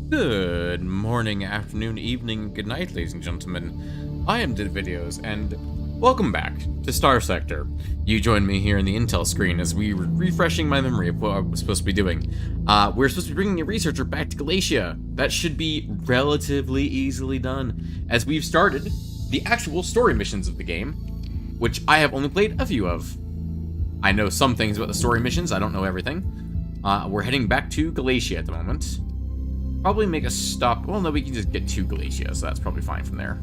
Good morning, afternoon, evening, good night, ladies and gentlemen. I am Did Videos, and welcome back to Starsector. You join me here in the intel screen as we were refreshing my memory of what I was supposed to be doing. We're supposed to be bringing a researcher back to Galatia. That should be relatively easily done, as we've started the actual story missions of the game, which I have only played a few of. I know some things about the story missions, I don't know everything. We're heading back to Galatia at the moment. Probably make a stop. Well, no, we can just get to Galatia, so that's probably fine from there.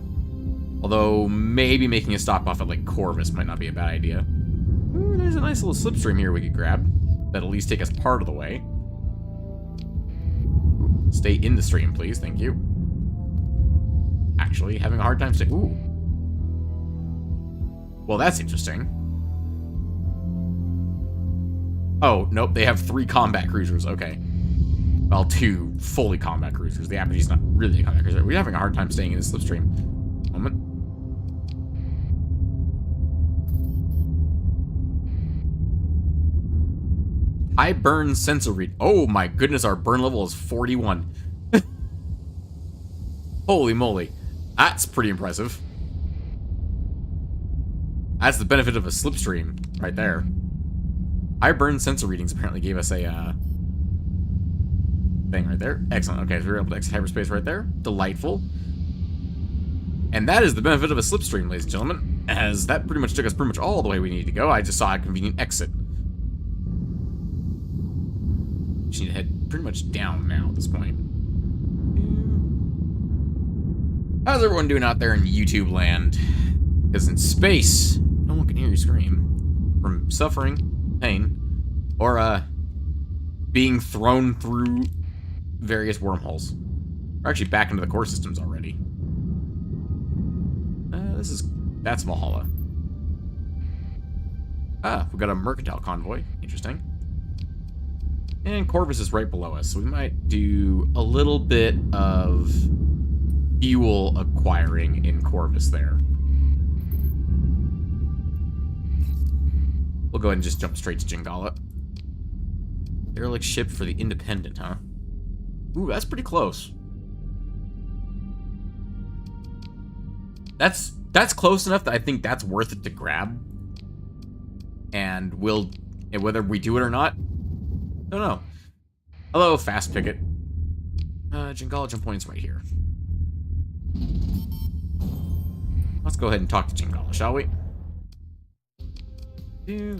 Although, maybe making a stop off at, like, Corvus might not be a bad idea. Ooh, there's a nice little slipstream here we could grab. That'll at least take us part of the way. Ooh, stay in the stream, please. Thank you. Actually, having a hard time staying. Ooh. Well, that's interesting. Oh, nope, they have 3 combat cruisers. Okay. Well, 2 fully combat cruisers. The Apogee's not really a combat cruiser. We're having a hard time staying in this slipstream. Moment. High burn sensor read. Oh my goodness, our burn level is 41. Holy moly. That's pretty impressive. That's the benefit of a slipstream right there. High burn sensor readings apparently gave us a thing right there. Excellent. Okay, so we were able to exit hyperspace right there. Delightful. And that is the benefit of a slipstream, ladies and gentlemen, as that pretty much took us pretty much all the way we needed to go. I just saw a convenient exit. Just need to head pretty much down now at this point. How's everyone doing out there in YouTube land? Because in space, no one can hear you scream from suffering, pain, or being thrown through various wormholes. We're actually back into the core systems already. That's Valhalla. Ah, we got a mercantile convoy. Interesting. And Corvus is right below us, so we might do a little bit of fuel acquiring in Corvus there. We'll go ahead and just jump straight to Jingala. Derelict ship for the Independent, huh? Ooh, that's pretty close. That's close enough that I think that's worth it to grab. And whether we do it or not, don't know. Hello, Fast Picket. Jingala jump point's right here. Let's go ahead and talk to Jingala, shall we?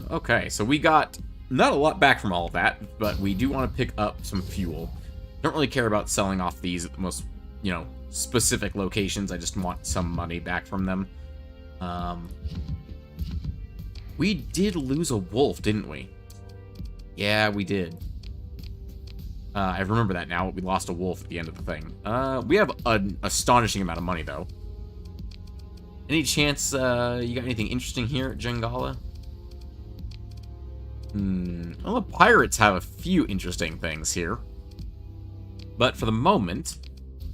Okay, so we got not a lot back from all of that, but we do want to pick up some fuel. Don't really care about selling off these at the most, specific locations. I just want some money back from them. We did lose a wolf, didn't we? Yeah, we did. I remember that now. We lost a wolf at the end of the thing. We have an astonishing amount of money, though. Any chance you got anything interesting here at Jingala? Well, the pirates have a few interesting things here. But for the moment,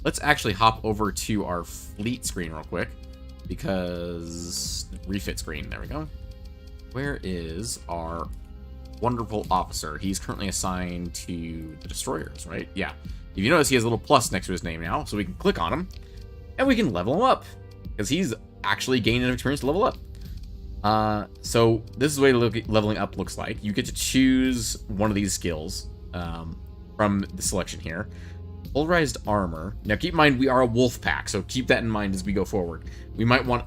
let's actually hop over to our fleet screen real quick. Because... refit screen, there we go. Where is our wonderful officer? He's currently assigned to the destroyers, right? Yeah. If you notice, he has a little plus next to his name now, so we can click on him. And we can level him up. Because he's actually gained enough experience to level up. So this is the way leveling up looks like. You get to choose one of these skills from the selection here. Polarized armor. Now keep in mind we are a wolf pack, so keep that in mind as we go forward. We might want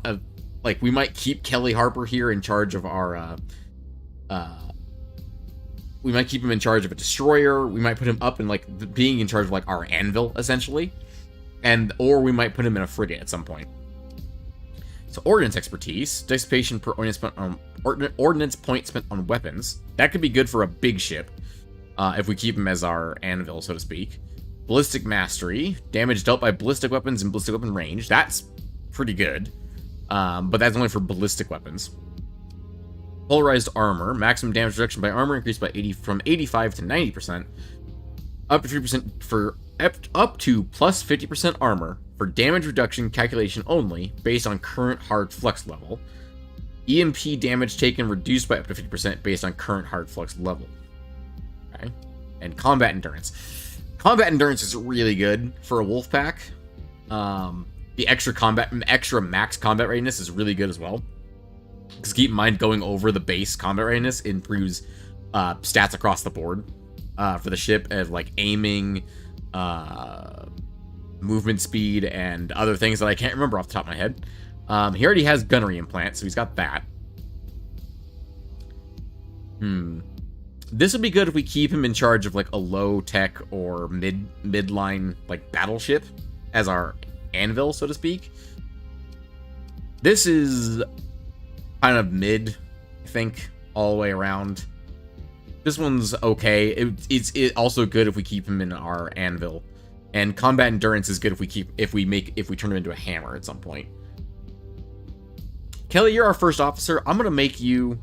we might keep Kelly Harper here in charge of our we might keep him in charge of a destroyer. We might put him up in being in charge of our anvil essentially, or we might put him in a frigate at some point. So ordnance expertise, dissipation per ordnance point spent on weapons. That could be good for a big ship, if we keep him as our anvil, so to speak. Ballistic mastery, damage dealt by ballistic weapons and ballistic weapon range. That's pretty good, but that's only for ballistic weapons. Polarized armor, maximum damage reduction by armor increased by from 85 to 90%, up to 3% for up to plus 50% armor for damage reduction calculation only based on current hard flux level. EMP damage taken reduced by up to 50% based on current hard flux level. Okay, and combat endurance. Combat endurance is really good for a wolf pack. The extra max combat readiness is really good as well. Because keep in mind, going over the base combat readiness improves stats across the board for the ship, as like aiming, movement speed, and other things that I can't remember off the top of my head. He already has gunnery implant, so he's got that. This would be good if we keep him in charge of like a low tech or midline like battleship as our anvil, so to speak. This is kind of mid, I think, all the way around. This one's okay. It's also good if we keep him in our anvil, and combat endurance is good if we turn him into a hammer at some point. Kelly, you're our first officer. I'm gonna make you.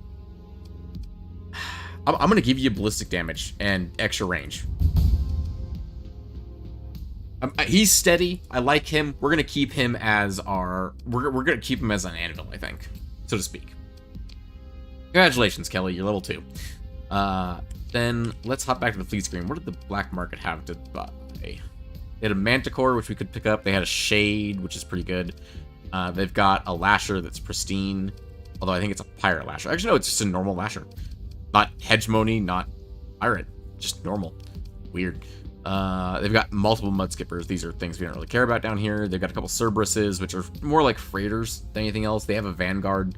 I'm gonna give you ballistic damage and extra range. He's steady. I like him. We're gonna keep him as our. We're gonna keep him as an anvil, I think, so to speak. Congratulations, Kelly. You're level 2. Then let's hop back to the fleet screen. What did the black market have to buy? They had a manticore, which we could pick up. They had a shade, which is pretty good. They've got a lasher that's pristine, although I think it's a pirate lasher. Actually, no, it's just a normal lasher. Not hegemony, not pirate, just normal. Weird. They've got multiple mud skippers. These are things we don't really care about down here. They've got a couple Cerberuses, which are more like freighters than anything else. They have a vanguard.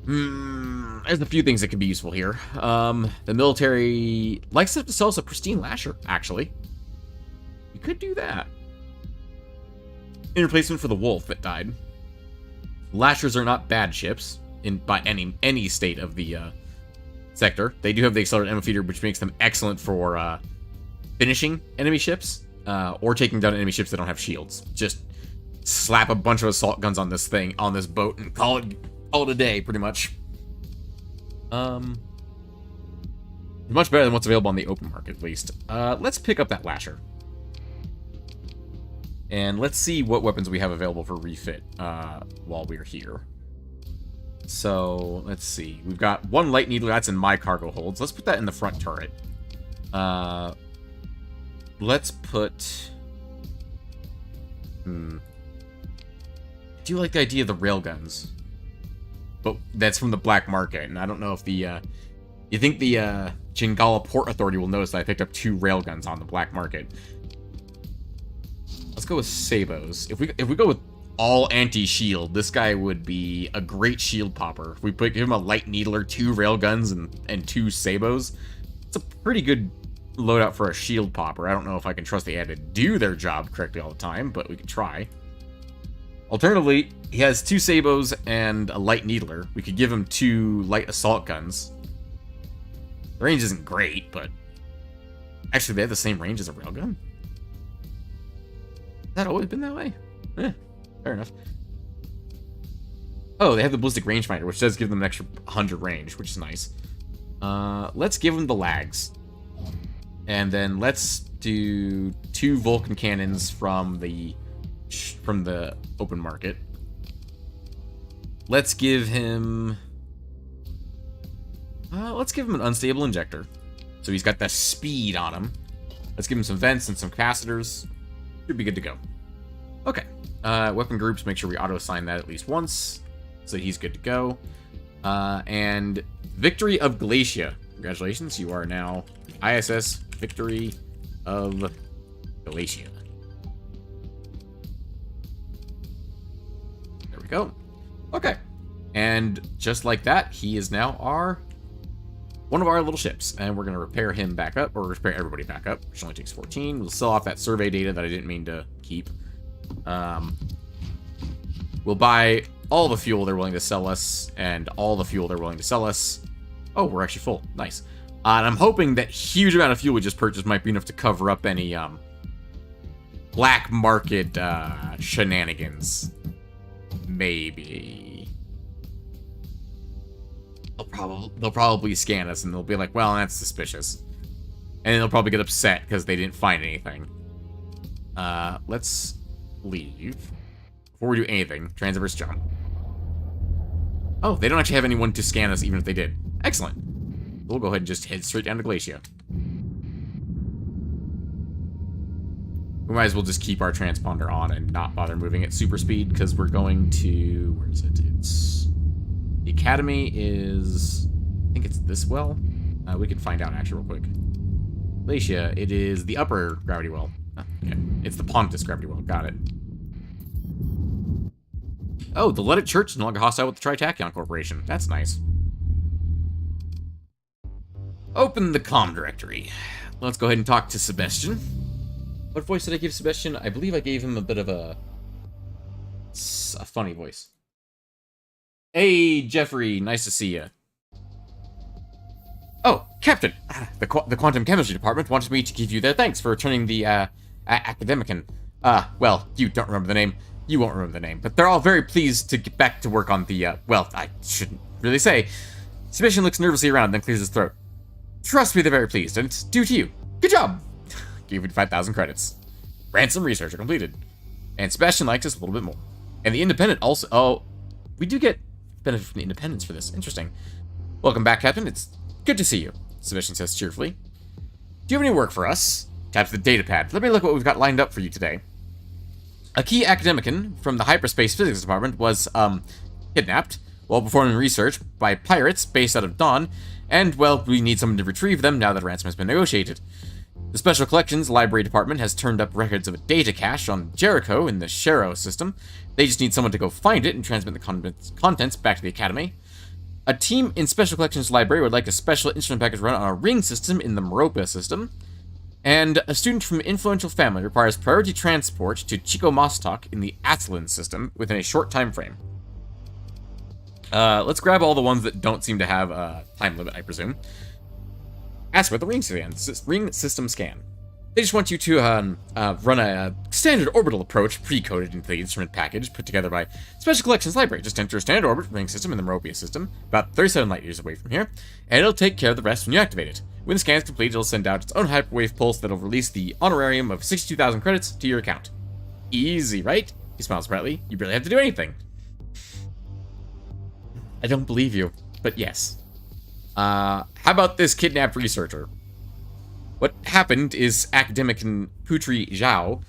There's a few things that could be useful here. The military likes to sell us a pristine lasher, actually. We could do that. In replacement for the wolf that died. Lashers are not bad ships by any state of the sector. They do have the accelerated ammo feeder, which makes them excellent for finishing enemy ships or taking down enemy ships that don't have shields. Just slap a bunch of assault guns on this boat, and call it a day, pretty much. Much better than what's available on the open market, at least. Let's pick up that lasher. And let's see what weapons we have available for refit while we're here. So, let's see. We've got one light needler. That's in my cargo holds. Let's put that in the front turret. Let's put... I do like the idea of the railguns. But that's from the black market, and I don't know if the... you think the Jingala Port Authority will notice that I picked up 2 railguns on the black market. Let's go with Sabos. If we go with all anti-shield, this guy would be a great shield popper. If we give him a light needler, 2 railguns, and 2 Sabos, it's a pretty good loadout for a shield popper. I don't know if I can trust the AI to do their job correctly all the time, but we can try. Alternatively, he has 2 Sabos and a light needler. We could give him 2 light assault guns. The range isn't great, but actually they have the same range as a railgun. Has that always been that way? Fair enough. Oh, they have the ballistic rangefinder, which does give them an extra 100 range, which is nice. Let's give them the lags. And then let's do 2 Vulcan cannons from the open market. Let's give him... let's give him an unstable injector. So he's got the speed on him. Let's give him some vents and some capacitors. Should be good to go. Okay. Weapon groups, make sure we auto-assign that at least once, so he's good to go. And Victory of Galatia. Congratulations, you are now ISS Victory of Galatia. There we go. Okay. And just like that, he is now one of our little ships, and we're going to repair him back up, or repair everybody back up, which only takes 14. We'll sell off that survey data that I didn't mean to keep. We'll buy all the fuel they're willing to sell us, and all the fuel they're willing to sell us. Oh, we're actually full. Nice. And I'm hoping that huge amount of fuel we just purchased might be enough to cover up any black market shenanigans. Maybe. They'll probably scan us, and they'll be like, well, that's suspicious. And they'll probably get upset because they didn't find anything. Let's leave. Before we do anything, transverse jump. Oh, they don't actually have anyone to scan us, even if they did. Excellent. We'll go ahead and just head straight down to Galatia. We might as well just keep our transponder on and not bother moving at super speed, because we're going to... Where is it? It's... The Academy is... I think it's this well? We can find out, actually, real quick. Glacia, it is the upper gravity well. Oh, okay. It's the Pontus gravity well. Got it. Oh, the Leaded Church is no longer hostile with the Tri-Tachyon Corporation. That's nice. Open the comm directory. Let's go ahead and talk to Sebastian. What voice did I give Sebastian? I believe I gave him a bit of a funny voice. Hey, Jeffrey. Nice to see you. Oh, Captain. The Quantum Chemistry Department wanted me to give you their thanks for returning the Academician. Well, you don't remember the name. You won't remember the name. But they're all very pleased to get back to work on the, well, I shouldn't really say. Sebastian looks nervously around, then clears his throat. Trust me, they're very pleased, and it's due to you. Good job! Gave you 5,000 credits. Ransom researcher completed. And Sebastian liked us a little bit more. And the Independent also... Oh, we do get benefit from the Independents for this. Interesting. Welcome back, Captain. It's good to see you, Sebastian says cheerfully. Do you have any work for us? Taps the datapad. Let me look what we've got lined up for you today. A key academician from the Hyperspace Physics Department was, kidnapped while performing research by pirates based out of Dawn, and, well, we need someone to retrieve them now that a ransom has been negotiated. The Special Collections Library Department has turned up records of a data cache on Jericho in the Shero system. They just need someone to go find it and transmit the contents back to the Academy. A team in Special Collections Library would like a special instrument package run on a ring system in the Meropa system. And a student from an influential family requires priority transport to Chico Mostok in the Atlan system within a short time frame. Let's grab all the ones that don't seem to have a time limit, I presume. Ask about the ring system scan. They just want you to run a standard orbital approach pre-coded into the instrument package put together by Special Collections Library. Just enter a standard orbit ring system in the Meropia system, about 37 light years away from here, and it'll take care of the rest when you activate it. When the scan is complete, it'll send out its own hyperwave pulse that'll release the honorarium of 62,000 credits to your account. Easy, right? He smiles brightly. You barely have to do anything. I don't believe you, but yes. How about this kidnapped researcher? What happened is academician Putri Zhao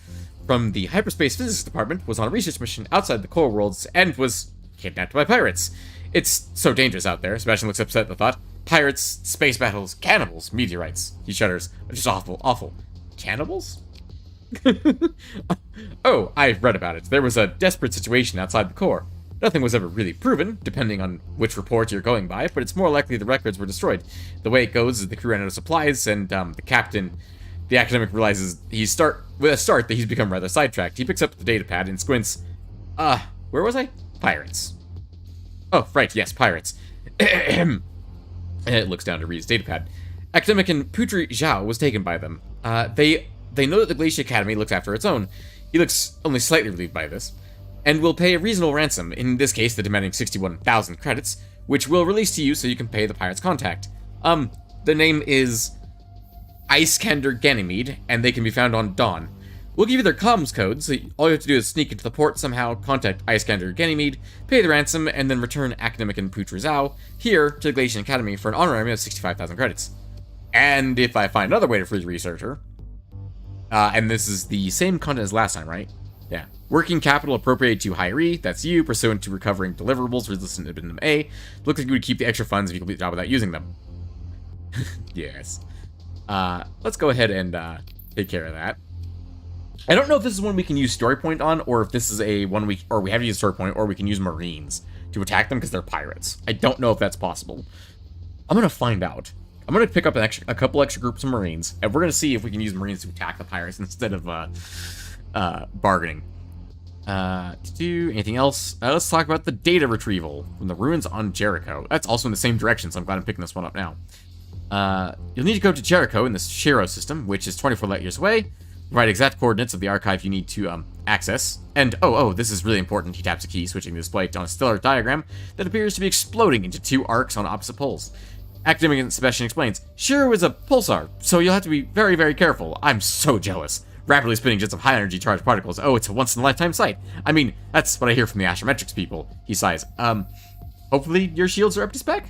from the Hyperspace Physics Department was on a research mission outside the core worlds and was kidnapped by pirates. It's so dangerous out there. Sebastian looks upset at the thought. Pirates, space battles, cannibals, meteorites. He shudders. Just awful, awful. Cannibals? Oh, I've read about it. There was a desperate situation outside the core. Nothing was ever really proven, depending on which report you're going by, but it's more likely the records were destroyed. The way it goes is the crew ran out of supplies, and the captain, the academic, realizes that he's become rather sidetracked. He picks up the datapad and squints. Where was I? Pirates. Oh, right, yes, pirates. And it looks down to read his datapad. Academician Putri Zhao was taken by them. They know that the Glacia Academy looks after its own. He looks only slightly relieved by this, and will pay a reasonable ransom, in this case the demanding 61,000 credits, which will release to you so you can pay the pirate's contact. The name is Iskander Ganymede, and they can be found on Dawn. We'll give you their comms code, so all you have to do is sneak into the port somehow, contact Iskander Ganymede, pay the ransom, and then return Academician Putri Zhao here to the Glacian Academy for an honorarium of 65,000 credits. And if I find another way to free the researcher, and this is the same content as last time, right? Yeah. Working capital appropriated to hiree, that's you, pursuant to recovering deliverables resistant to Addendum A. Looks like you would keep the extra funds if you complete the job without using them. Yes. Let's go ahead and take care of that. I don't know if this is one we can use story point on, or if this is a one we have to use story point, or we can use Marines to attack them because they're pirates. I don't know if that's possible. I'm gonna find out. I'm gonna pick up a couple extra groups of Marines, and we're gonna see if we can use Marines to attack the pirates instead of bargaining. To do anything else? Let's talk about the data retrieval from the ruins on Jericho. That's also in the same direction, so I'm glad I'm picking this one up now. You'll need to go to Jericho in the Shero system, which is 24 light years away. Provide exact coordinates of the archive you need to access. And, this is really important. He taps a key, switching the display on a stellar diagram that appears to be exploding into two arcs on opposite poles. Academic Sebastian explains, Shero is a pulsar, so you'll have to be very, very careful. I'm so jealous. Rapidly spinning jets of high-energy charged particles. Oh, it's a once-in-a-lifetime sight. I mean, that's what I hear from the astrometrics people. He sighs. Hopefully your shields are up to spec?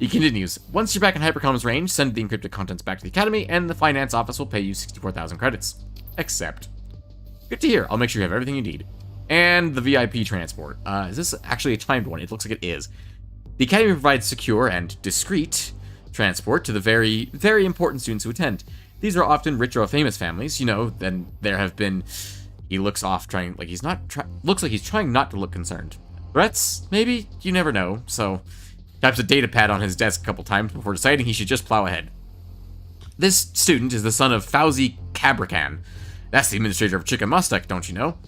He continues, once you're back in Hypercom's range, send the encrypted contents back to the Academy, and the finance office will pay you 64,000 credits. Except, Good to hear. I'll make sure you have everything you need. And the VIP transport. Is this actually a timed one? It looks like it is. The Academy provides secure and discreet transport to the very, very important students who attend. These are often rich or famous families, you know, then there have been... He looks off trying, like he's not, looks like he's trying not to look concerned. Threats? Maybe? You never know. So, taps a data pad on his desk a couple times before deciding he should just plow ahead. This student is the son of Fauzi Kabrakan. That's the administrator of Chickamostok, don't you know?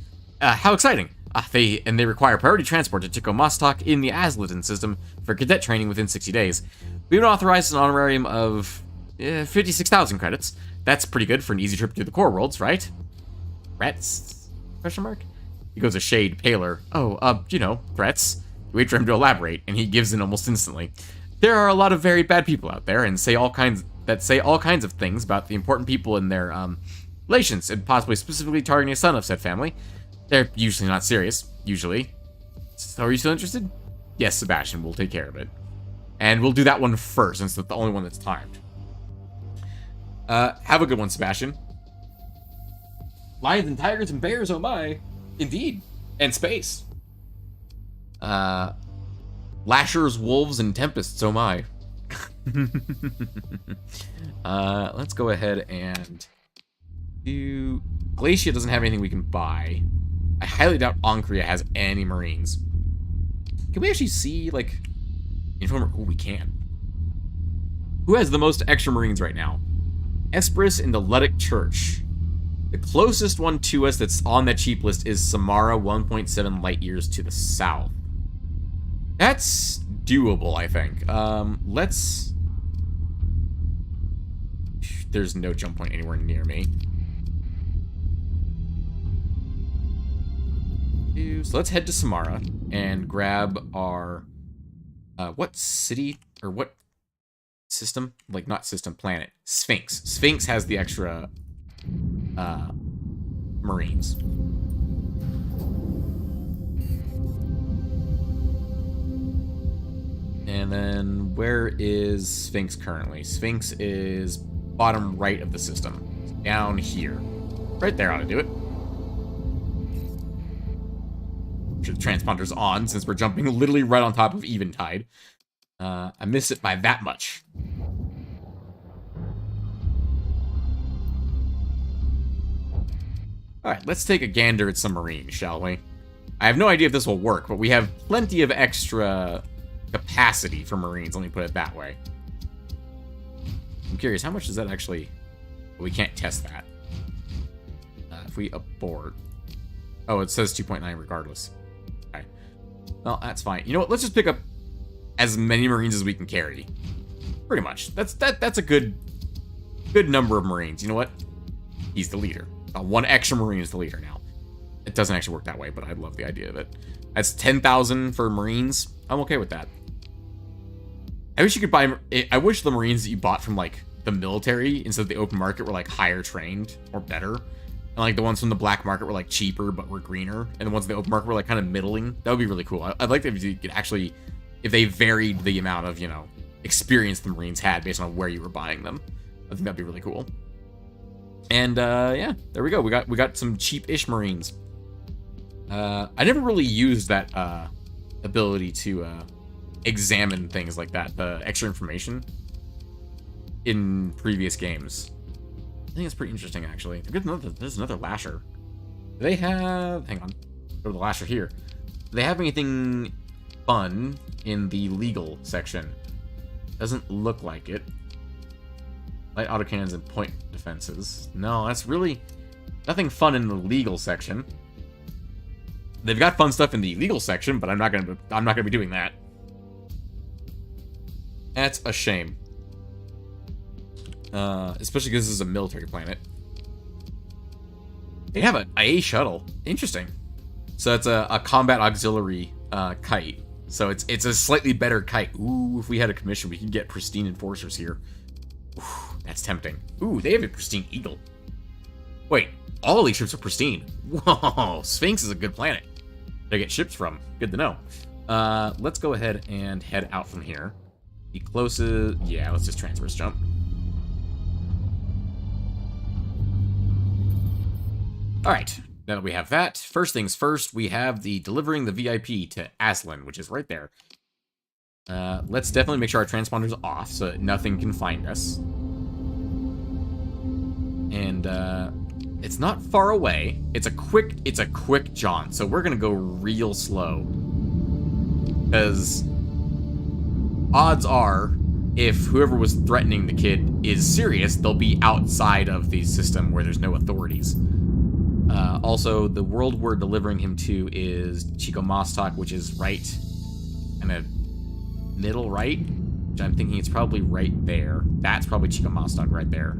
How exciting! They require priority transport to Chickamostok in the Asleton system for cadet training within 60 days. We've been authorized an honorarium of 56,000 credits. That's pretty good for an easy trip through the core worlds, right? Threats? Question mark? He goes a shade paler. Oh, you know, threats. You wait for him to elaborate, and he gives in almost instantly. There are a lot of very bad people out there, and say all kinds of things about the important people in their relations, and possibly specifically targeting a son of said family. They're usually not serious. Usually. So are you still interested? Yes, Sebastian. We'll take care of it. And we'll do that one first, since it's the only one that's timed. Have a good one, Sebastian. Lions and tigers and bears, oh my. Indeed. And space. Lashers, wolves, and tempests, oh my. Let's go ahead and do... Glacia doesn't have anything we can buy. I highly doubt Onkria has any marines. Can we actually see, like, Informer? Oh, we can. Who has the most extra marines right now? Esperis and the Ludic Church. The closest one to us that's on that cheap list is Samara, 1.7 light years to the south. That's doable, I think. Let's... There's no jump point anywhere near me. So let's head to Samara and grab our... what city, or what system? Like, not system, planet. Sphinx. Sphinx has the extra... Marines. And then, where is Sphinx currently? Sphinx is bottom right of the system. Down here. Right there ought to do it. Sure the transponder's on, since we're jumping literally right on top of Eventide. I missed it by that much. Alright, let's take a gander at some marines, shall we? I have no idea if this will work, but we have plenty of extra capacity for marines, let me put it that way. I'm curious, how much does that actually... We can't test that. If we abort... Oh, it says 2.9 regardless. Okay. Well, that's fine. You know what, let's just pick up as many marines as we can carry. Pretty much. That's a good number of marines. You know what? He's the leader. One extra marine is the leader now. It doesn't actually work that way, but I love the idea of it. That's 10,000 for marines. I'm okay with that. I wish you could buy... I wish the marines that you bought from, like, the military instead of the open market were, like, higher trained or better. And, like, the ones from the black market were, like, cheaper but were greener. And the ones in the open market were, like, kind of middling. That would be really cool. I'd like if you could actually... If they varied the amount of, you know, experience the marines had based on where you were buying them. I think that'd be really cool. And, yeah, there we go. We got some cheap-ish marines. I never really used that, ability to, examine things like that, the extra information in previous games. I think it's pretty interesting, actually. There's another Lasher. Do they have... Hang on. Go to the Lasher here. Do they have anything fun in the legal section? Doesn't look like it. Light autocannons and point defenses. No, that's really nothing fun in the legal section. They've got fun stuff in the legal section, but I'm not gonna be doing that. That's a shame. Especially because this is a military planet. They have an IA shuttle. Interesting. So it's a combat auxiliary kite. So it's a slightly better kite. Ooh, if we had a commission, we could get pristine enforcers here. Ooh, that's tempting. Ooh, they have a pristine eagle. Wait, all these ships are pristine. Whoa, Sphinx is a good planet to get ships from. Good to know. Let's go ahead and head out from here. The closest... Yeah, let's just transverse jump. Alright. Now that we have that, first things first, we have the delivering the VIP to Aslan, which is right there. Let's definitely make sure our transponder's off so that nothing can find us. And it's not far away. It's a quick jaunt, so we're gonna go real slow. Because odds are, if whoever was threatening the kid is serious, they'll be outside of the system where there's no authorities. Also, the world we're delivering him to is Chico Mostok, which is right in a middle right, which I'm thinking it's probably right there. That's probably Chico Mostok right there.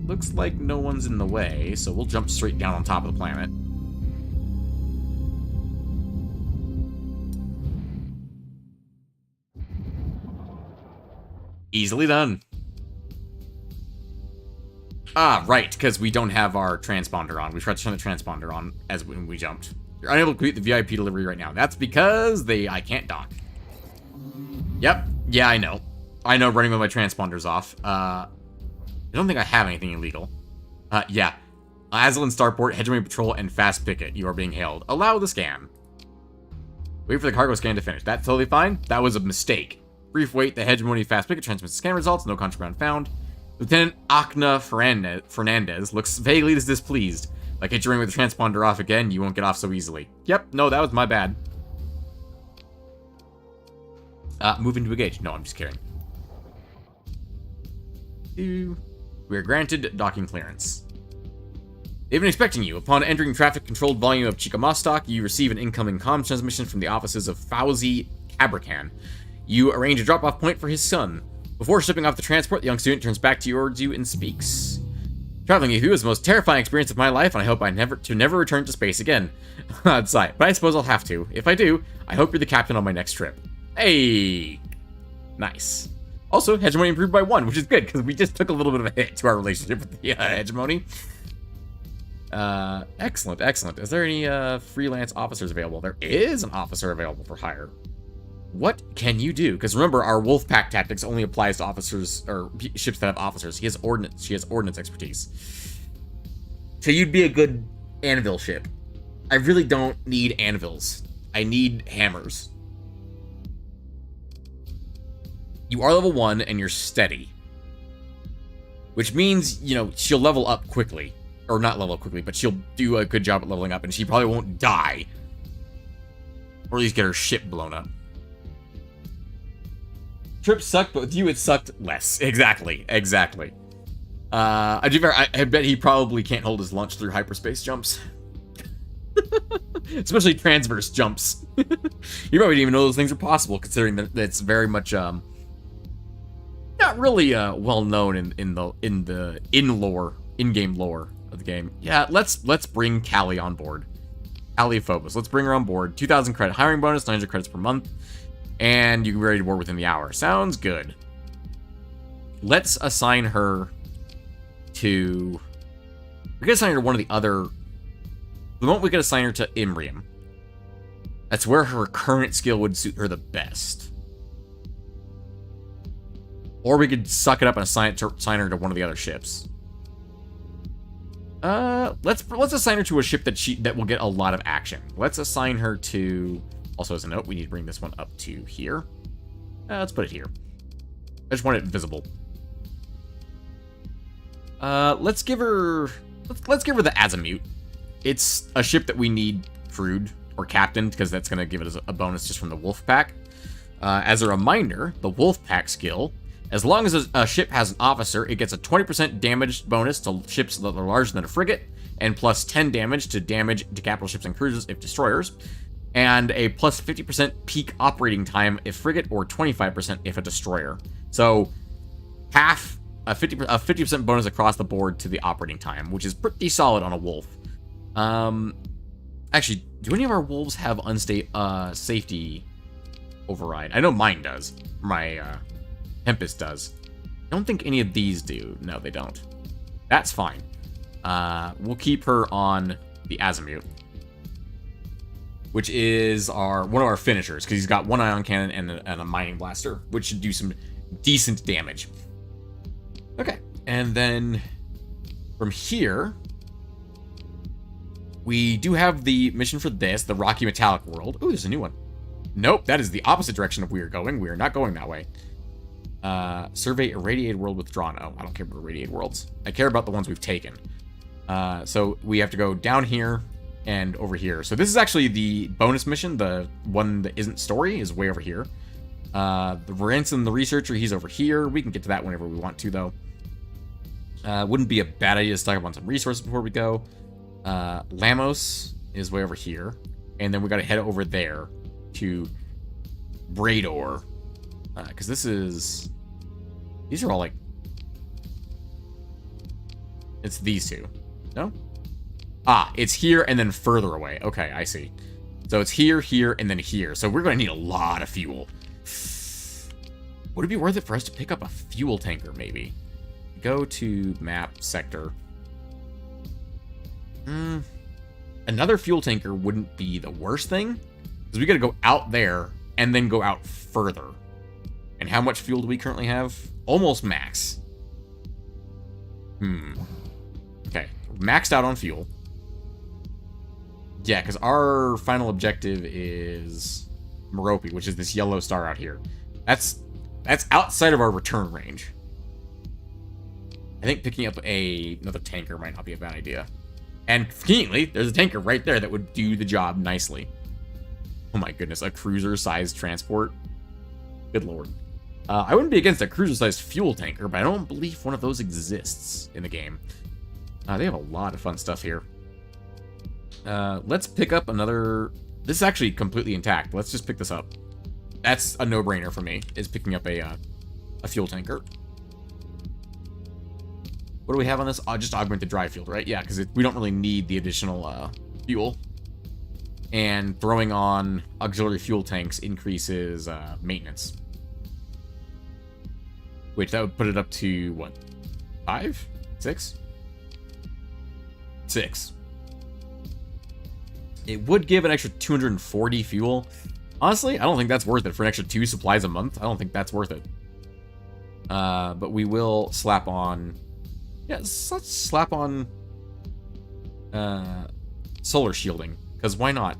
Looks like no one's in the way, so we'll jump straight down on top of the planet. Easily done. Ah, right, because we don't have our transponder on. We tried to turn the transponder on as when we jumped. You're unable to complete the VIP delivery right now. That's because I can't dock. Yep. Yeah, I know. I know running with my transponders off. I don't think I have anything illegal. Yeah. Aslan Starport, Hegemony Patrol, and Fast Picket. You are being hailed. Allow the scan. Wait for the cargo scan to finish. That's totally fine. That was a mistake. Brief wait. The Hegemony Fast Picket transmits scan results. No contraband found. Lieutenant Akna Fernandez looks vaguely displeased. Like hit your ring with the transponder off again, you won't get off so easily. Yep, no, that was my bad. Move into a gauge. No, I'm just kidding. We are granted docking clearance. They've been expecting you. Upon entering traffic-controlled volume of Chico Mostok, you receive an incoming comms transmission from the offices of Fauzi Cabracan. You arrange a drop-off point for his son. Before shipping off the transport, the young student turns back towards you and speaks. Traveling with you is the most terrifying experience of my life, and I hope to never return to space again. Odd sight, but I suppose I'll have to. If I do, I hope you're the captain on my next trip. Hey! Nice. Also, Hegemony improved by 1, which is good, because we just took a little bit of a hit to our relationship with the Hegemony. Excellent, excellent. Is there any freelance officers available? There is an officer available for hire. What can you do? Because remember, our Wolfpack tactics only applies to officers or ships that have officers. She has ordnance expertise. So you'd be a good anvil ship. I really don't need anvils. I need hammers. You are level 1 and you're steady. Which means, you know, she'll level up quickly. Or not level up quickly, but she'll do a good job at leveling up and she probably won't die. Or at least get her ship blown up. Trip sucked, but with you it sucked less. Exactly, exactly. I bet he probably can't hold his lunch through hyperspace jumps. Especially transverse jumps. You probably didn't even know those things were possible, considering that it's very much not really well known in the in-game lore of the game. Yeah, let's bring Callie on board. Callie Phobos. Let's bring her on board. 2,000 credit hiring bonus, 900 credits per month. And you can be ready to board within the hour. Sounds good. Let's assign her to... We're going to assign her to one of the other... The moment we could assign her to Imrium. That's where her current skill would suit her the best. Or we could suck it up and assign her to one of the other ships. Let's assign her to a ship that will get a lot of action. Let's assign her to... Also, as a note, we need to bring this one up to here. Let's put it here. I just want it visible. Let's give her the Azimut. It's a ship that we need crewed or captained because that's going to give it a bonus just from the Wolf Pack. As a reminder, the Wolf Pack skill, as long as a ship has an officer, it gets a 20% damage bonus to ships that are larger than a frigate, and plus 10 damage to capital ships and cruisers if destroyers. And a plus 50% peak operating time if frigate, or 25% if a destroyer. So, half, a 50% bonus across the board to the operating time, which is pretty solid on a wolf. Actually, do any of our wolves have safety override? I know mine does. My Tempest does. I don't think any of these do. No, they don't. That's fine. We'll keep her on the Azimut, which is one of our finishers, because he's got one ion cannon and a mining blaster, which should do some decent damage. Okay, and then from here, We do have the mission for this, the Rocky Metallic World. Ooh, there's a new one. Nope, that is the opposite direction of we are going. We are not going that way. Survey irradiated world withdrawn. Oh, I don't care about irradiated worlds. I care about the ones we've taken. So we have to go down here and over here. So this is actually the bonus mission. The one that isn't story is way over here. The Ransom, the researcher, he's over here. We can get to that whenever we want to, though. Wouldn't be a bad idea to stock up on some resources before we go. Lamos is way over here. And then we got to head over there to Brador. Because this is... These are all like... It's these two. No? Ah, it's here and then further away. Okay, I see. So it's here, here, and then here. So we're going to need a lot of fuel. Would it be worth it for us to pick up a fuel tanker, maybe? Go to map sector. Another fuel tanker wouldn't be the worst thing. Because we got to go out there and then go out further. And how much fuel do we currently have? Almost max. Okay, maxed out on fuel. Yeah, because our final objective is Merope, which is this yellow star out here. That's outside of our return range. I think picking up another tanker might not be a bad idea. And conveniently, there's a tanker right there that would do the job nicely. Oh my goodness, a cruiser-sized transport. Good lord. I wouldn't be against a cruiser-sized fuel tanker, but I don't believe one of those exists in the game. They have a lot of fun stuff here. Let's pick up another... This is actually completely intact. Let's just pick this up. That's a no-brainer for me, is picking up a fuel tanker. What do we have on this? Just augment the dry field, right? Yeah, because we don't really need the additional fuel. And throwing on auxiliary fuel tanks increases maintenance. Which that would put it up to, what? 5? 6? 6. It would give an extra 240 fuel. Honestly, I don't think that's worth it for an extra 2 supplies a month. I don't think that's worth it. But we will slap on... Yeah, let's slap on... solar shielding. Because why not?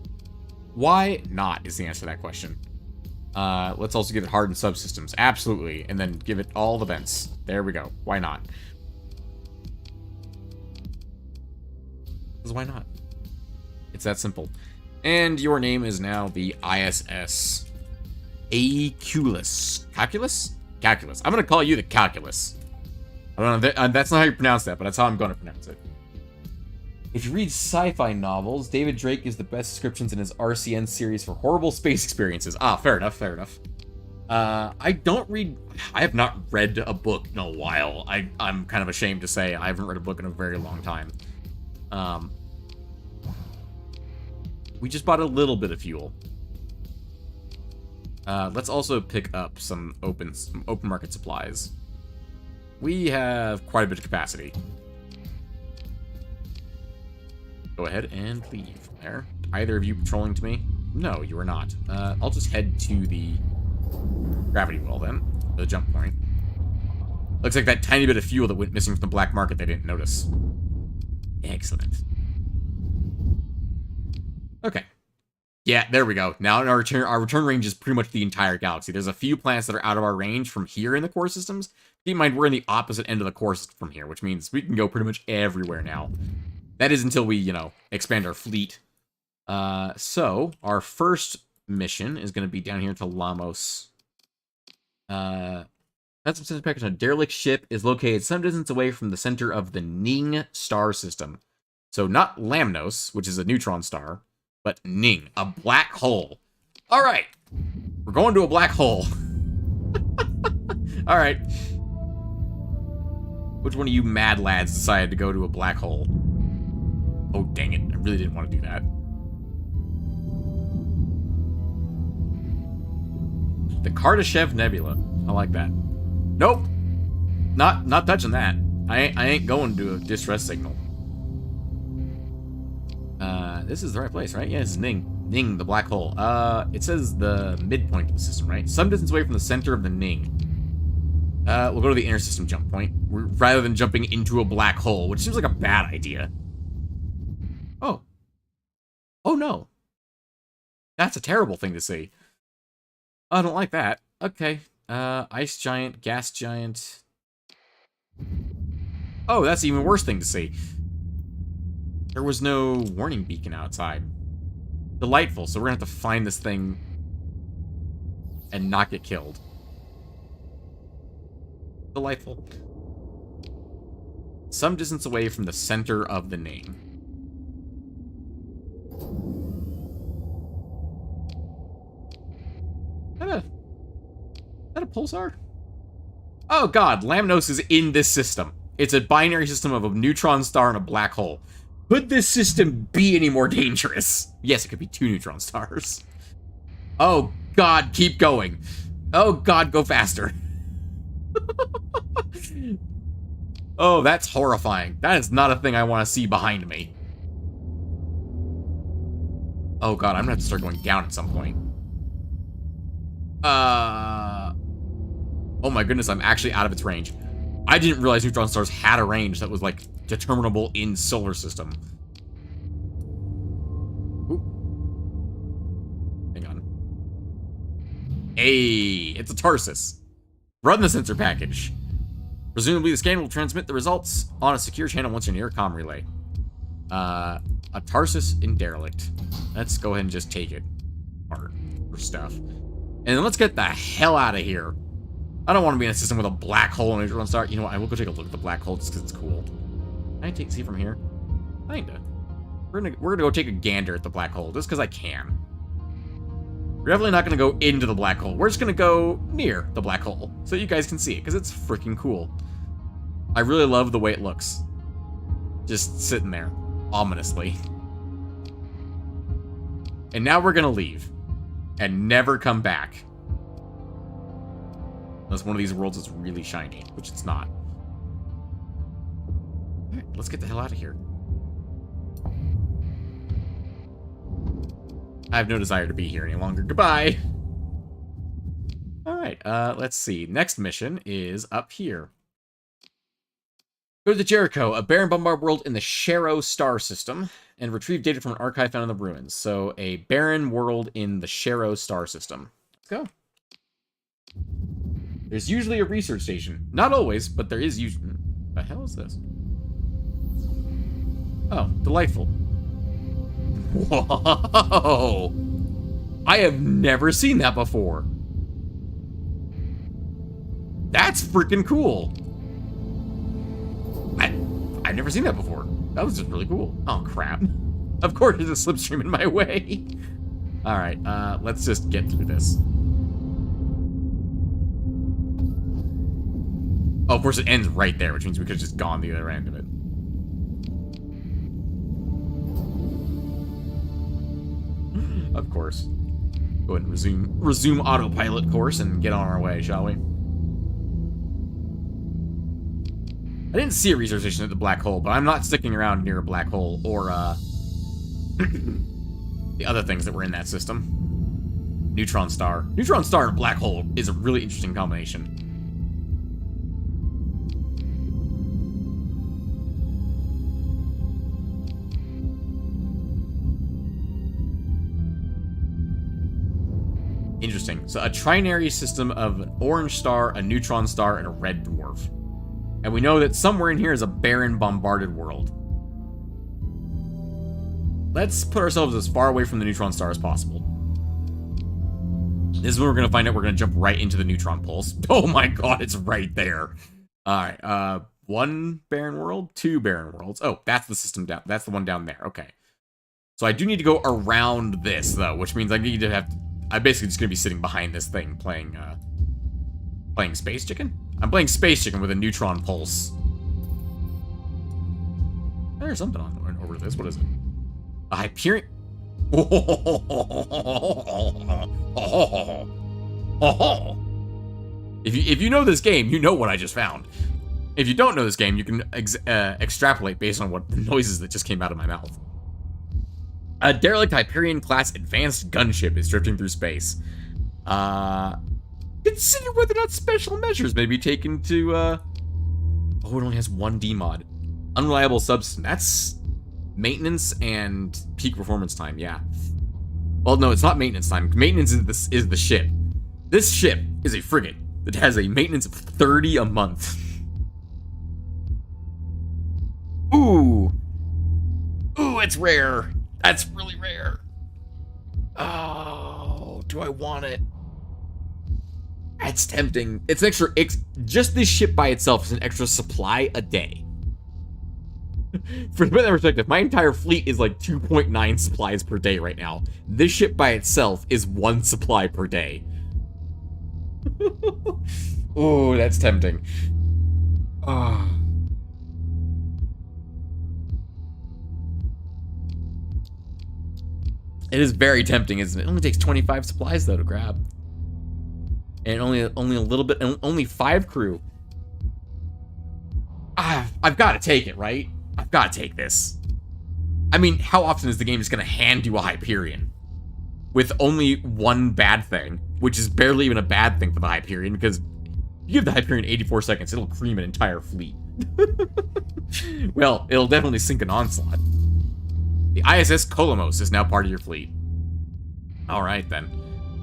Why not is the answer to that question. Let's also give it hardened subsystems. Absolutely. And then give it all the vents. There we go. Why not? Because why not? It's that simple. And your name is now the ISS Aculus. Calculus? Calculus. I'm going to call you the Calculus. I don't know. That's not how you pronounce that, but that's how I'm going to pronounce it. If you read sci-fi novels, David Drake gives the best descriptions in his RCN series for horrible space experiences. Ah, fair enough, fair enough. I have not read a book in a while. I'm kind of ashamed to say I haven't read a book in a very long time. We just bought a little bit of fuel. Let's also pick up some open market supplies. We have quite a bit of capacity. Go ahead and leave there. Either of you patrolling to me? No, you are not. I'll just head to the gravity well then, the jump point. Looks like that tiny bit of fuel that went missing from the black market they didn't notice. Excellent. Okay. Yeah, there we go. Now our return range is pretty much the entire galaxy. There's a few planets that are out of our range from here in the core systems. Keep in mind, we're in the opposite end of the core system from here, which means we can go pretty much everywhere now. That is until we, expand our fleet. So, our first mission is going to be down here to Lamos. That's a package. A derelict ship is located some distance away from the center of the Ning star system. So, not Lamnos, which is a neutron star, but Ning, a black hole. All right. We're going to a black hole. All right. Which one of you mad lads decided to go to a black hole? Oh, dang it. I really didn't want to do that. The Kardashev Nebula. I like that. Nope. Not touching that. I ain't going to a distress signal. This is the right place, right? Yeah, this is Ning. Ning, the black hole. It says the midpoint of the system, right? Some distance away from the center of the Ning. We'll go to the inner system jump point, rather than jumping into a black hole, which seems like a bad idea. Oh, Oh, no. That's a terrible thing to see. I don't like that. Okay. Ice giant, gas giant. Oh, that's an even worse thing to see. There was no warning beacon outside. Delightful, so we're gonna have to find this thing and not get killed. Delightful. Some distance away from the center of the name. Is that a pulsar? Oh god, Lamnos is in this system. It's a binary system of a neutron star and a black hole. Could this system be any more dangerous? Yes, it could be 2 neutron stars. Oh god, keep going. Oh god, go faster. Oh, that's horrifying. That is not a thing I want to see behind me. Oh god, I'm gonna have to start going down at some point. Oh my goodness, I'm actually out of its range. I didn't realize neutron stars had a range that was, like, determinable in solar system. Ooh. Hang on. Hey, it's a Tarsus. Run the sensor package. Presumably the scan will transmit the results on a secure channel once you're near a comm relay. A Tarsus in derelict. Let's go ahead and just take it. Art for stuff. And then let's get the hell out of here. I don't want to be in a system with a black hole and a neutron star. You know what? I will go take a look at the black hole just because it's cool. Can I see from here? Kinda. We're gonna go take a gander at the black hole just because I can. We're definitely not gonna go into the black hole. We're just gonna go near the black hole so you guys can see it because it's freaking cool. I really love the way it looks. Just sitting there, ominously. And now we're gonna leave and never come back. Unless one of these worlds is really shiny, which it's not. Alright, let's get the hell out of here. I have no desire to be here any longer. Goodbye! Alright, let's see. Next mission is up here. Go to Jericho, a barren bombard world in the Sharo star system, and retrieve data from an archive found in the ruins. So, a barren world in the Sharo star system. Let's go. There's usually a research station. Not always, but there is usually... What the hell is this? Oh, delightful. Whoa! I have never seen that before. That's freaking cool. I've never seen that before. That was just really cool. Oh, crap. Of course there's a slipstream in my way. Alright, let's just get through this. Oh, of course it ends right there, which means we could have just gone the other end of it. Of course. Go ahead and resume autopilot course and get on our way, shall we? I didn't see a research station at the black hole, but I'm not sticking around near a black hole or, the other things that were in that system. Neutron star. Neutron star and a black hole is a really interesting combination. Interesting. So a trinary system of an orange star, a neutron star, and a red dwarf. And we know that somewhere in here is a barren, bombarded world. Let's put ourselves as far away from the neutron star as possible. This is when we're going to find out we're going to jump right into the neutron pulse. Oh my god, it's right there. Alright, 1 barren world, 2 barren worlds. Oh, that's the system down. That's the one down there. Okay. So I do need to go around this, though, which means I need to have... I'm basically just going to be sitting behind this thing playing, playing Space Chicken? I'm playing Space Chicken with a neutron pulse. There's something on over this. What is it? A Hyperion... If you know this game, you know what I just found. If you don't know this game, you can extrapolate based on what the noises that just came out of my mouth. A derelict Hyperion-class advanced gunship is drifting through space. Consider whether or not special measures may be taken to, Oh, it only has 1 D mod. Unreliable subsystem. Maintenance and peak performance time, yeah. Well, no, it's not maintenance time. Maintenance is the ship. This ship is a frigate that has a maintenance of 30 a month. Ooh. Ooh, it's rare. That's really rare. Oh, do I want it? That's tempting. It's an extra. Just this ship by itself is an extra supply a day. For the that perspective, my entire fleet is like 2.9 supplies per day right now. This ship by itself is 1 supply per day. Oh, that's tempting. Oh. It is very tempting, isn't it? It only takes 25 supplies though to grab. And only a little bit, only 5 crew. I've got to take it, right? I've got to take this. I mean, how often is the game just going to hand you a Hyperion? With only one bad thing, which is barely even a bad thing for the Hyperion, because you give the Hyperion 84 seconds, it'll cream an entire fleet. Well, it'll definitely sink an Onslaught. The ISS Kolomos is now part of your fleet. Alright, then.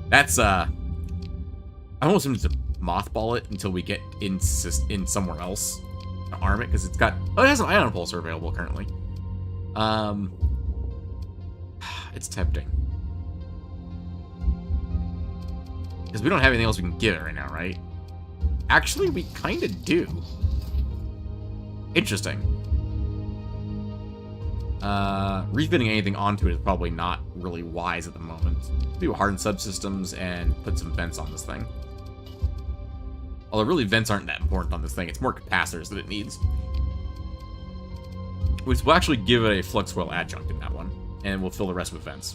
That's, I almost need to mothball it until we get in somewhere else. Arm it, because it's got... Oh, it has an ion pulsar available currently. It's tempting. Because we don't have anything else we can give it right now, right? Actually, we kind of do. Interesting. Refitting anything onto it is probably not really wise at the moment. Do hardened subsystems and put some vents on this thing. Although really vents aren't that important on this thing. It's more capacitors that it needs. Which will actually give it a flux coil adjunct in that one. And we'll fill the rest with vents.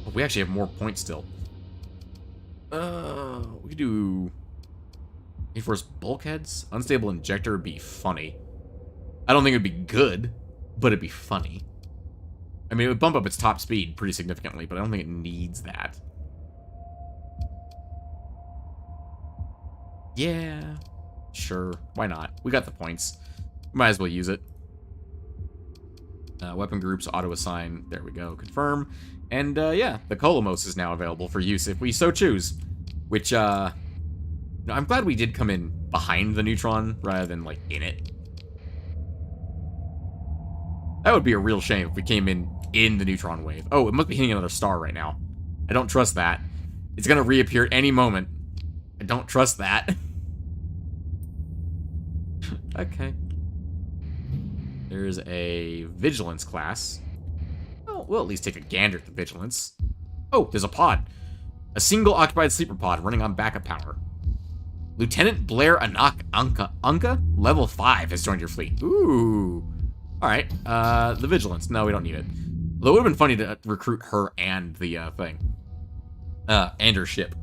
But we actually have more points still. We could do... Reinforced bulkheads? Unstable injector would be funny. I don't think it'd be good, but it'd be funny. I mean, it would bump up its top speed pretty significantly, but I don't think it needs that. Yeah, sure. Why not? We got the points. Might as well use it. Weapon groups, auto-assign. There we go. Confirm. And, yeah, the Kolomos is now available for use if we so choose. Which, I'm glad we did come in behind the Neutron rather than, like, in it. That would be a real shame if we came in the Neutron wave. Oh, it must be hitting another star right now. I don't trust that. It's gonna reappear at any moment. I don't trust that. Okay. There's a Vigilance class. Oh, we'll at least take a gander at the Vigilance. Oh, there's a pod. A single occupied sleeper pod running on backup power. Lieutenant Blair Anka, level 5, has joined your fleet. Ooh. Alright, the Vigilance. No, we don't need it. Although it would have been funny to recruit her and the thing. And her ship.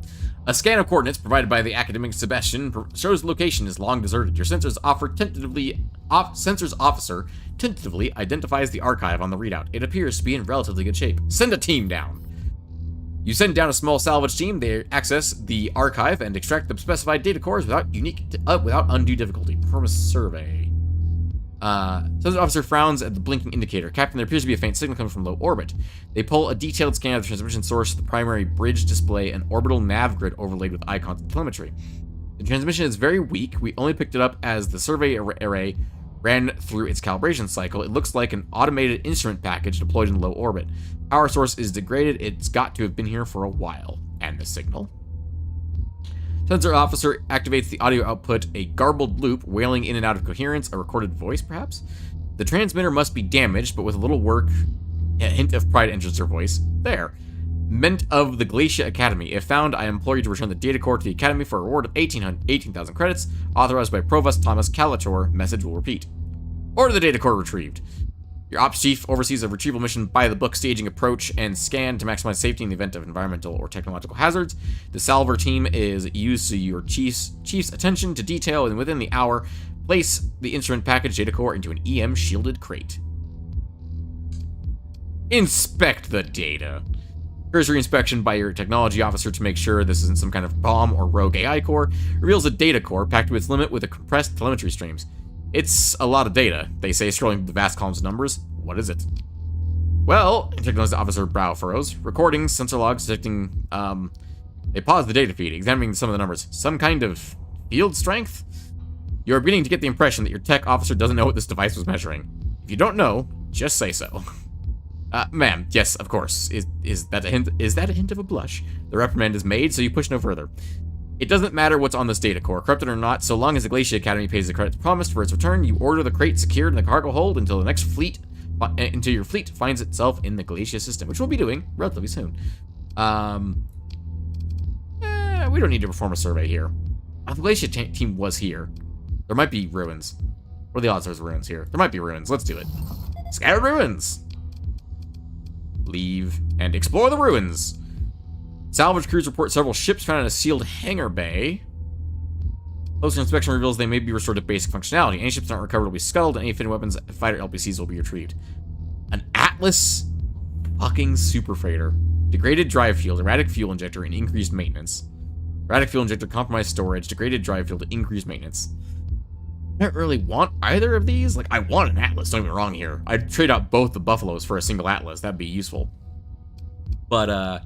A scan of coordinates provided by the academic Sebastian shows the location is long deserted. Your sensors officer tentatively identifies the archive on the readout. It appears to be in relatively good shape. Send a team down. You send down a small salvage team. They access the archive and extract the specified data cores without undue difficulty. Perform a survey. Sensor officer frowns at the blinking indicator. Captain, there appears to be a faint signal coming from low orbit. They pull a detailed scan of the transmission source, the primary bridge display, an orbital nav grid overlaid with icons and telemetry. The transmission is very weak. We only picked it up as the survey array ran through its calibration cycle. It looks like an automated instrument package deployed in low orbit. Power source is degraded. It's got to have been here for a while. And the signal? Sensor officer activates the audio output, a garbled loop, wailing in and out of coherence, a recorded voice, perhaps? The transmitter must be damaged, but with a little work, a hint of pride enters her voice. There. Meant of the Glacia Academy. If found, I implore you to return the data core to the Academy for a reward of 18,000 credits, authorized by Provost Thomas Calator. Message will repeat. Order the data core retrieved. Your ops chief oversees a retrieval mission by the book staging approach and scan to maximize safety in the event of environmental or technological hazards. The salver team is used to your chief's attention to detail, and within the hour, place the instrument package data core into an EM shielded crate. Inspect the data. Cursory inspection by your technology officer to make sure this isn't some kind of bomb or rogue AI core reveals a data core packed to its limit with a compressed telemetry streams. It's a lot of data, they say, scrolling the vast columns of numbers. What is it? Well, technology officer brow furrows. Recordings, sensor logs detecting, they pause the data feed, examining some of the numbers. Some kind of field strength? You're beginning to get the impression that your tech officer doesn't know what this device was measuring. If you don't know, just say so. Ma'am, yes, of course. Is that a hint? Is that a hint of a blush? The reprimand is made, so you push no further. It doesn't matter what's on this data core, corrupted or not, so long as the Glacia Academy pays the credits promised for its return, you order the crate secured in the cargo hold until your fleet finds itself in the Glacia system, which we'll be doing relatively soon. We don't need to perform a survey here. If the Glacia team was here, there might be ruins. What are the odds there's ruins here? There might be ruins. Let's do it. Scatter ruins! Leave and explore the ruins. Salvage crews report several ships found in a sealed hangar bay. Closer inspection reveals they may be restored to basic functionality. Any ships not recovered will be scuttled, and any fitting weapons, fighter LPCs will be retrieved. An Atlas fucking super freighter. Degraded drive field, erratic fuel injector, and increased maintenance. Erratic fuel injector, compromised storage, degraded drive field, increased maintenance. I don't really want either of these. Like, I want an Atlas, don't get me wrong here. I'd trade out both the Buffaloes for a single Atlas. That'd be useful. But,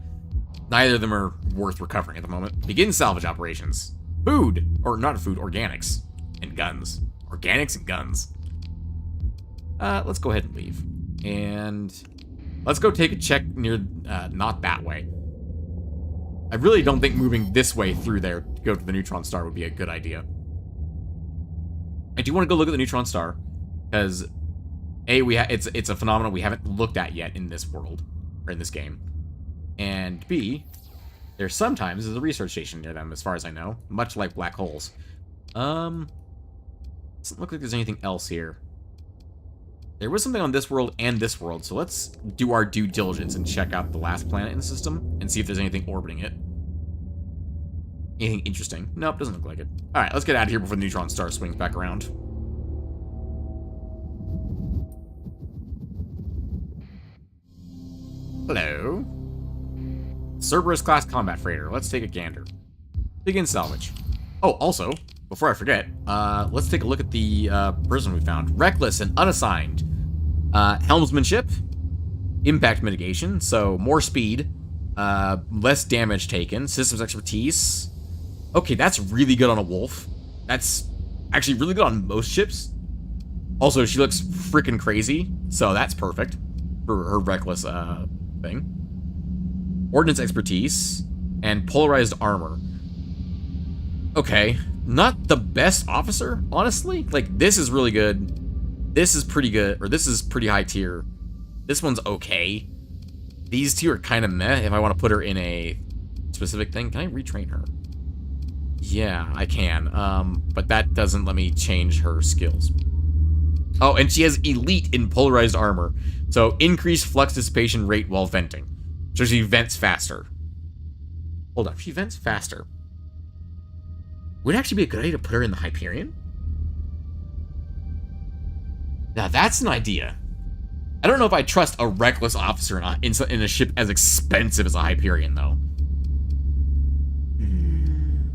neither of them are worth recovering at the moment. Begin salvage operations. Food. Or not food, organics. And guns. Organics and guns. Let's go ahead and leave. And let's go take a check near, not that way. I really don't think moving this way through there to go to the neutron star would be a good idea. I do want to go look at the neutron star, because A, it's a phenomenon we haven't looked at yet in this world, or in this game. And B, there sometimes is a research station near them, as far as I know, much like black holes. Doesn't look like there's anything else here. There was something on this world and this world, so let's do our due diligence and check out the last planet in the system and see if there's anything orbiting it. Anything interesting? Nope, doesn't look like it. Alright, let's get out of here before the neutron star swings back around. Hello. Cerberus class combat freighter. Let's take a gander. Begin salvage. Oh, also, before I forget, let's take a look at the person we found. Reckless and unassigned. Helmsmanship. Impact mitigation, so more speed. Less damage taken. Systems expertise. Okay, that's really good on a wolf. That's actually really good on most ships. Also, she looks freaking crazy, so that's perfect for her reckless thing. Ordnance expertise and polarized armor. Okay, not the best officer, honestly. Like, this is really good. This is pretty good, or this is pretty high tier. This one's okay. These two are kind of meh if I want to put her in a specific thing. Can I retrain her? Yeah, I can. But that doesn't let me change her skills. Oh, and she has elite in polarized armor. So increased flux dissipation rate while venting. So she vents faster. Hold up, she vents faster. Would it actually be a good idea to put her in the Hyperion? Now that's an idea. I don't know if I trust a reckless officer in a ship as expensive as a Hyperion, though.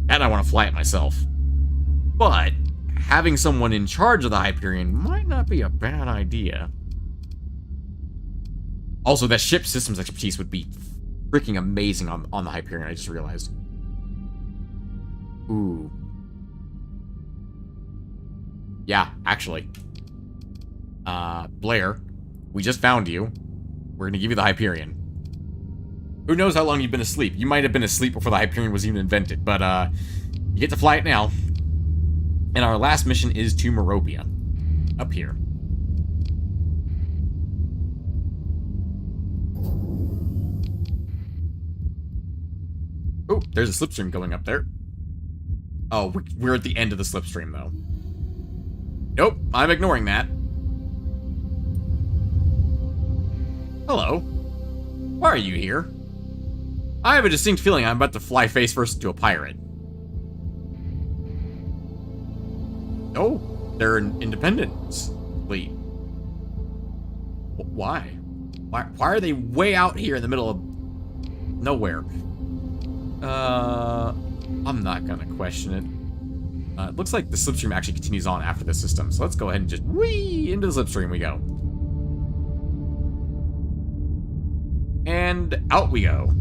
And I want to fly it myself. But having someone in charge of the Hyperion might not be a bad idea. Also, that ship systems expertise would be freaking amazing on the Hyperion, I just realized. Ooh. Yeah, actually. Blair, we just found you. We're gonna give you the Hyperion. Who knows how long you've been asleep? You might have been asleep before the Hyperion was even invented, but, you get to fly it now. And our last mission is to Meropia. Up here. Oh, there's a slipstream going up there. Oh, we're at the end of the slipstream, though. Nope, I'm ignoring that. Hello. Why are you here? I have a distinct feeling I'm about to fly face first into a pirate. Oh, they're an independence fleet. Why? Why are they way out here in the middle of nowhere? I'm not gonna question it. It looks like the slipstream actually continues on after the system, so let's go ahead and just whee into the slipstream we go. And out we go.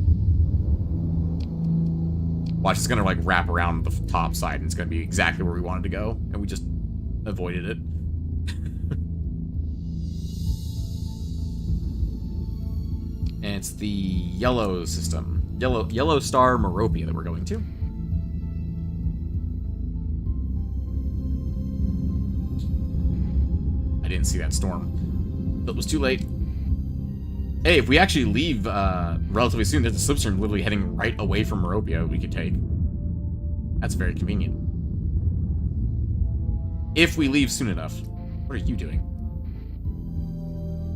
Watch, it's gonna like wrap around the top side and it's gonna be exactly where we wanted to go. And we just avoided it. And it's the yellow system. Yellow star Meropia that we're going to. I didn't see that storm. It was too late. Hey, if we actually leave relatively soon, there's a slipstream literally heading right away from Meropia we could take. That's very convenient. If we leave soon enough. What are you doing?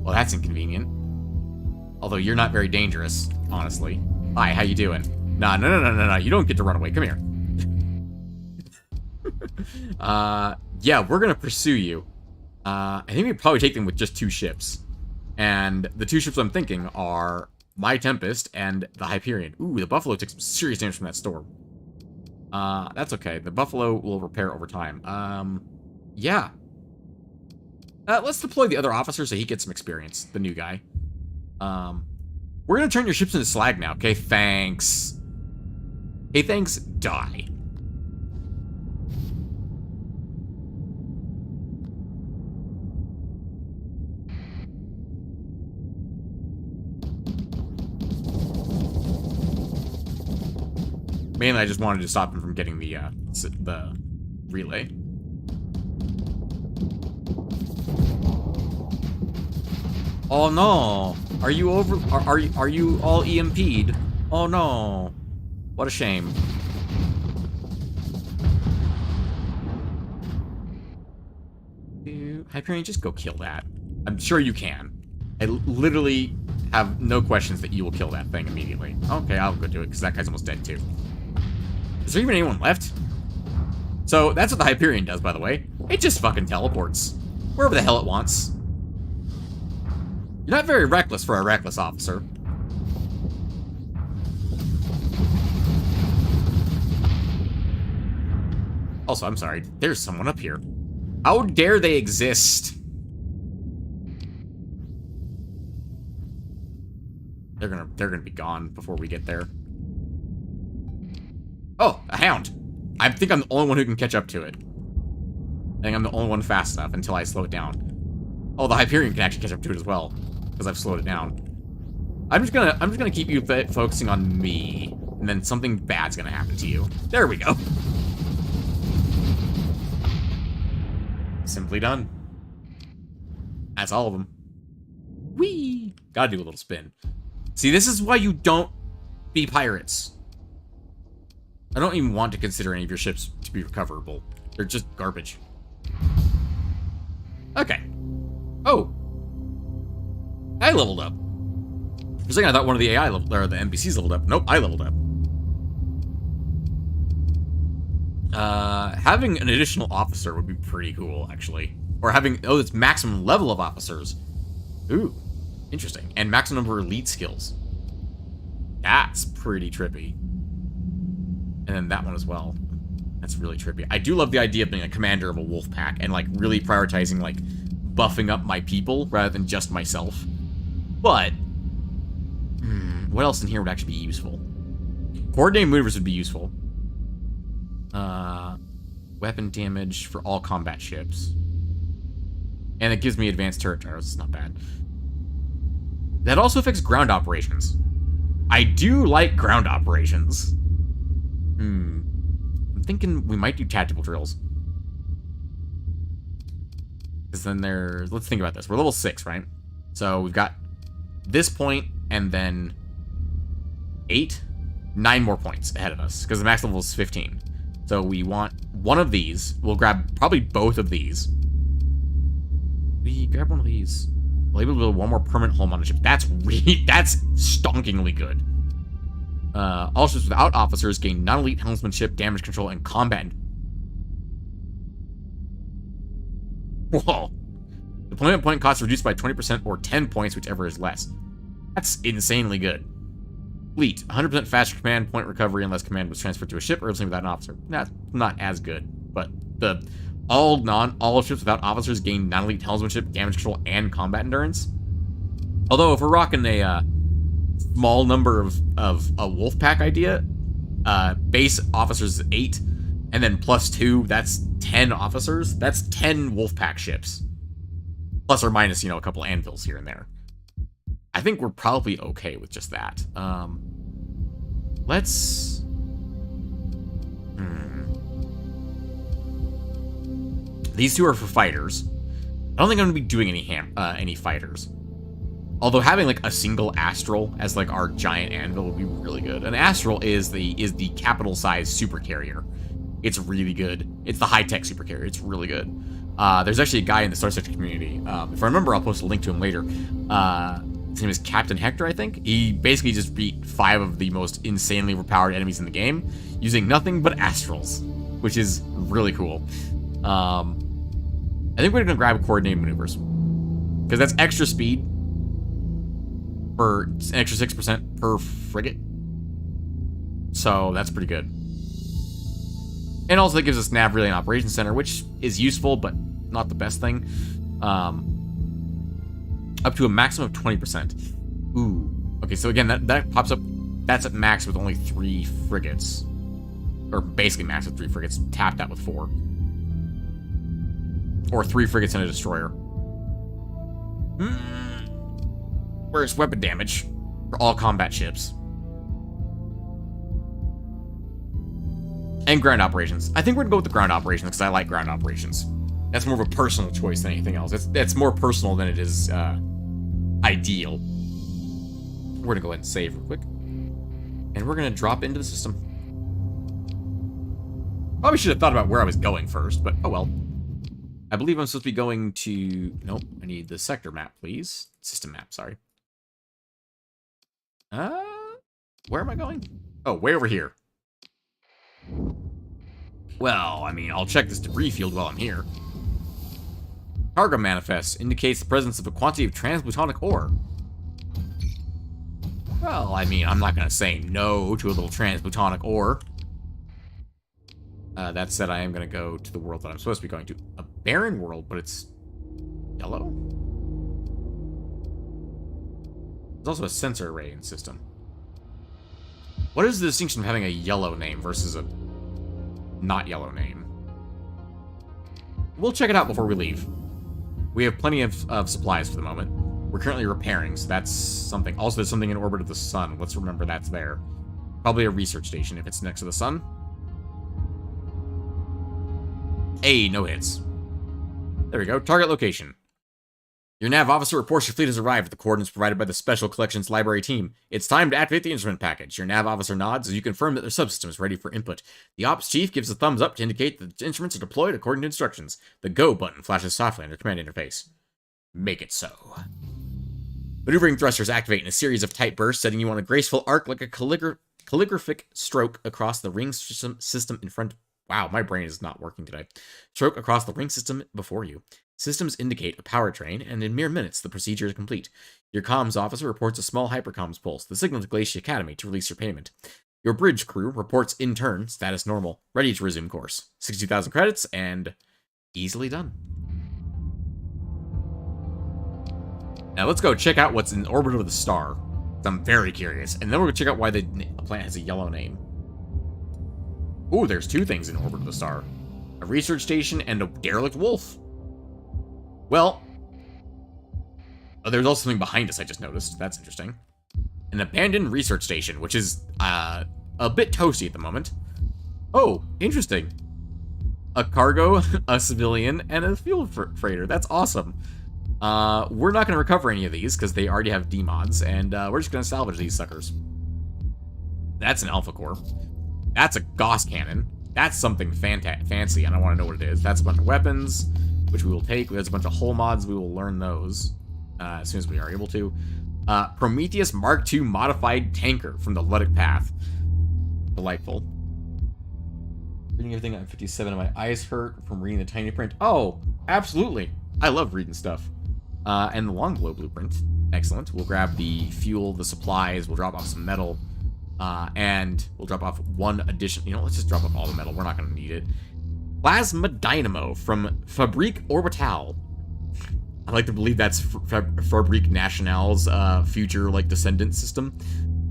Well, that's inconvenient. Although you're not very dangerous, honestly. Hi, how you doing? No. You don't get to run away. Come here. Yeah, we're gonna pursue you. I think we probably take them with just 2 ships. And the 2 ships I'm thinking are my Tempest and the Hyperion. Ooh, the Buffalo took some serious damage from that storm. That's okay. The Buffalo will repair over time. Yeah. Let's deploy the other officer so he gets some experience. The new guy. We're gonna turn your ships into slag now, okay? Thanks. Hey, thanks. Die. Mainly, I just wanted to stop him from getting the relay. Oh no! Are you are you all EMP'd? Oh no! What a shame. Hyperion, just go kill that. I'm sure you can. I literally have no questions that you will kill that thing immediately. Okay, I'll go do it, because that guy's almost dead too. Is there even anyone left? So, that's what the Hyperion does, by the way. It just fucking teleports. Wherever the hell it wants. You're not very reckless for a reckless officer. Also, I'm sorry. There's someone up here. How dare they exist? They're gonna be gone before we get there. Oh, a hound. I think I'm the only one who can catch up to it. I think I'm the only one fast enough until I slow it down. Oh, the Hyperion can actually catch up to it as well, because I've slowed it down. I'm just gonna keep you focusing on me, and then something bad's gonna happen to you. There we go. Simply done. That's all of them. Whee! Gotta do a little spin. See, this is why you don't be pirates. I don't even want to consider any of your ships to be recoverable. They're just garbage. Okay. Oh. I leveled up. For a second, I thought one of the AI leveled, or the NPCs leveled up. Nope, I leveled up. Having an additional officer would be pretty cool, actually. Or having, oh, it's maximum level of officers. Ooh, interesting. And maximum number of elite skills. That's pretty trippy. And then that one as well. That's really trippy. I do love the idea of being a commander of a wolf pack and, like, really prioritizing, like, buffing up my people rather than just myself. But, what else in here would actually be useful? Coordinated maneuvers would be useful. Weapon damage for all combat ships. And it gives me advanced turret gyros. It's not bad. That also affects ground operations. I do like ground operations. I'm thinking we might do tactical drills. Because then there's... Let's think about this. We're level 6, right? So we've got this point and then 9 more points ahead of us. Because the max level is 15. So we want one of these. We'll grab probably both of these. We grab one of these. We'll able to build one more permanent home on a ship. That's stonkingly good. All ships without officers gain non-elite helmsmanship, damage control, and combat. Whoa. Deployment point cost reduced by 20% or 10 points, whichever is less. That's insanely good. Fleet. 100% faster command point recovery unless command was transferred to a ship or something without an officer. That's not as good. But the all ships without officers gain non-elite helmsmanship, damage control, and combat endurance. Although if we're rocking a small number of a wolf pack idea. Base officers is 8, and then +2, that's 10 officers. That's 10 wolf pack ships. Plus or minus, a couple anvils here and there. I think we're probably okay with just that. Let's... These two are for fighters. I don't think I'm going to be doing any fighters. Although having, like, a single Astral as, like, our giant anvil would be really good. An Astral is the capital-sized super carrier. It's really good. It's the high-tech super carrier. It's really good. There's actually a guy in the Starsector community. If I remember, I'll post a link to him later. His name is Captain Hector, I think. He basically just beat 5 of the most insanely overpowered enemies in the game using nothing but Astrals, which is really cool. I think we're going to grab coordinated maneuvers, because that's extra speed for an extra 6% per frigate. So that's pretty good. And also that gives us Nav Relay and Operations Center, which is useful, but not the best thing. Up to a maximum of 20%. Ooh. Okay, so again, that pops up. That's at max with only 3 frigates. Or basically max with 3 frigates, tapped out with 4. Or 3 frigates and a destroyer. Where's weapon damage for all combat ships? And ground operations. I think we're gonna go with the ground operations because I like ground operations. That's more of a personal choice than anything else. That's more personal than it is ideal. We're gonna go ahead and save real quick. And we're gonna drop into the system. Probably should have thought about where I was going first, but oh well. I believe I'm supposed to be going to... Nope, I need the sector map, please. System map, sorry. Where am I going? Oh, way over here. Well, I mean, I'll check this debris field while I'm here. Cargo manifest indicates the presence of a quantity of transplutonic ore. Well, I mean, I'm not going to say no to a little transplutonic ore. That said, I am going to go to the world that I'm supposed to be going to. A barren world, but it's yellow? There's also a sensor array in system. What is the distinction of having a yellow name versus a not yellow name? We'll check it out before we leave. We have plenty of supplies for the moment. We're currently repairing, so that's something. Also, there's something in orbit of the sun. Let's remember that's there. Probably a research station if it's next to the sun. Hey, no hits. There we go. Target location. Your nav officer reports your fleet has arrived at the coordinates provided by the Special Collections Library team. It's time to activate the instrument package. Your nav officer nods as you confirm that their subsystem is ready for input. The ops chief gives a thumbs up to indicate that the instruments are deployed according to instructions. The Go button flashes softly on your command interface. Make it so. Maneuvering thrusters activate in a series of tight bursts, setting you on a graceful arc like a calligraphic stroke across the ring system in front. Wow, my brain is not working today. Stroke across the ring system before you. Systems indicate a powertrain, and in mere minutes, the procedure is complete. Your comms officer reports a small hypercomms pulse, the signal to Glacier Academy to release your payment. Your bridge crew reports in turn, status normal, ready to resume course. 62,000 credits, and easily done. Now let's go check out what's in orbit of the star. I'm very curious. And then we're going to check out why the planet has a yellow name. Ooh, there's 2 things in orbit of the star. A research station and a derelict wolf. Well, there's also something behind us I just noticed. That's interesting. An abandoned research station, which is a bit toasty at the moment. Oh, interesting. A cargo, a civilian, and a fuel freighter. That's awesome. We're not going to recover any of these because they already have D-mods, and we're just going to salvage these suckers. That's an Alpha Core. That's a Gauss cannon. That's something fancy, and I want to know what it is. That's a bunch of weapons, which we will take. There's a bunch of hull mods. We will learn those as soon as we are able to. Prometheus Mark II modified tanker from the Luddic Path. Delightful. Reading everything on 57 and my eyes hurt from reading the tiny print. Oh, absolutely. I love reading stuff. And the long glow blueprint. Excellent. We'll grab the fuel, the supplies. We'll drop off some metal. And we'll drop off 1 addition. You know, let's just drop off all the metal. We're not going to need it. Plasma Dynamo from Fabrique Orbital. I like to believe that's Fabrique Nationale's future, like, descendant system.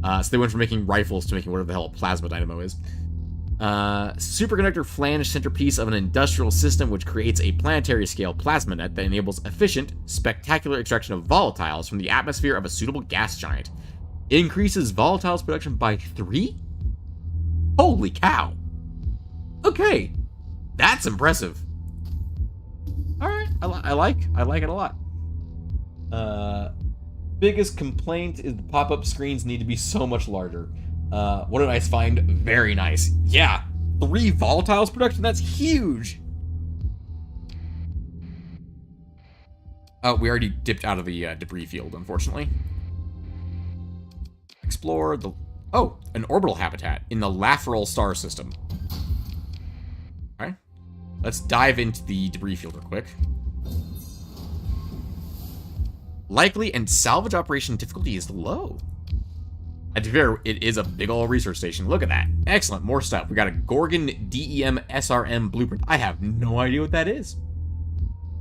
So they went from making rifles to making whatever the hell a plasma dynamo is. Superconductor flange centerpiece of an industrial system which creates a planetary scale plasma net that enables efficient, spectacular extraction of volatiles from the atmosphere of a suitable gas giant. It increases volatiles production by 3? Holy cow. Okay. That's impressive. Alright, I like it a lot. Biggest complaint is the pop-up screens need to be so much larger. What did I find? Very nice. Yeah, 3 volatiles production? That's huge! Oh, we already dipped out of the debris field, unfortunately. Explore the... Oh, an orbital habitat in the Lafferal star system. Alright. Let's dive into the debris field real quick. Likely and salvage operation difficulty is low. To be fair, it is a big ol' research station. Look at that. Excellent. More stuff. We got a Gorgon DEM SRM blueprint. I have no idea what that is.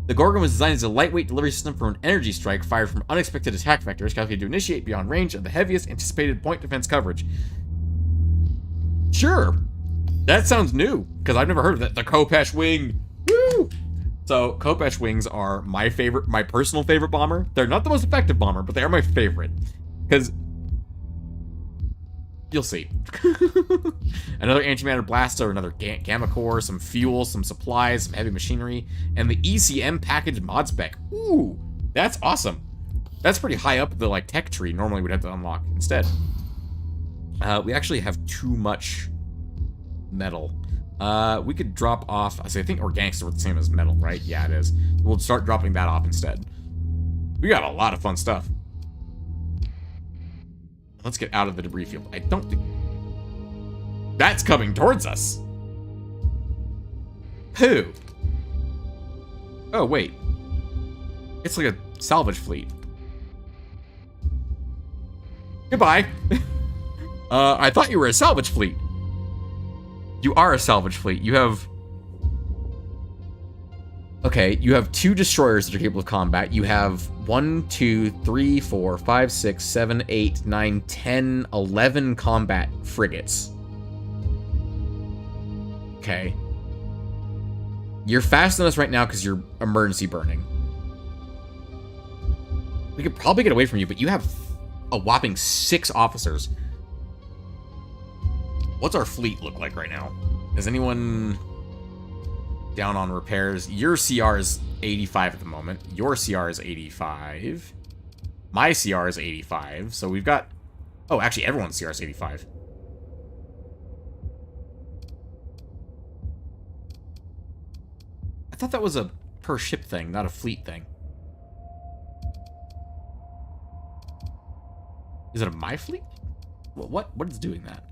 The Gorgon was designed as a lightweight delivery system for an energy strike fired from unexpected attack vectors calculated to initiate beyond range of the heaviest anticipated point defense coverage. Sure. That sounds new, because I've never heard of that. The Khopesh Wing. Woo! So, Khopesh Wings are my personal favorite bomber. They're not the most effective bomber, but they are my favorite. Because... you'll see. Another antimatter blaster, another gamma core, some fuel, some supplies, some heavy machinery, and the ECM package mod spec. Ooh, that's awesome. That's pretty high up the like tech tree. Normally we'd have to unlock instead. We actually have too much metal. We could drop off. I think organics are the same as metal, right? Yeah, it is. We'll start dropping that off instead. We got a lot of fun stuff. Let's get out of the debris field. I don't think... that's coming towards us. Who? Oh, wait. It's like a salvage fleet. Goodbye. I thought you were a salvage fleet. You are a salvage fleet. You have... okay, you have 2 destroyers that are capable of combat. You have 1, 2, 3, 4, 5, 6, 7, 8, 9, 10, 11 combat frigates. Okay. You're faster than us right now because you're emergency burning. We could probably get away from you, but you have a whopping 6 officers. What's our fleet look like right now? Is anyone... down on repairs? Your CR is 85 at the moment. Your CR is 85. My CR is 85. So we've got... oh, actually, everyone's CR is 85. I thought that was a per ship thing, not a fleet thing. Is it a my fleet? What is doing that?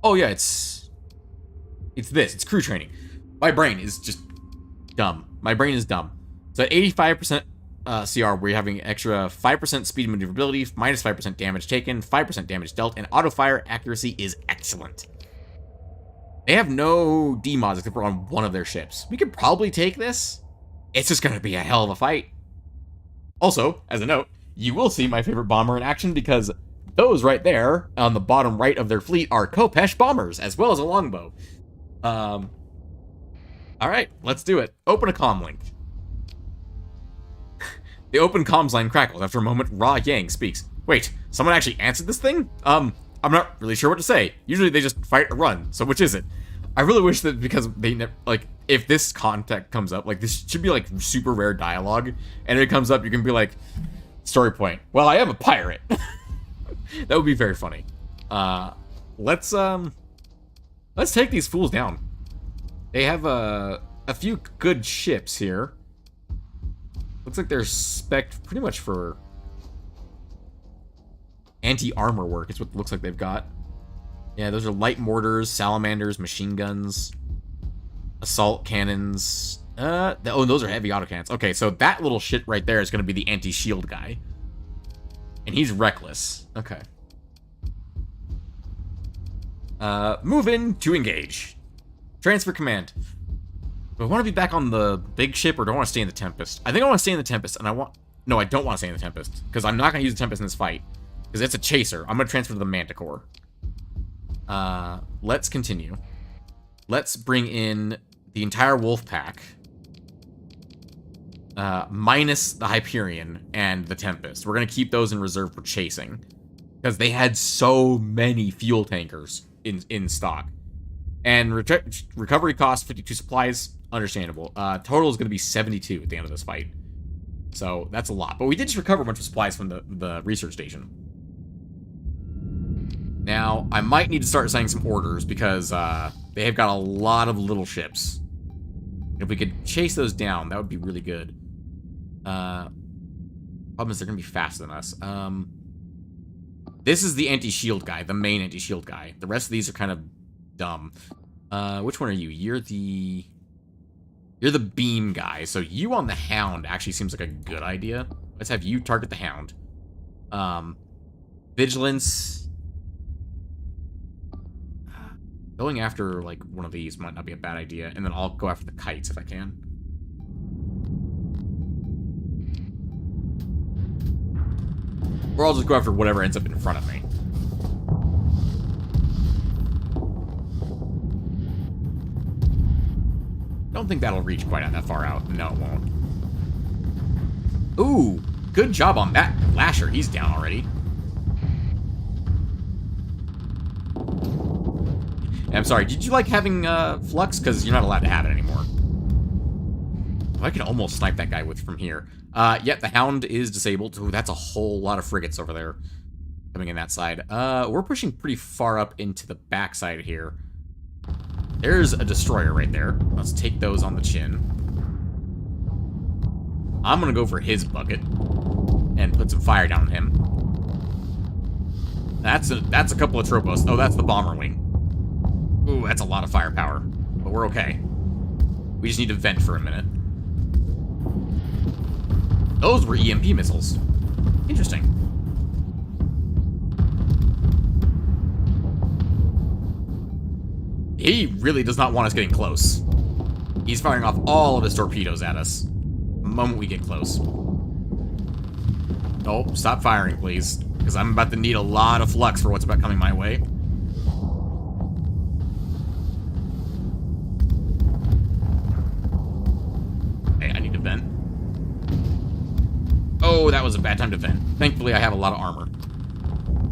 Oh, yeah, it's this. It's crew training. My brain is just dumb. My brain is dumb. So at 85% CR, we're having extra 5% speed and maneuverability, minus 5% damage taken, 5% damage dealt, and auto-fire accuracy is excellent. They have no D-mods except for on one of their ships. We could probably take this. It's just going to be a hell of a fight. Also, as a note, you will see my favorite bomber in action because those right there on the bottom right of their fleet are Khopesh bombers, as well as a longbow. Alright, let's do it. Open a comm link. The open comms line crackles. After a moment, Ra Yang speaks. Wait, someone actually answered this thing? I'm not really sure what to say. Usually they just fight or run, so which is it? I really wish that because they like, if this contact comes up, like, this should be, like, super rare dialogue, and if it comes up, you can be like, story point. Well, I am a pirate. That would be very funny. Let's take these fools down. They have a few good ships here. Looks like they're spec'd pretty much for anti-armor work. It's what it looks like they've got. Yeah, those are light mortars, salamanders, machine guns, assault cannons. Oh, those are heavy autocannons. Okay, so that little shit right there is going to be the anti-shield guy. And he's reckless. Okay. Move in to engage. Transfer command. Do I want to be back on the big ship, or do I want to stay in the Tempest? I think I want to stay in the Tempest, and No, I don't want to stay in the Tempest, because I'm not going to use the Tempest in this fight, because it's a chaser. I'm going to transfer to the Manticore. Let's continue. Let's bring in the entire wolf pack, minus the Hyperion and the Tempest. We're going to keep those in reserve for chasing, because they had so many fuel tankers in stock. And recovery cost, 52 supplies, understandable. Total is going to be 72 at the end of this fight. So that's a lot. But we did just recover a bunch of supplies from the research station. Now, I might need to start sending some orders, because they have got a lot of little ships. If we could chase those down, that would be really good. Problem is they're going to be faster than us. This is the anti-shield guy, the main anti-shield guy. The rest of these are kind of dumb. Which one are you? You're the beam guy. So you on the Hound actually seems like a good idea. Let's have you target the Hound. Vigilance. Going after like one of these might not be a bad idea, and then I'll go after the kites if I can. Or I'll just go after whatever ends up in front of me. Don't think that'll reach quite that far out. No, it won't. Ooh, good job on that Lasher. He's down already. I'm sorry, did you like having Flux? Because you're not allowed to have it anymore. Oh, I can almost snipe that guy from here. Yeah, the Hound is disabled. Ooh, that's a whole lot of frigates over there coming in that side. We're pushing pretty far up into the backside here. There's a destroyer right there. Let's take those on the chin. I'm gonna go for his bucket and put some fire down on him. That's a couple of Tropos. Oh, that's the bomber wing. Ooh, that's a lot of firepower, but we're okay. We just need to vent for a minute. Those were EMP missiles. Interesting. He really does not want us getting close. He's firing off all of his torpedoes at us the moment we get close. Oh, stop firing, please, because I'm about to need a lot of flux for what's about coming my way. Hey, I need to vent. Oh, that was a bad time to vent. Thankfully, I have a lot of armor.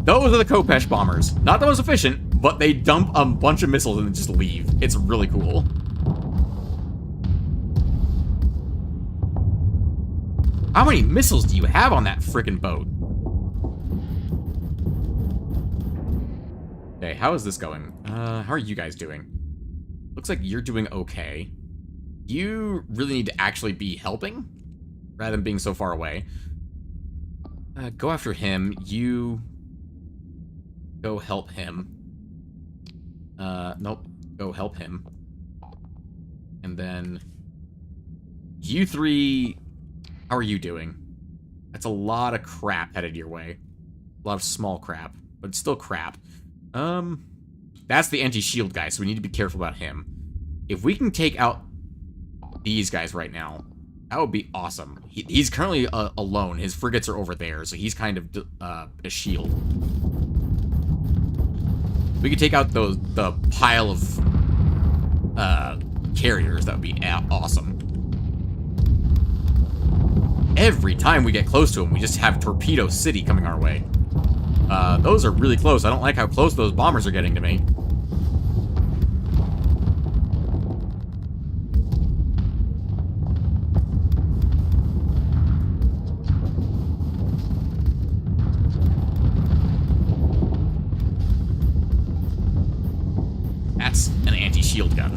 Those are the Kopesh bombers. Not the most efficient, but they dump a bunch of missiles and then just leave. It's really cool. How many missiles do you have on that frickin' boat? Okay, how is this going? How are you guys doing? Looks like you're doing okay. You really need to actually be helping, rather than being so far away. Go after him. You... go help him. Nope. Go help him. And then... you three... how are you doing? That's a lot of crap headed your way. A lot of small crap, but it's still crap. That's the anti-shield guy, so we need to be careful about him. If we can take out these guys right now, that would be awesome. He's currently alone. His frigates are over there, so he's kind of a shield. We could take out the pile of carriers. That would be awesome. Every time we get close to him, we just have Torpedo City coming our way. Those are really close. I don't like how close those bombers are getting to me. That's an anti-shield gun.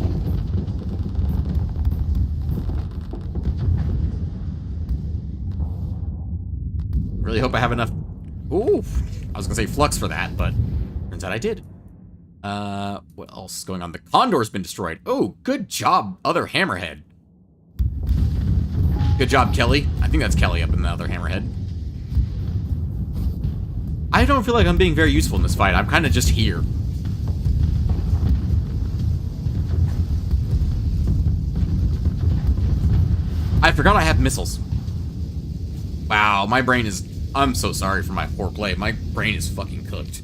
Really hope I have enough... ooh! I was gonna say flux for that, but turns out I did. What else is going on? The Condor's been destroyed. Oh, good job, other Hammerhead. Good job, Kelly. I think that's Kelly up in the other Hammerhead. I don't feel like I'm being very useful in this fight. I'm kind of just here. I forgot I have missiles. Wow, my brain is... I'm so sorry for my poor play. My brain is fucking cooked.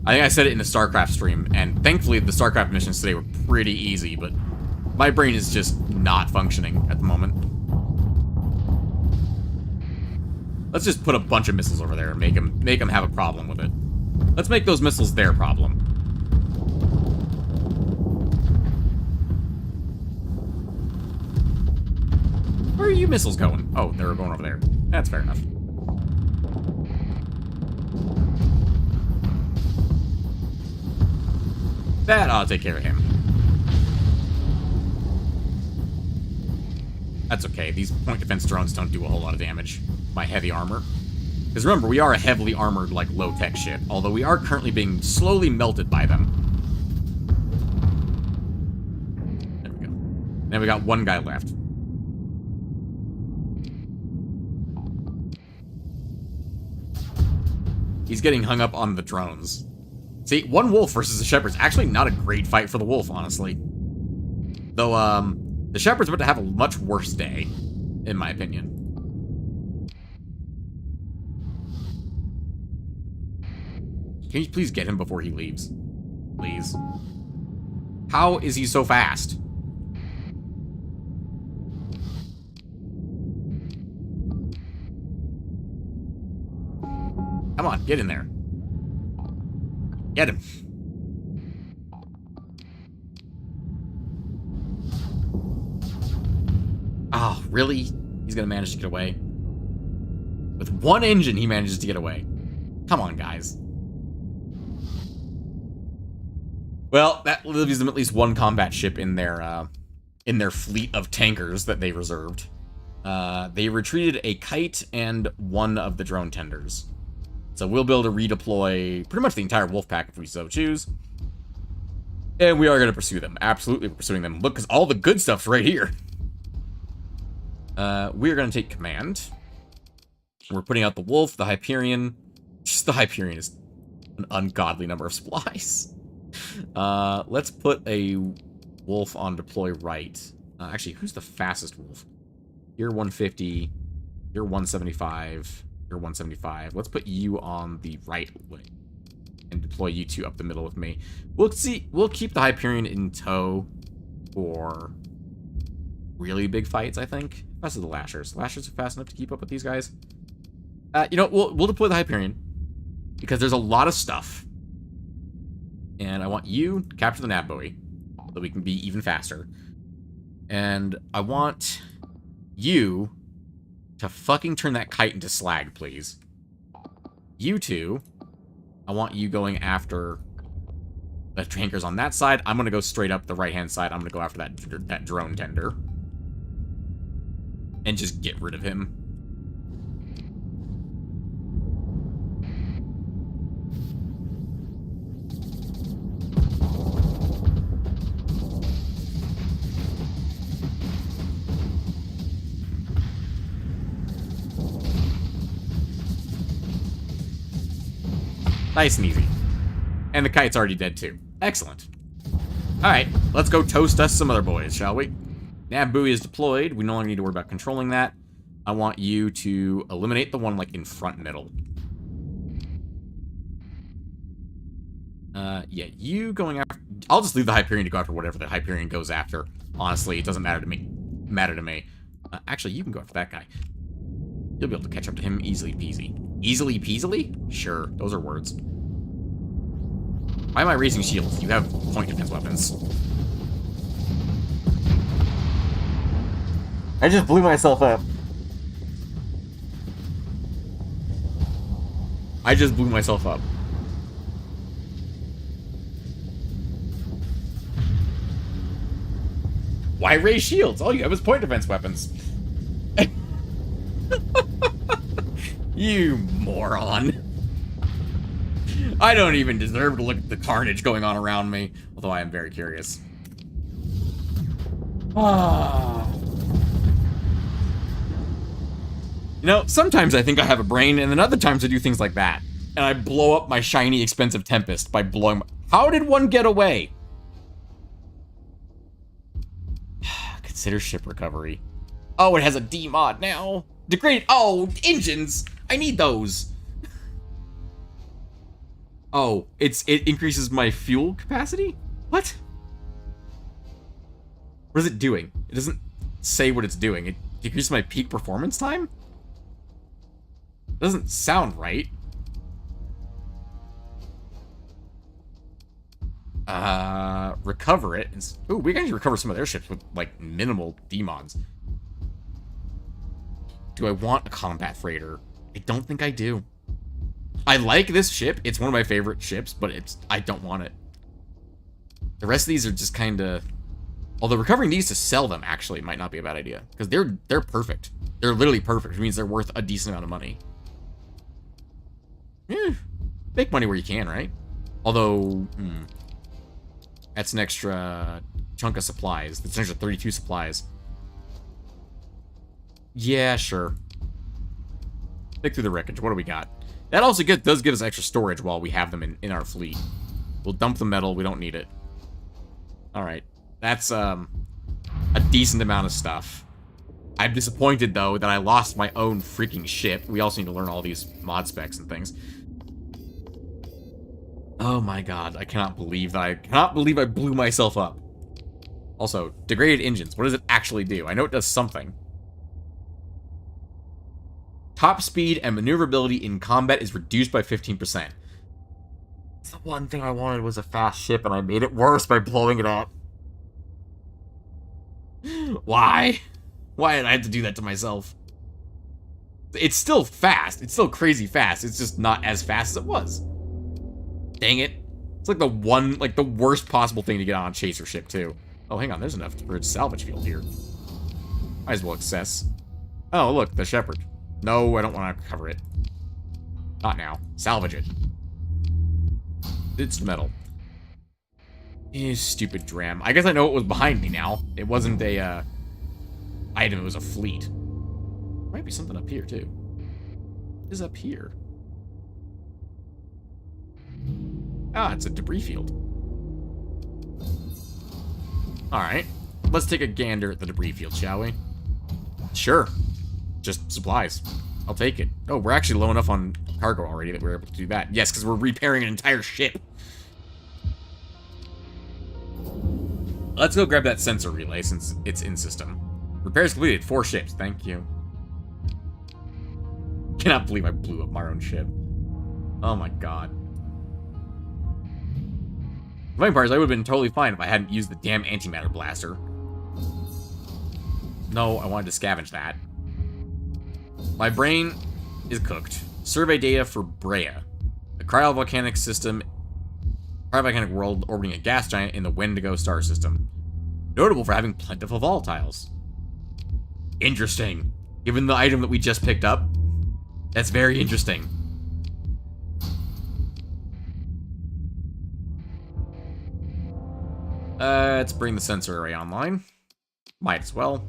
I think I said it in the StarCraft stream, and thankfully the StarCraft missions today were pretty easy, but my brain is just not functioning at the moment. Let's just put a bunch of missiles over there and make them have a problem with it. Let's make those missiles their problem. Where are you missiles going? Oh, they're going over there. That's fair enough. That ought to take care of him. That's okay. These point defense drones don't do a whole lot of damage. My heavy armor. Because remember, we are a heavily armored, like, low-tech ship. Although we are currently being slowly melted by them. There we go. Now we got one guy left. He's getting hung up on the drones. See, one wolf versus a shepherd's actually not a great fight for the wolf, honestly. Though, the shepherd's about to have a much worse day, in my opinion. Can you please get him before he leaves? Please. How is he so fast? Come on, get in there. Get him. Oh, really? He's gonna manage to get away? With one engine, he manages to get away. Come on, guys. Well, that leaves them at least one combat ship in their fleet of tankers that they reserved. They retreated a kite and one of the drone tenders. So we'll be able to redeploy pretty much the entire wolf pack if we so choose. And we are going to pursue them. Absolutely pursuing them. Look, because all the good stuff's right here. We are going to take command. We're putting out the wolf, the Hyperion. Just the Hyperion is an ungodly number of supplies. Let's put a wolf on deploy right. Actually, who's the fastest wolf? You're 150. You're 175. You're 175. Let's put you on the right wing and deploy you two up the middle with me. We'll see. We'll keep the Hyperion in tow for really big fights, I think. Rest of the Lashers. Lashers are fast enough to keep up with these guys. You know, we'll deploy the Hyperion because there's a lot of stuff. And I want you to capture the nav buoy so we can be even faster. And I want you to fucking turn that kite into slag, please. You two, I want you going after the tankers on that side. I'm going to go straight up the right-hand side. I'm going to go after that drone tender. And just get rid of him. Nice and easy. And the kite's already dead too. Excellent. Alright, let's go toast us some other boys, shall we? Nav buoy is deployed. We no longer need to worry about controlling that. I want you to eliminate the one, like, in front middle. Yeah, you going after... I'll just leave the Hyperion to go after whatever the Hyperion goes after. Honestly, it doesn't matter to me. Actually, you can go after that guy. You'll be able to catch up to him easily peasy. Easily peasily? Sure, those are words. Why am I raising shields? You have point defense weapons. I just blew myself up. Why raise shields? All you have is point defense weapons. You moron. I don't even deserve to look at the carnage going on around me, although I am very curious. You know, sometimes I think I have a brain, and then other times I do things like that. And I blow up my shiny, expensive Tempest by blowing... How did one get away? Consider ship recovery. Oh, it has a D mod now. Degraded. Oh, engines. I need those. Oh, it increases my fuel capacity? What? What is it doing? It doesn't say what it's doing. It decreases my peak performance time? Doesn't sound right. Recover it. Ooh, we can actually recover some of their ships with, like, minimal demods. Do I want a combat freighter? I don't think I do. I like this ship. It's one of my favorite ships, but I don't want it. The rest of these are just kind of... Although recovering these to sell them, actually, might not be a bad idea. Because they're perfect. They're literally perfect, which means they're worth a decent amount of money. Make money where you can, right? Although, that's an extra chunk of supplies. That's an extra 32 supplies. Yeah, sure. Pick through the wreckage. What do we got? That also does give us extra storage while we have them in our fleet. We'll dump the metal. We don't need it. Alright. That's, a decent amount of stuff. I'm disappointed, though, that I lost my own freaking ship. We also need to learn all these mod specs and things. Oh my god, I cannot believe I blew myself up. Also, degraded engines. What does it actually do? I know it does something. Top speed and maneuverability in combat is reduced by 15%. The one thing I wanted was a fast ship, and I made it worse by blowing it up. Why? Why did I have to do that to myself? It's still fast. It's still crazy fast. It's just not as fast as it was. Dang it. It's like the worst possible thing to get on a chaser ship, too. Oh, hang on. There's enough for a salvage field here. Might as well access. Oh, look, the Shepherd. No, I don't want to cover it. Not now. Salvage it. It's metal. Stupid dram. I guess I know what was behind me now. It wasn't a, item. It was a fleet. Might be something up here, too. What is up here? Ah, it's a debris field. Alright. Let's take a gander at the debris field, shall we? Sure. Just supplies. I'll take it. Oh, we're actually low enough on cargo already that we're able to do that. Yes, because we're repairing an entire ship. Let's go grab that sensor relay since it's in system. Repairs completed. 4 ships. Thank you. Cannot believe I blew up my own ship. Oh my god. The funny part is I would have been totally fine if I hadn't used the damn antimatter blaster. No, I wanted to scavenge that. My brain is cooked. Survey data for Brea. A cryovolcanic system... Cryovolcanic world orbiting a gas giant in the Wendigo star system. Notable for having plentiful volatiles. Interesting. Given the item that we just picked up, that's very interesting. Let's bring the sensor array online. Might as well.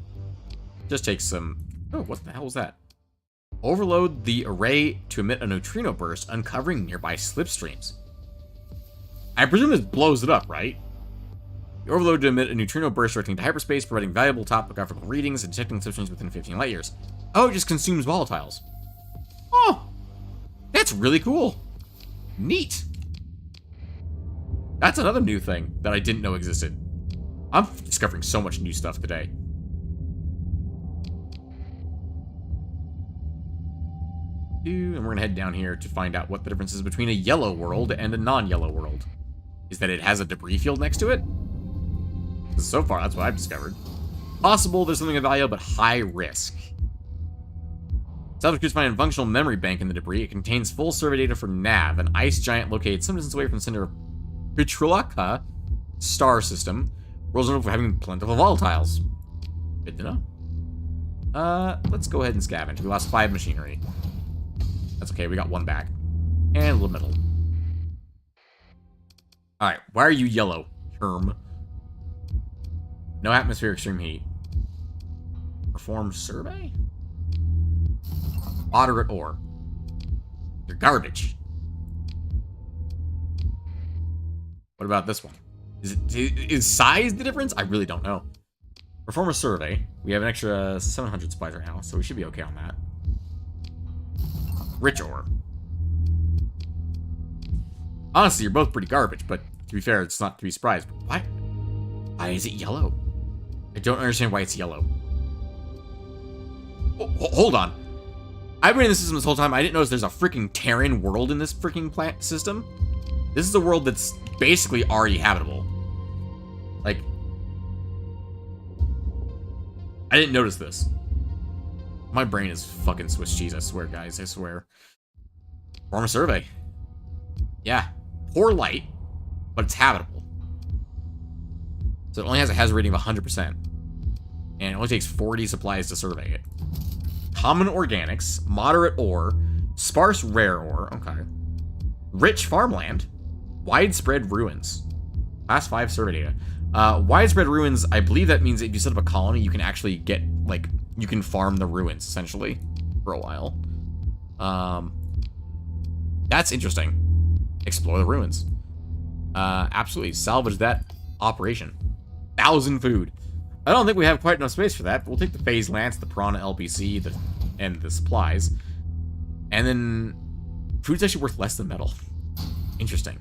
Just take some... Oh, what the hell was that? Overload the array to emit a neutrino burst, uncovering nearby slipstreams. I presume this blows it up, right? The overload to emit a neutrino burst directing to hyperspace, providing valuable topographical readings and detecting slipstreams within 15 light years. Oh, it just consumes volatiles. Oh! That's really cool. Neat. That's another new thing that I didn't know existed. I'm discovering so much new stuff today. And we're gonna head down here to find out what the difference is between a yellow world and a non-yellow world. Is that it has a debris field next to it? Because so far, that's what I've discovered. Possible there's something of value, but high risk. Salvage crews find a functional memory bank in the debris. It contains full survey data for Nav, an ice giant located some distance away from the center of Pitrulaka star system. World's known for having plentiful volatiles. Good to know. Let's go ahead and scavenge. We lost 5 machinery. That's okay, we got 1 back. And a little metal. Alright, why are you yellow, Herm? No atmosphere, extreme heat. Perform survey? Moderate ore. You're garbage. What about this one? Is size the difference? I really don't know. Perform a survey. We have an extra 700 supplies right now, so we should be okay on that. Rich ore. Honestly, you're both pretty garbage, but to be fair, it's not to be surprised. But why is it yellow? I don't understand why it's yellow. Hold on. I've been in the system this whole time. I didn't notice there's a freaking Terran world in this freaking plant system. This is a world that's basically already habitable. Like, I didn't notice this. My brain is fucking Swiss cheese, I swear, guys. I swear. Perform a survey. Yeah. Poor light, but it's habitable. So it only has a hazard rating of 100%. And it only takes 40 supplies to survey it. Common organics, moderate ore, sparse rare ore, okay. Rich farmland, widespread ruins. Class 5 survey data. Widespread ruins, I believe that means that if you set up a colony, you can actually get, like, you can farm the ruins, essentially, for a while. That's interesting. Explore the ruins. Absolutely, salvage that operation. 1,000 food. I don't think we have quite enough space for that, but we'll take the Phase Lance, the Piranha LPC, and the supplies. And then, food's actually worth less than metal. Interesting.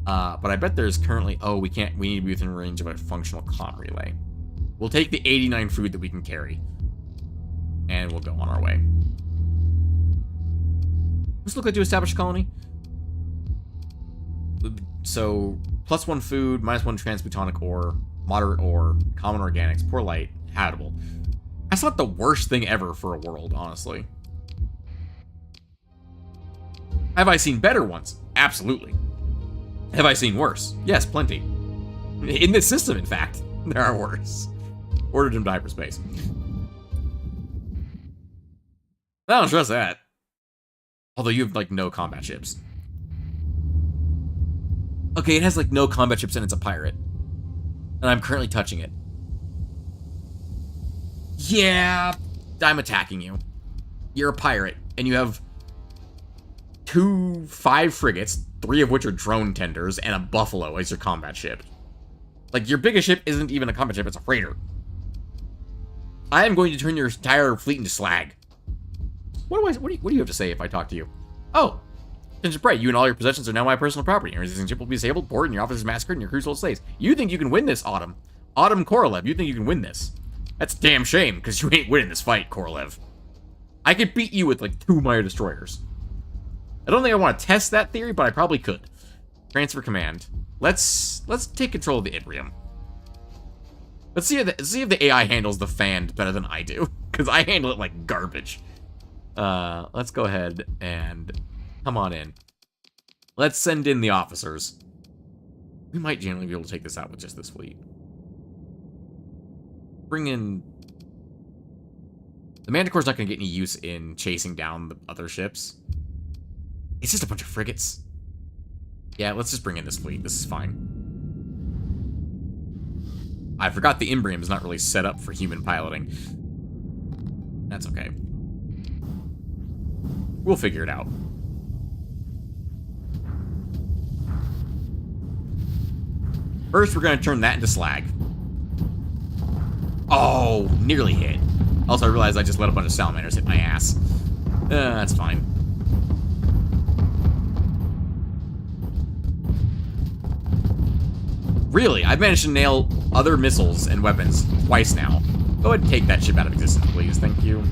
But I bet there's currently... Oh, we need to be within range of a functional comm relay. We'll take the 89 food that we can carry. And we'll go on our way. Does it look like to establish a colony? So, +1 food, -1 transplutonic ore, moderate ore, common organics, poor light, habitable. That's not the worst thing ever for a world, honestly. Have I seen better ones? Absolutely. Have I seen worse? Yes, plenty. In this system, in fact, there are worse. Ordered him to hyperspace. I don't trust that. Although you have, like, no combat ships. Okay, it has, like, no combat ships and it's a pirate. And I'm currently touching it. Yeah, I'm attacking you. You're a pirate, and you have 5 frigates, 3 of which are drone tenders, and a buffalo as your combat ship. Like, your biggest ship isn't even a combat ship, it's a freighter. I am going to turn your entire fleet into slag. What do you have to say if I talk to you? Oh, Attention Prey, you and all your possessions are now my personal property. Your resisting ship will be disabled, boarded, and your officers massacred, and your crew sold slaves. You think you can win this, Autumn? Autumn Korolev, you think you can win this? That's a damn shame, because you ain't winning this fight, Korolev. I could beat you with, like, 2 Mire Destroyers. I don't think I want to test that theory, but I probably could. Transfer command. Let's take control of the Ibrium. Let's see if the AI handles the fan better than I do, because I handle it like garbage. Let's go ahead and come on in. Let's send in the officers. We might generally be able to take this out with just this fleet. Bring in... The Manticore's not going to get any use in chasing down the other ships. It's just a bunch of frigates. Yeah, let's just bring in this fleet. This is fine. I forgot the Imbrium is not really set up for human piloting. That's okay. We'll figure it out. First, we're going to turn that into slag. Oh, nearly hit. Also, I realized I just let a bunch of salamanders hit my ass. That's fine. Really, I've managed to nail other missiles and weapons twice now. Go ahead and take that ship out of existence, please. Thank you.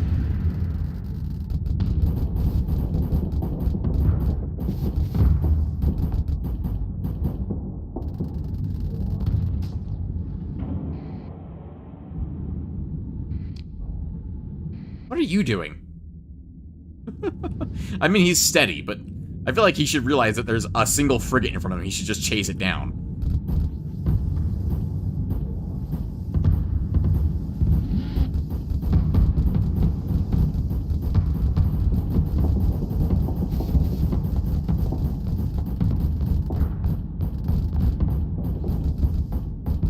What are you doing? I mean, he's steady, but I feel like he should realize that there's a single frigate in front of him. He should just chase it down.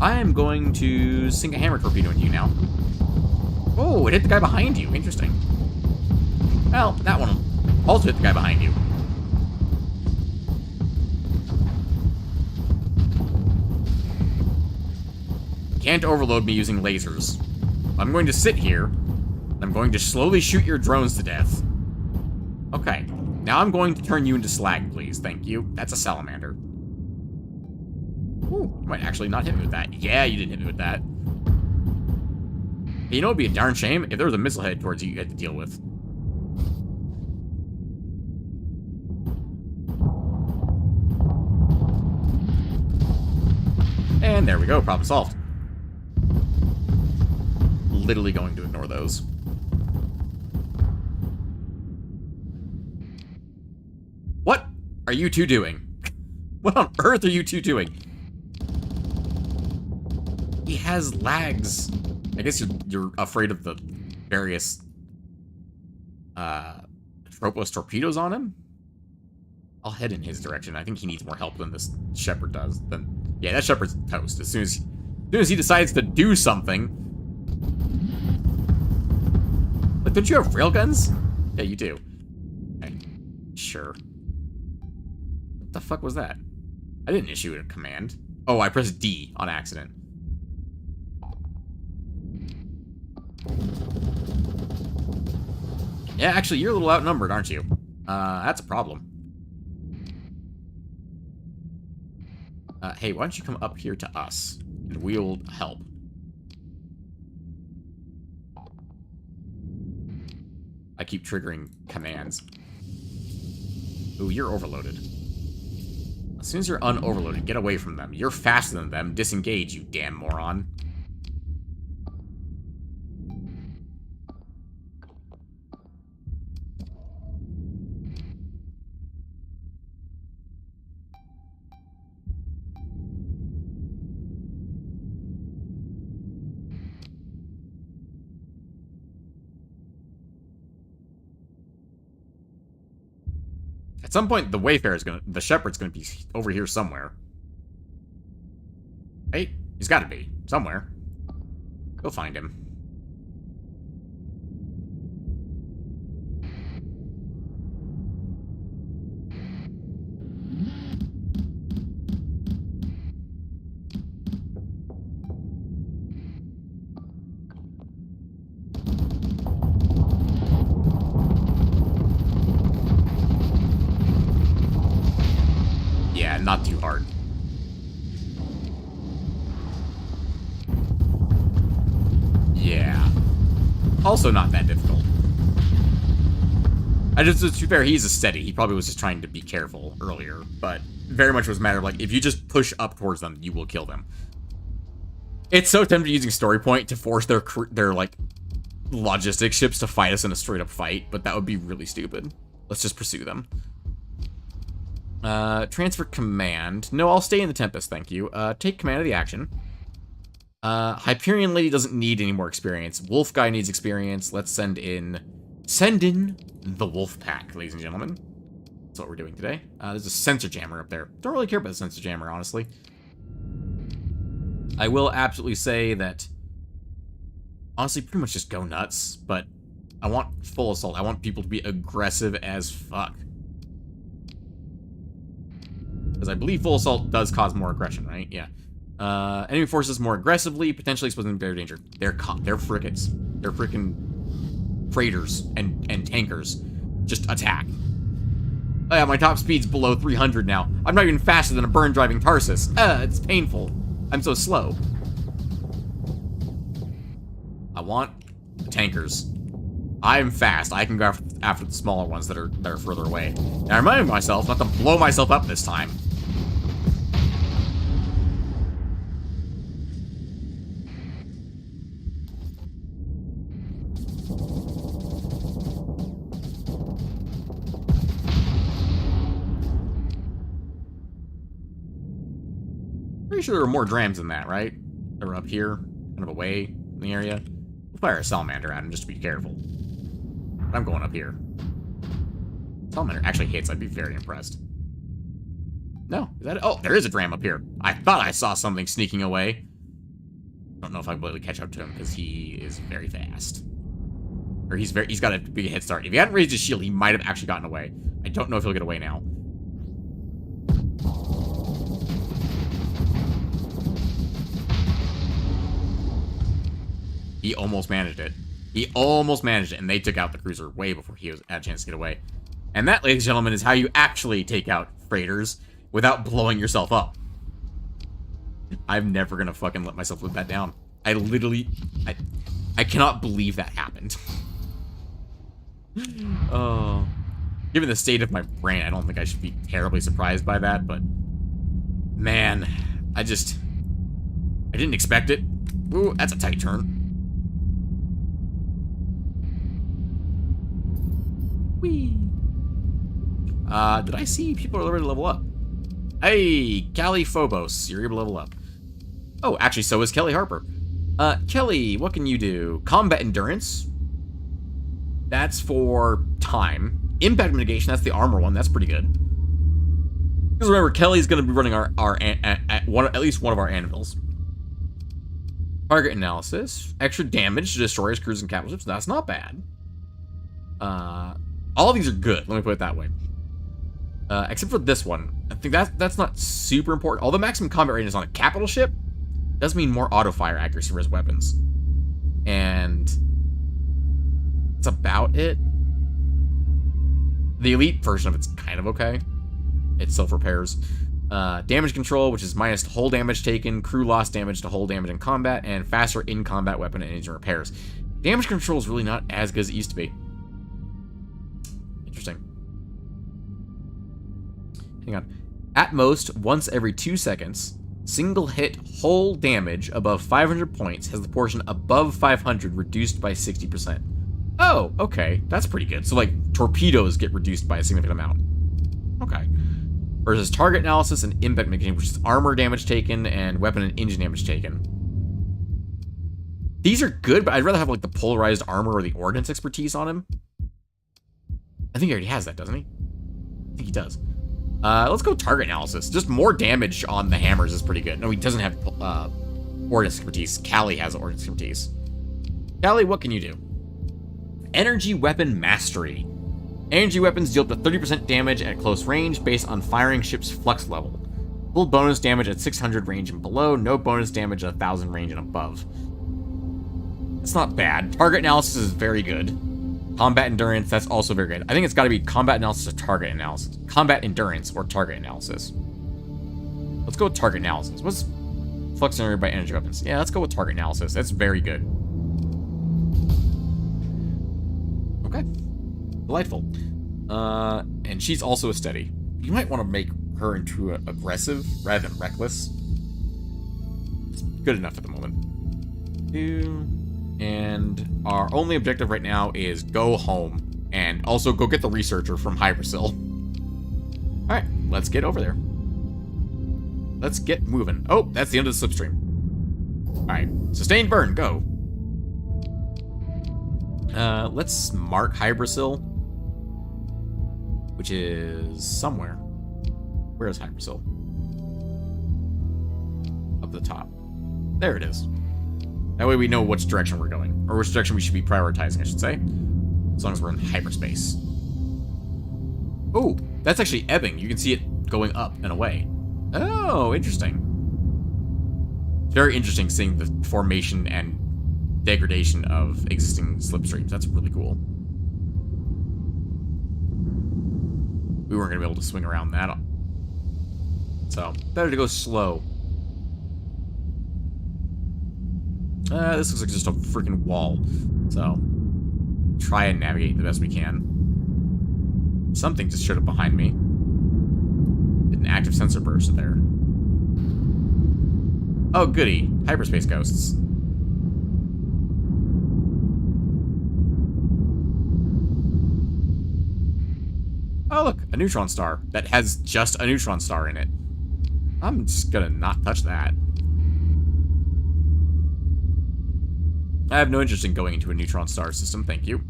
I am going to sink a hammer torpedo into you now. Oh, it hit the guy behind you. Interesting. Well, that one also hit the guy behind you. Can't overload me using lasers. I'm going to sit here. I'm going to slowly shoot your drones to death. Okay. Now I'm going to turn you into slag, please. Thank you. That's a salamander. Ooh, you might actually not hit me with that. Yeah, you didn't hit me with that. You know, it'd be a darn shame if there was a missile headed towards you had to deal with. And there we go, problem solved. Literally going to ignore those. What are you two doing? What on earth are you two doing? He has lags. I guess you're afraid of the various Tropolis torpedoes on him? I'll head in his direction. I think he needs more help than this Shepherd does. Yeah, that Shepherd's toast. As soon as he decides to do something. Like, don't you have railguns? Yeah, you do. Okay. Sure. What the fuck was that? I didn't issue a command. Oh, I pressed D on accident. Yeah, actually, you're a little outnumbered, aren't you? That's a problem. Hey, why don't you come up here to us, and we'll help. I keep triggering commands. Ooh, you're overloaded. As soon as you're unoverloaded, get away from them. You're faster than them. Disengage, you damn moron. At some point, the Shepherd's gonna be over here somewhere. Hey, he's gotta be. Somewhere. Go find him. Not too hard. Yeah. Also not that difficult. To be fair, he's a steady. He probably was just trying to be careful earlier, but very much was a matter of, like, if you just push up towards them, you will kill them. It's so tempting using Story Point to force their like, logistic ships to fight us in a straight-up fight, but that would be really stupid. Let's just pursue them. Transfer command. No, I'll stay in the Tempest, thank you. Take command of the action. Hyperion Lady doesn't need any more experience. Wolf Guy needs experience. Let's send in the Wolf Pack, ladies and gentlemen. That's what we're doing today. There's a sensor jammer up there. Don't really care about the sensor jammer, honestly. I will absolutely say that, honestly, pretty much just go nuts, but I want full assault. I want people to be aggressive as fuck. Because I believe full assault does cause more aggression, right? Yeah. Enemy forces more aggressively, potentially exposing them to danger. They're frigates. They're freaking freighters and tankers. Just attack. Oh yeah, my top speed's below 300 now. I'm not even faster than a burn-driving Tarsus. It's painful. I'm so slow. I want tankers. I'm fast. I can go after the smaller ones that are further away. And I reminded myself not to blow myself up this time. Pretty sure there are more drams than that, right? They're up here, kind of away in the area. We'll fire a salamander at him just to be careful. But I'm going up here. Salamander actually hits, I'd be very impressed. No, is that it? Oh, there is a dram up here. I thought I saw something sneaking away. I don't know if I'll be able to catch up to him because he is very fast. Or he's got a big head start. If he hadn't raised his shield, he might have actually gotten away. I don't know if he'll get away now. He almost managed it. He almost managed it, and they took out the cruiser way before he had a chance to get away. And that, ladies and gentlemen, is how you actually take out freighters without blowing yourself up. I'm never gonna fucking let myself live that down. I literally... I cannot believe that happened. Oh... Given the state of my brain, I don't think I should be terribly surprised by that, but... Man, I didn't expect it. Ooh, that's a tight turn. Whee! Did I see people are ready to level up? Hey, Callie Phobos, you're able to level up. Oh, actually, so is Kelly Harper. Kelly, what can you do? Combat Endurance. That's for time. Impact Mitigation, that's the armor one. That's pretty good. Because remember, Kelly's going to be running at least one of our anvils. Target Analysis. Extra damage to destroyers, cruisers, and capital ships. That's not bad. All of these are good. Let me put it that way. Except for this one. I think that's not super important. Although maximum combat range is on a capital ship, does mean more auto-fire accuracy for his weapons. And that's about it. The elite version of it's kind of okay. It self-repairs. Damage control, which is minus to hull damage taken, crew loss damage to hull damage in combat, and faster in-combat weapon and engine repairs. Damage control is really not as good as it used to be. Interesting. Hang on. At most, once every 2 seconds, single hit hull damage above 500 points has the portion above 500 reduced by 60%. Oh, okay. That's pretty good. So, like, torpedoes get reduced by a significant amount. Okay. Versus target analysis and impact mitigation, which is armor damage taken and weapon and engine damage taken. These are good, but I'd rather have, like, the polarized armor or the ordnance expertise on him. I think he already has that, doesn't he? I think he does. Let's go target analysis. Just more damage on the hammers is pretty good. No, he doesn't have ordnance expertise. Callie has ordnance expertise. Callie, what can you do? Energy Weapon Mastery. Energy weapons deal up to 30% damage at close range based on firing ship's flux level. Full bonus damage at 600 range and below, no bonus damage at 1000 range and above. That's not bad. Target analysis is very good. Combat endurance, that's also very good. I think it's got to be combat analysis or target analysis. Combat endurance or target analysis. Let's go with target analysis. What's flux generated by energy weapons? Yeah, let's go with target analysis. That's very good. Okay. Delightful. And she's also a steady. You might want to make her into aggressive rather than reckless. It's good enough at the moment. And our only objective right now is go home. And also go get the researcher from Hypersil. Alright, let's get over there. Let's get moving. Oh, that's the end of the slipstream. Alright, sustained burn, go. Let's mark Hypersil, which is somewhere. Where is Hypersil? Up the top. There it is. That way we know which direction we're going, or which direction we should be prioritizing, I should say, as long as we're in hyperspace. Oh, that's actually ebbing. You can see it going up and away. Oh, interesting. It's very interesting seeing the formation and degradation of existing slipstreams. That's really cool. We weren't going to be able to swing around that. So, better to go slow. This looks like just a freaking wall. So, try and navigate the best we can. Something just showed up behind me. Did an active sensor burst there. Oh, goody. Hyperspace ghosts. Oh, look, a neutron star that has just a neutron star in it. I'm just gonna not touch that. I have no interest in going into a neutron star system, thank you.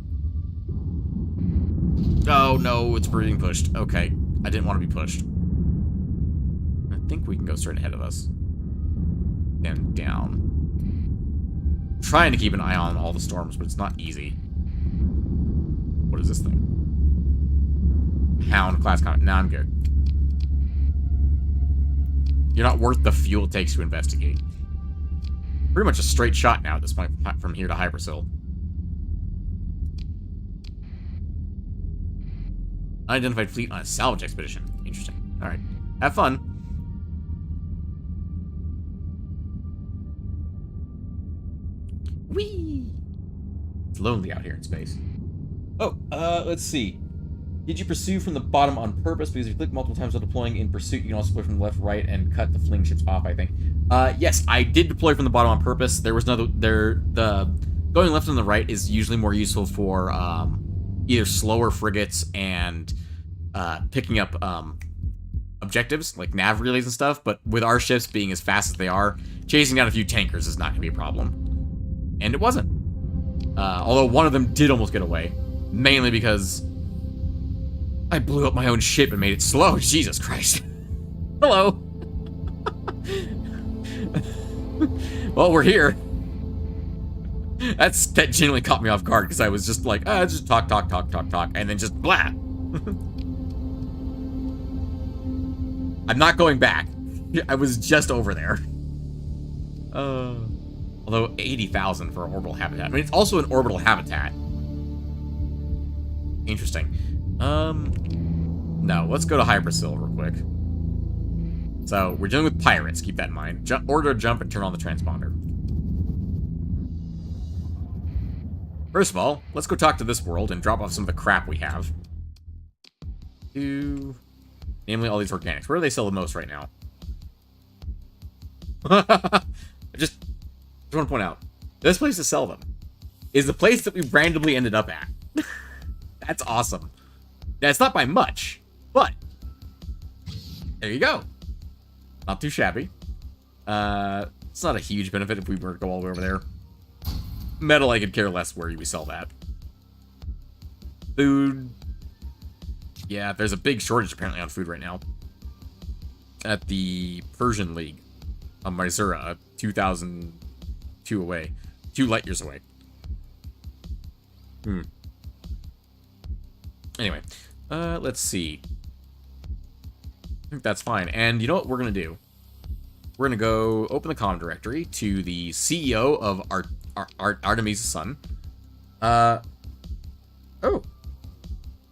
Oh, no, it's being pushed. Okay, I didn't want to be pushed. I think we can go straight ahead of us. And down. I'm trying to keep an eye on all the storms, but it's not easy. What is this thing? Hound class combat. Nah, I'm good. You're not worth the fuel it takes to investigate. pretty much a straight shot now at this point from here to Hypersil. Unidentified fleet on a salvage expedition. Interesting. Alright. Have fun. Whee! It's lonely out here in space. Oh, let's see. Did you pursue from the bottom on purpose? Because if you click multiple times while deploying in pursuit, you can also deploy from the left, right, and cut the fling ships off, I think. Yes, I did deploy from the bottom on purpose. There was the going left and the right is usually more useful for, either slower frigates and, picking up, objectives, like nav relays and stuff, but with our ships being as fast as they are, chasing down a few tankers is not going to be a problem. And it wasn't. Although one of them did almost get away. Mainly because I blew up my own ship and made it slow. Jesus Christ. Hello. Well, we're here. That genuinely caught me off guard because I was just like, just talk, and then just blah. I'm not going back. I was just over there. Although 80,000 for an orbital habitat. I mean, it's also an orbital habitat. Interesting. No, let's go to Hypersil real quick. So, we're dealing with pirates, keep that in mind. Order to jump and turn on the transponder. First of all, let's go talk to this world and drop off some of the crap we have. Namely, all these organics. Where do they sell the most right now? I just want to point out, the best place to sell them is the place that we randomly ended up at. That's awesome. Now, it's not by much, but there you go. Not too shabby. It's not a huge benefit if we were to go all the way over there. Metal, I could care less where we sell that. Food. Yeah, there's a big shortage apparently on food right now. At the Persian League on Mysura, 2,002 away. 2 light years away. Anyway, let's see. I think that's fine. And you know what we're going to do? We're going to go open the comm directory to the CEO of Artemis' Sun. Oh.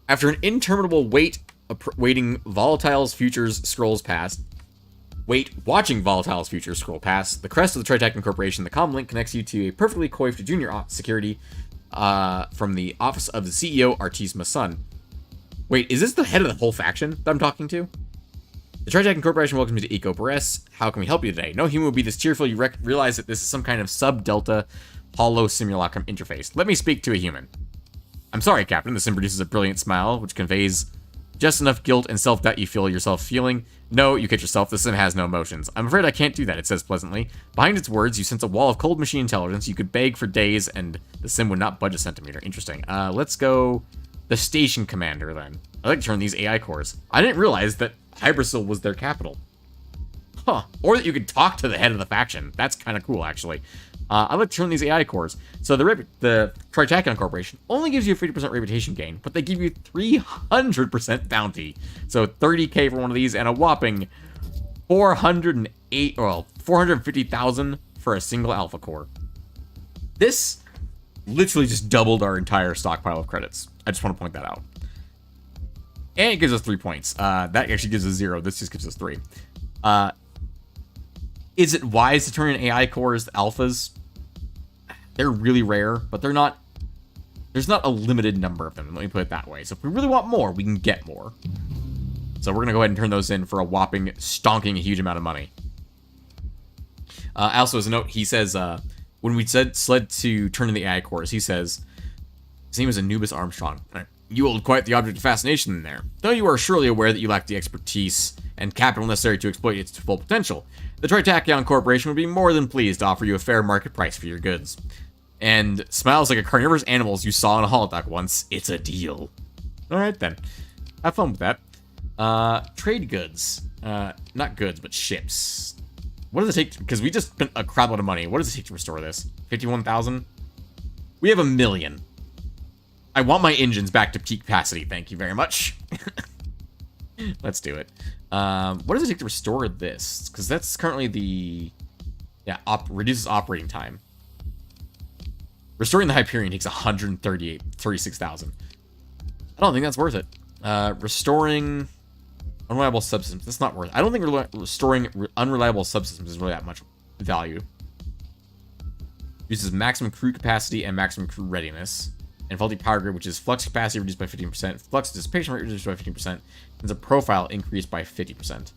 After an interminable watching Volatile's futures scrolls past, the crest of the Tri-Tachyon Corporation, the comm link connects you to a perfectly coiffed junior security from the office of the CEO, Artemis' Sun. Wait, is this the head of the whole faction that I'm talking to? The Tri-Tachyon Corporation welcomes you to Eco Pares. How can we help you today? No human will be this cheerful. You realize that this is some kind of sub-delta hollow simulacrum interface. Let me speak to a human. I'm sorry, Captain. The sim produces a brilliant smile, which conveys just enough guilt and self-doubt you feel yourself feeling. No, you kid yourself. The sim has no emotions. I'm afraid I can't do that, it says pleasantly. Behind its words, you sense a wall of cold machine intelligence. You could beg for days, and the sim would not budge a centimeter. Interesting. Let's go the station commander, then. I like to turn these AI cores. I didn't realize that Hypersil was their capital. Huh. Or that you could talk to the head of the faction. That's kind of cool, actually. I'd like to turn these AI cores. So the Tri-Tachyon Corporation only gives you a 50% reputation gain, but they give you 300% bounty. So 30k for one of these and a whopping 450,000 for a single alpha core. This literally just doubled our entire stockpile of credits. I just want to point that out. And it gives us 3 points. That actually gives us 0. This just gives us 3. Is it wise to turn in AI cores alphas? They're really rare, but they're not. There's not a limited number of them. Let me put it that way. So if we really want more, we can get more. So we're gonna go ahead and turn those in for a whopping, stonking, huge amount of money. Also, as a note, he says when we sled to turn in the AI cores, he says his name is Anubis Armstrong. You hold quite the object of fascination in there, though you are surely aware that you lack the expertise and capital necessary to exploit its full potential. The Tri-Tachyon Corporation would be more than pleased to offer you a fair market price for your goods. And smiles like a carnivorous animal you saw in a holodoc once. It's a deal. Alright then. Have fun with that. Trade goods. Not goods, but ships. What does it take? Because we just spent a crap load of money. What does it take to restore this? 51,000? We have 1 million. I want my engines back to peak capacity. Thank you very much. Let's do it. What does it take to restore this? Because that's currently the Yeah, reduces operating time. Restoring the Hyperion takes 36,000. I don't think that's worth it. Restoring unreliable subsystems. That's not worth it. I don't think restoring unreliable subsystems is really that much value. Uses maximum crew capacity and maximum crew readiness. And faulty power grid, which is flux capacity reduced by 15%, flux dissipation rate reduced by 15%, and the profile increased by 50%.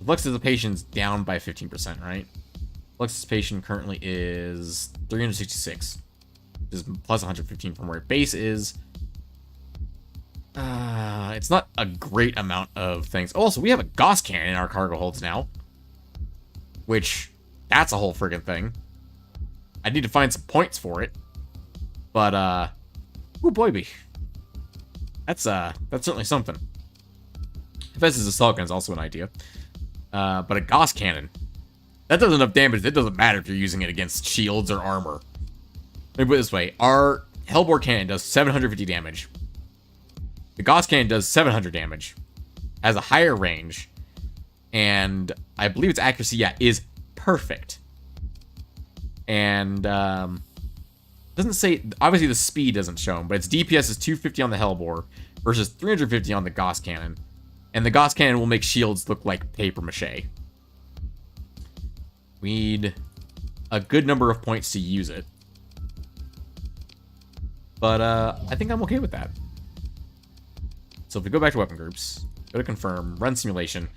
Flux dissipation's down by 15%, right? Flux dissipation currently is 366, which is plus 115 from where base is. It's not a great amount of things. Also, we have a Gauss cannon in our cargo holds now, which, that's a whole friggin' thing. I need to find some points for it. But, oh boy, that's certainly something. Fes's assault gun is also an idea. But a Gauss cannon, that does enough damage. It doesn't matter if you're using it against shields or armor. Let me put it this way. Our Hellbore cannon does 750 damage. The Gauss cannon does 700 damage. Has a higher range. And I believe its accuracy, yeah, is perfect. And, doesn't say, obviously the speed doesn't show, but its DPS is 250 on the Hellbore versus 350 on the Gauss cannon. And the Gauss cannon will make shields look like paper mache. We need a good number of points to use it. But I think I'm okay with that. So if we go back to weapon groups, go to confirm, run simulation.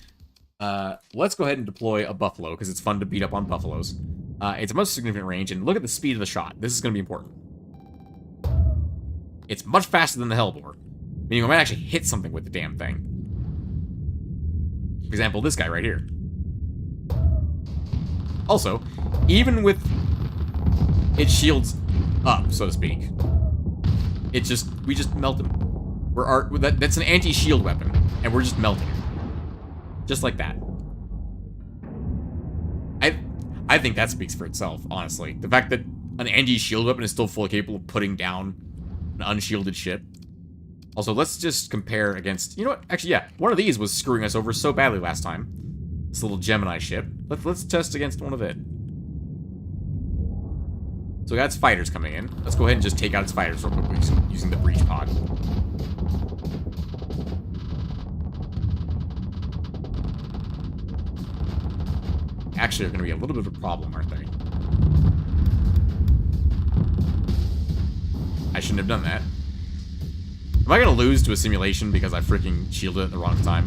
Let's go ahead and deploy a buffalo, because it's fun to beat up on buffaloes. It's a most significant range, and look at the speed of the shot. This is going to be important. It's much faster than the Hellbore, meaning we might actually hit something with the damn thing. For example, this guy right here. Also, even with its shields up, so to speak, we just melt him. That's an anti-shield weapon, and we're just melting it. Just like that. I think that speaks for itself, honestly. The fact that an anti-shield weapon is still fully capable of putting down an unshielded ship. Also, let's just compare against... You know what? Actually, yeah. One of these was screwing us over so badly last time. This little Gemini ship. Let's test against one of it. So we got its fighters coming in. Let's go ahead and just take out its fighters real quickly using the breach pod. Actually, they're going to be a little bit of a problem, aren't they? I shouldn't have done that. Am I going to lose to a simulation because I freaking shielded it at the wrong time?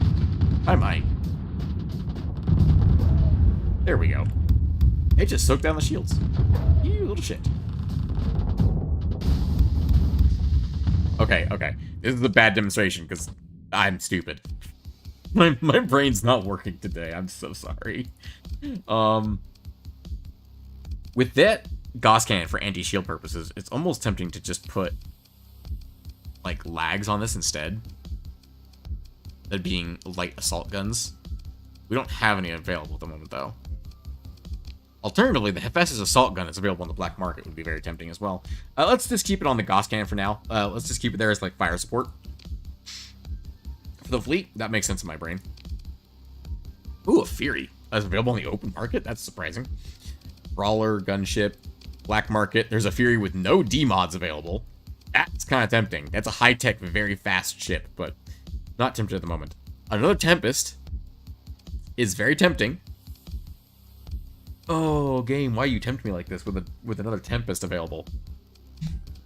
I might. There we go. It just soaked down the shields. You little shit. Okay. This is a bad demonstration because I'm stupid. My brain's not working today. I'm so sorry. With that Gauss cannon for anti-shield purposes, it's almost tempting to just put like lags on this instead. That being light assault guns. We don't have any available at the moment though. Alternatively, the Hephaestus assault gun that's available on the black market would be very tempting as well. Let's just keep it on the Gauss cannon for now. Let's just keep it there as like fire support. For the fleet, that makes sense in my brain. Ooh, a Fury. That's available on the open market? That's surprising. Brawler, gunship, black market. There's a Fury with no D-mods available. That's kind of tempting. That's a high-tech, very fast ship, but not tempted at the moment. Another Tempest is very tempting. Oh, game, why you tempt me like this with another Tempest available?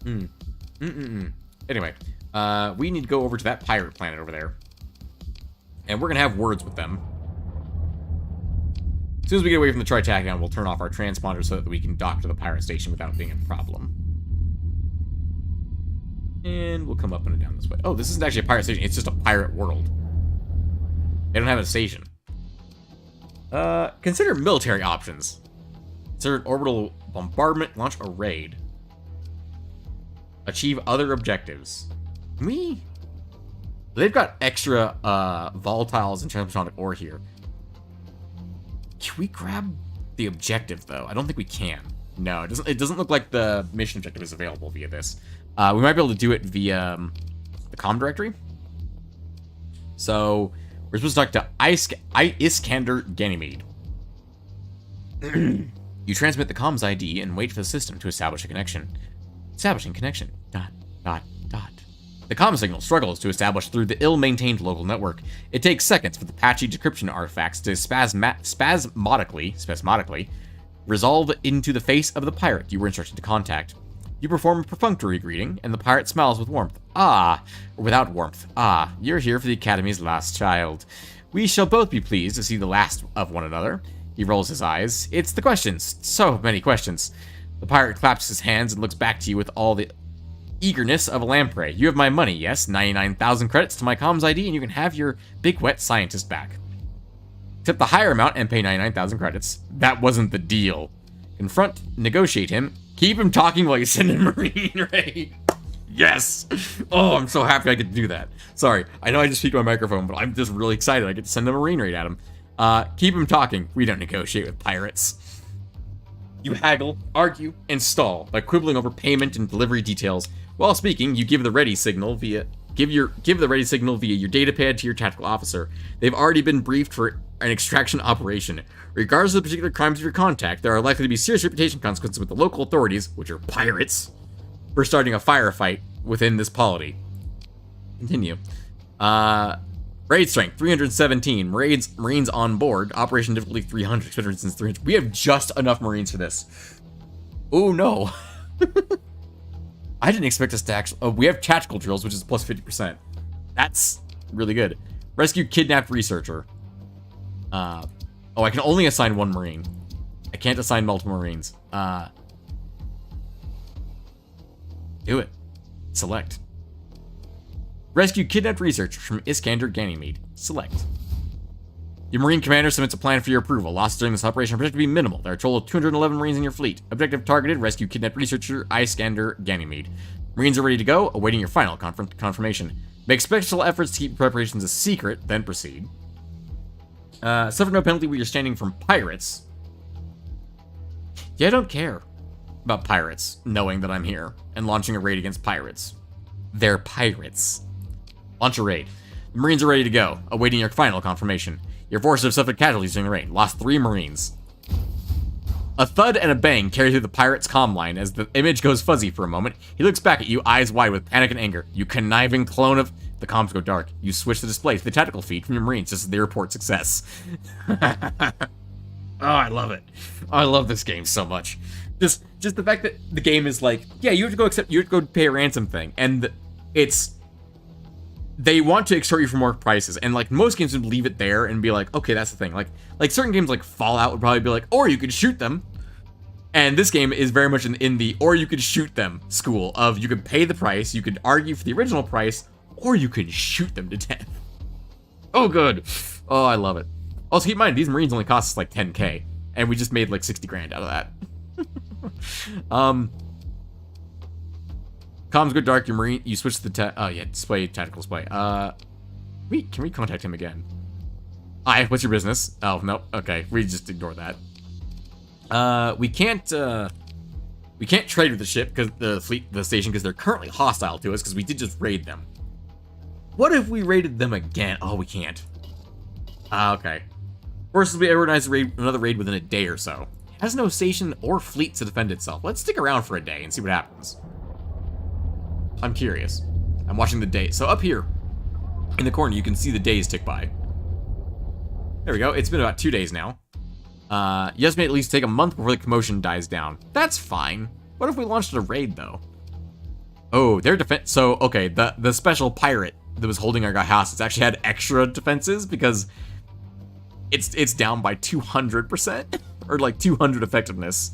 Anyway, we need to go over to that pirate planet over there. And we're going to have words with them. As soon as we get away from the Tri-Tachyon, we'll turn off our transponder so that we can dock to the pirate station without being a problem. And we'll come up and down this way. Oh, this isn't actually a pirate station. It's just a pirate world. They don't have a station. Consider military options. Consider an orbital bombardment, launch a raid. Achieve other objectives. They've got extra volatiles and transmutonic ore here. Can we grab the objective though? I don't think we can. No, it doesn't look like the mission objective is available via this. We might be able to do it via the comm directory. So we're supposed to talk to Iskander Ganymede. You transmit the comms ID and wait for the system to establish a connection. Establishing connection. ... The comm signal struggles to establish through the ill-maintained local network. It takes seconds for the patchy decryption artifacts to spasmodically resolve into the face of the pirate you were instructed to contact. You perform a perfunctory greeting, and the pirate smiles with warmth. Or without warmth. You're here for the Academy's last child. We shall both be pleased to see the last of one another. He rolls his eyes. It's the questions. So many questions. The pirate claps his hands and looks back to you with all the eagerness of a lamprey. You have my money, yes? 99,000 credits to my comms ID, and you can have your big wet scientist back. Accept the higher amount and pay 99,000 credits. That wasn't the deal. Confront, negotiate him, keep him talking while you send him a marine raid. Yes! Oh, I'm so happy I get to do that. Sorry, I know I just speak my microphone, but I'm just really excited I get to send a marine raid at him. Keep him talking. We don't negotiate with pirates. You haggle, argue, and stall by quibbling over payment and delivery details. While speaking, you give the ready signal via your data pad to your tactical officer. They've already been briefed for an extraction operation. Regardless of the particular crimes of your contact, there are likely to be serious reputation consequences with the local authorities, which are pirates, for starting a firefight within this polity. Continue. Raid strength 317. Marines on board. Operation difficulty 300. Expected resistance 300. We have just enough Marines for this. Oh no. I didn't expect us to actually... Oh, we have tactical drills, which is plus 50%. That's really good. Rescue kidnapped researcher. I can only assign one Marine. I can't assign multiple Marines. Do it. Select. Rescue kidnapped researcher from Iskander Ganymede. Select. Your Marine commander submits a plan for your approval. Losses during this operation are projected to be minimal. There are a total of 211 Marines in your fleet. Objective targeted, rescue kidnapped researcher, Iskander Ganymede. Marines are ready to go, awaiting your final confirmation. Make special efforts to keep preparations a secret, then proceed. Suffer no penalty when you're standing from pirates. Yeah, I don't care about pirates, knowing that I'm here, and launching a raid against pirates. They're pirates. Launch a raid. The Marines are ready to go, awaiting your final confirmation. Your forces have suffered casualties during the raid. Lost 3 Marines. A thud and a bang carry through the pirate's comm line as the image goes fuzzy for a moment. He looks back at you, eyes wide with panic and anger. You conniving clone of... The comms go dark. You switch the display to the tactical feed from your Marines just as they report success. Oh, I love it. Oh, I love this game so much. Just the fact that the game is like, yeah, you have to go pay a ransom thing, and it's... They want to extort you for more prices, and like most games would leave it there and be like, okay, that's the thing. Like certain games like Fallout would probably be like, or you could shoot them. And this game is very much in the or you could shoot them school of you could pay the price, you could argue for the original price, or you could shoot them to death. Oh, good. Oh, I love it. Also, keep in mind, these Marines only cost us like 10k, and we just made like 60 grand out of that. Comms go dark, your Marine, you switch to the display, tactical display. Can we contact him again? Hi, what's your business? Oh, no, okay, we just ignore that. We can't trade with the ship, because the station, because they're currently hostile to us, because we did just raid them. What if we raided them again? Oh, we can't. Okay. Forces will be organized another raid within a day or so. It has no station or fleet to defend itself. Let's stick around for a day and see what happens. I'm curious. I'm watching the day. So up here in the corner, you can see the days tick by. There we go. It's been about 2 days now. You estimate at least take a month before the commotion dies down. That's fine. What if we launched a raid, though? Oh, their defense... So, okay, the special pirate that was holding our guy hostage actually had extra defenses because it's down by 200%. Or like 200 effectiveness.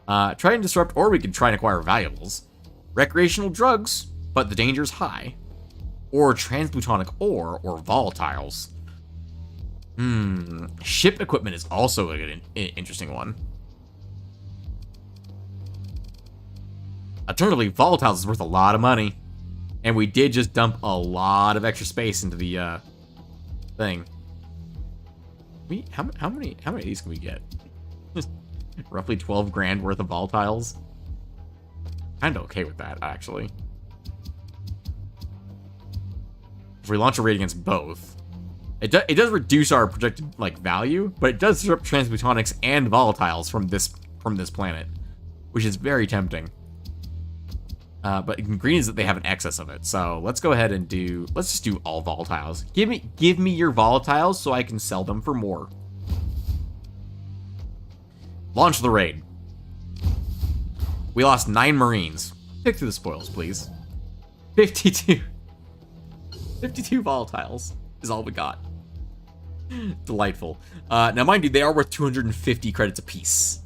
Try and disrupt, or we could try and acquire valuables. Recreational drugs, but the danger's high. Or transplutonic ore, or volatiles. Ship equipment is also an interesting one. Alternatively, volatiles is worth a lot of money. And we did just dump a lot of extra space into the thing. How many of these can we get? Roughly 12 grand worth of volatiles. Kinda okay with that, actually. If we launch a raid against both, It does reduce our projected, like, value, but it does disrupt transmutonics and volatiles from this planet, which is very tempting. But green is that they have an excess of it, so let's go ahead and let's just do all volatiles. Give me your volatiles so I can sell them for more. Launch the raid. We lost 9 Marines. Pick through the spoils, please. 52 volatiles is all we got. Delightful. Now, mind you, they are worth 250 credits apiece.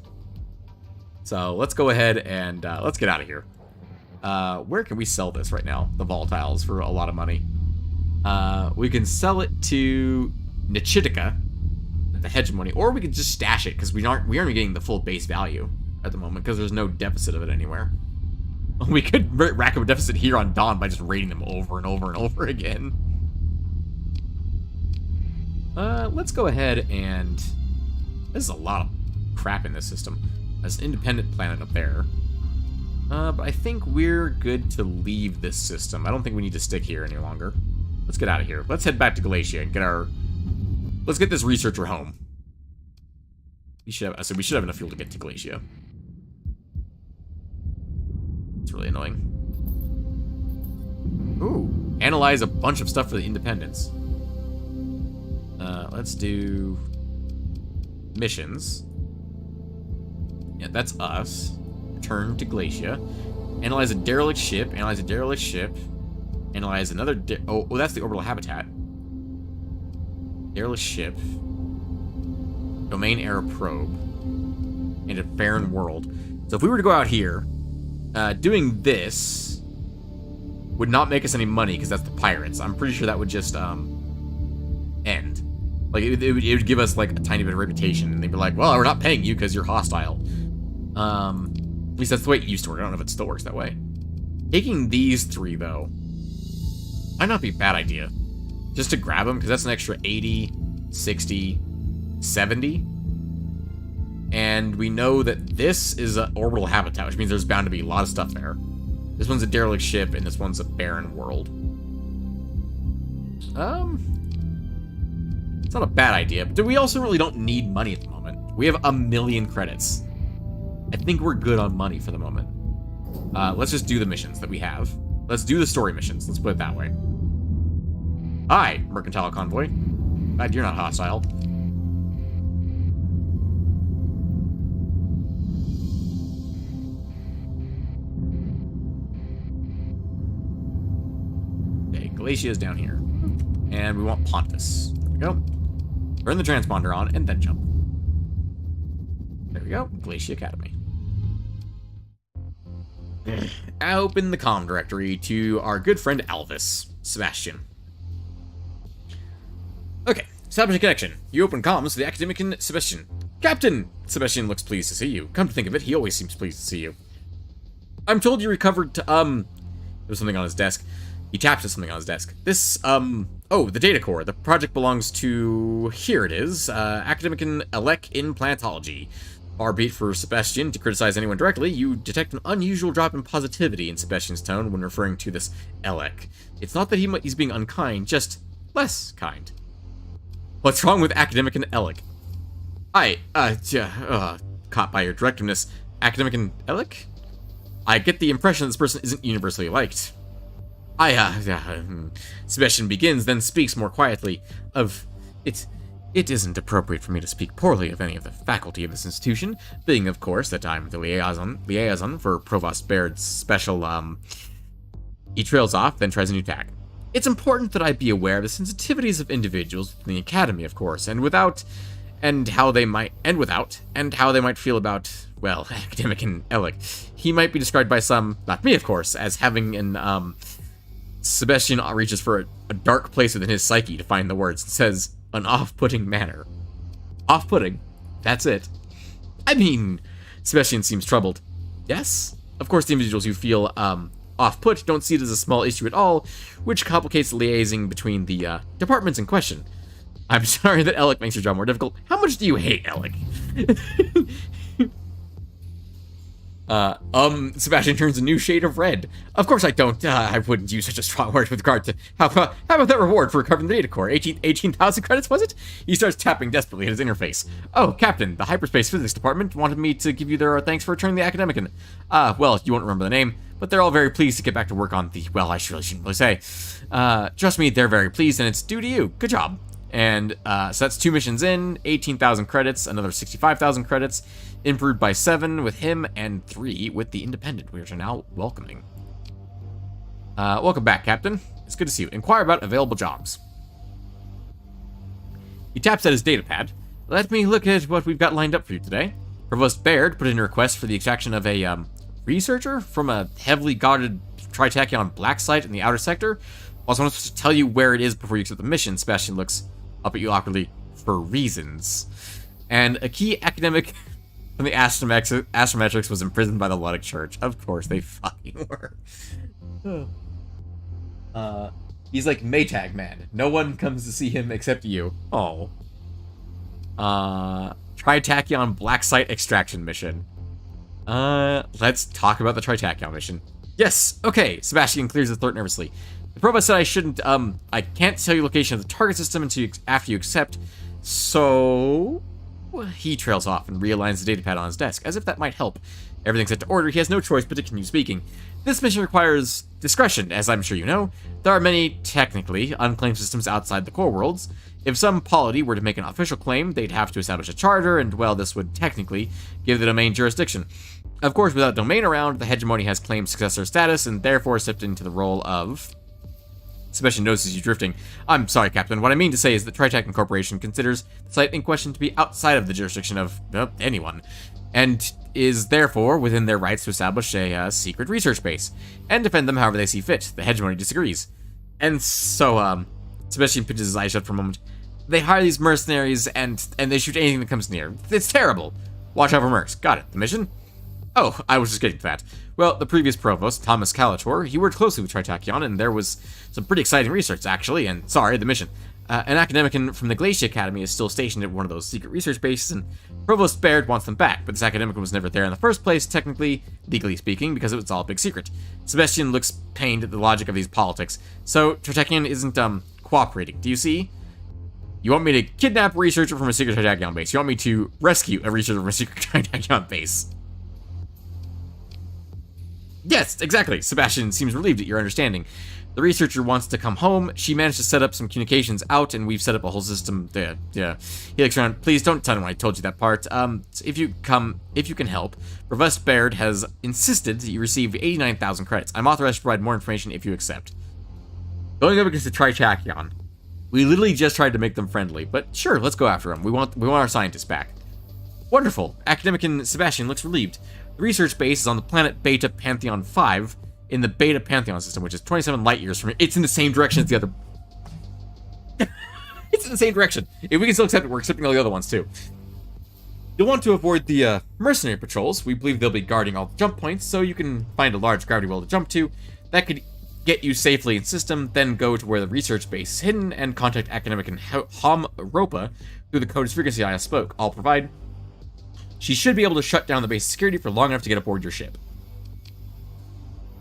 So let's go ahead and let's get out of here. Where can we sell this right now? The volatiles for a lot of money. We can sell it to Nichitika, the hegemony, or we could just stash it because we aren't getting the full base value at the moment because there's no deficit of it anywhere. We could rack up a deficit here on Dawn by just raiding them over and over and over again. Let's go ahead and... This is a lot of crap in this system. There's an independent planet up there. But I think we're good to leave this system. I don't think we need to stick here any longer. Let's get out of here. Let's head back to Galatia and get our... Let's get this researcher home. We should have enough fuel to get to Galatia. It's really annoying. Ooh, analyze a bunch of stuff for the Independents. Let's do missions. Yeah, that's us. Return to Galatia. Analyze a derelict ship. Analyze a derelict ship. Analyze another. Oh, that's the orbital habitat. Derelict ship. Domain error probe. And a barren world. So if we were to go out here, doing this would not make us any money because that's the pirates. I'm pretty sure that would just end. Like it would give us like a tiny bit of reputation, and they'd be like, "Well, we're not paying you because you're hostile." At least that's the way it used to work. I don't know if it still works that way. Taking these 3 though might not be a bad idea. Just to grab them because that's an extra 80, 60, 70. And we know that this is an orbital habitat, which means there's bound to be a lot of stuff there. This one's a derelict ship, and this one's a barren world. It's not a bad idea, but we also really don't need money at the moment. We have 1,000,000 credits. I think we're good on money for the moment. Let's just do the missions that we have. Let's do the story missions. Let's put it that way. Hi, Mercantile Convoy. Glad you're not hostile. Galatia is down here. And we want Pontus. There we go. Turn the transponder on and then jump. There we go. Galatia Academy. Open the comm directory to our good friend Alvis. Sebastian. Okay. Establish a connection. You open comms to the academic Sebastian. Captain! Sebastian looks pleased to see you. Come to think of it, he always seems pleased to see you. I'm told you recovered to, There's something on his desk. He taps at something on his desk. This, oh, the data core. The project belongs to... Here it is. Academic Elec in Planetology. Far be it for Sebastian to criticize anyone directly, you detect an unusual drop in positivity in Sebastian's tone when referring to this Elec. It's not that he's being unkind, just less kind. What's wrong with Academic Elec? Caught by your directiveness. Academic Elec? I get the impression this person isn't universally liked. Sebastian begins, then speaks more quietly of, It isn't appropriate for me to speak poorly of any of the faculty of this institution, being, of course, that I'm the liaison for Provost Baird's special, He trails off, then tries a new tack. It's important that I be aware of the sensitivities of individuals within the Academy, of course, and how they might feel about, well, Academic Elec. He might be described by some, not me, of course, as having an, Sebastian reaches for a dark place within his psyche to find the words and says, an off-putting manner. Off-putting. That's it. I mean, Sebastian seems troubled. Yes? Of course, the individuals who feel, off-put don't see it as a small issue at all, which complicates the liaising between the, departments in question. I'm sorry that Elec makes your job more difficult. How much do you hate Elec? Sebastian turns a new shade of red. Of course I don't, I wouldn't use such a strong word with regard to, how about that reward for recovering the data core? 18,000 credits, was it? He starts tapping desperately at his interface. Oh, Captain, the Hyperspace Physics Department wanted me to give you their thanks for returning the Academician. Well, you won't remember the name, but they're all very pleased to get back to work on the, well, I really shouldn't really say. Trust me, they're very pleased, and it's due to you. Good job. And, so that's 2 missions in, 18,000 credits, another 65,000 credits, improved by 7 with him, and 3 with the Independent, which are now welcoming. Welcome back, Captain. It's good to see you. Inquire about available jobs. He taps at his datapad. Let me look at what we've got lined up for you today. Provost Baird put in a request for the extraction of a, researcher from a heavily guarded Tri-Tachyon black site in the outer sector. Also, I want to tell you where it is before you accept the mission. Sebastian looks up at you awkwardly. For reasons. And a key academic from the astrometrics was imprisoned by the Luddic Church. Of course, they fucking were. He's like Maytag Man. No one comes to see him except you. Oh. Tri-Tachyon black site extraction mission. Let's talk about the Tri-Tachyon mission. Yes, okay. Sebastian clears his throat nervously. The provost said I shouldn't, I can't tell you location of the target system until after you accept, so... He trails off and realigns the datapad on his desk, as if that might help. Everything's set to order, he has no choice but to continue speaking. This mission requires discretion, as I'm sure you know. There are many, technically, unclaimed systems outside the core worlds. If some polity were to make an official claim, they'd have to establish a charter, and, well, this would technically give the domain jurisdiction. Of course, without domain around, the hegemony has claimed successor status, and therefore stepped into the role of... Sebastian notices you drifting. I'm sorry, Captain. What I mean to say is that Tri-Tachyon Corporation considers the site in question to be outside of the jurisdiction of anyone, and is therefore within their rights to establish a secret research base, and defend them however they see fit. The hegemony disagrees. And so, Sebastian pinches his eyes shut for a moment. They hire these mercenaries, and they shoot anything that comes near. It's terrible. Watch out for mercs. Got it. The mission? Oh, I was just getting to that. Well, the previous provost, Thomas Calator, he worked closely with Tri-Tachyon, and there was some pretty exciting research, actually, and sorry, the mission. An academician from the Glacier Academy is still stationed at one of those secret research bases, and Provost Baird wants them back, but this academician was never there in the first place, technically, legally speaking, because it was all a big secret. Sebastian looks pained at the logic of these politics, so Tri-Tachyon isn't, cooperating. Do you see? You want me to kidnap a researcher from a secret Tri-Tachyon base. You want me to rescue a researcher from a secret Tri-Tachyon base. Yes, exactly. Sebastian seems relieved at your understanding. The researcher wants to come home. She managed to set up some communications out, and we've set up a whole system. Yeah. He looks around. Please don't tell anyone I told you that part. If you can help, Provost Baird has insisted that you receive 89,000 credits. I'm authorized to provide more information if you accept. Going up against the Tri-Tachyon. We literally just tried to make them friendly, but sure, let's go after them. We want our scientists back. Wonderful. Academician Sebastian looks relieved. The research base is on the planet Beta Pantheon 5 in the Beta Pantheon system, which is 27 light years from here. It's in the same direction as the other. It's in the same direction. If we can still accept it, we're accepting all the other ones too. You'll want to avoid the mercenary patrols. We believe they'll be guarding all the jump points, so you can find a large gravity well to jump to. That could get you safely in system, then go to where the research base is hidden and contact Academician Hom Ropa through the code's frequency I spoke. I'll provide. She should be able to shut down the base security for long enough to get aboard your ship.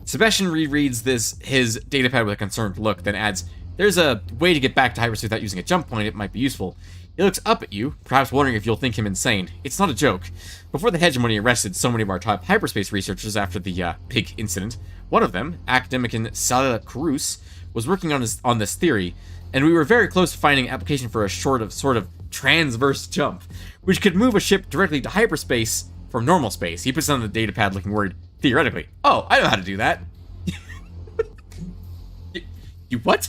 Sebastian rereads his datapad with a concerned look, then adds, there's a way to get back to hyperspace without using a jump point. It might be useful. He looks up at you, perhaps wondering if you'll think him insane. It's not a joke. Before the hegemony arrested so many of our top hyperspace researchers after the big incident, one of them, Academician Sala Cruz, was working on this theory, and we were very close to finding an application for a sort of transverse jump, which could move a ship directly to hyperspace from normal space. He puts on the datapad looking worried. Theoretically. Oh, I know how to do that. You what?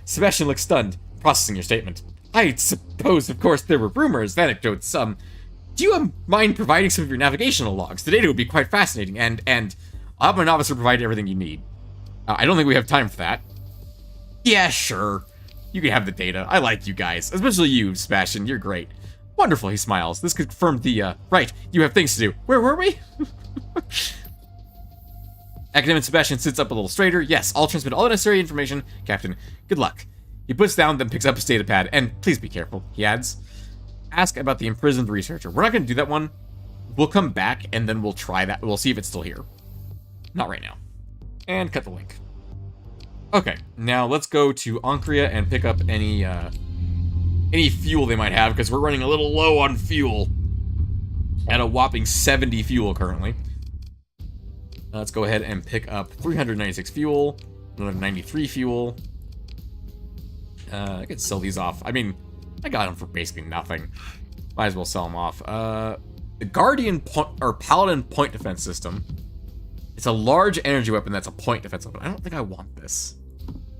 Sebastian looks stunned, processing your statement. I suppose, of course, there were rumors, anecdotes, do you mind providing some of your navigational logs? The data would be quite fascinating, and I'll have my officer provide everything you need. I don't think we have time for that. Yeah, sure. You can have the data. I like you guys. Especially you, Sebastian. You're great. Wonderful, he smiles. This confirmed the, right, you have things to do. Where were we? Academic Sebastian sits up a little straighter. Yes, I'll transmit all the necessary information. Captain, good luck. He puts down, then picks up his datapad, and please be careful, he adds. Ask about the imprisoned researcher. We're not going to do that one. We'll come back, and then we'll try that. We'll see if it's still here. Not right now. And cut the link. Okay, now let's go to Ankria and pick up any fuel they might have, because we're running a little low on fuel. At a whopping 70 fuel currently. Let's go ahead and pick up 396 fuel, another 93 fuel. I could sell these off. I mean, I got them for basically nothing. Might as well sell them off. The Guardian Paladin point defense system. It's a large energy weapon that's a point defense weapon. I don't think I want this.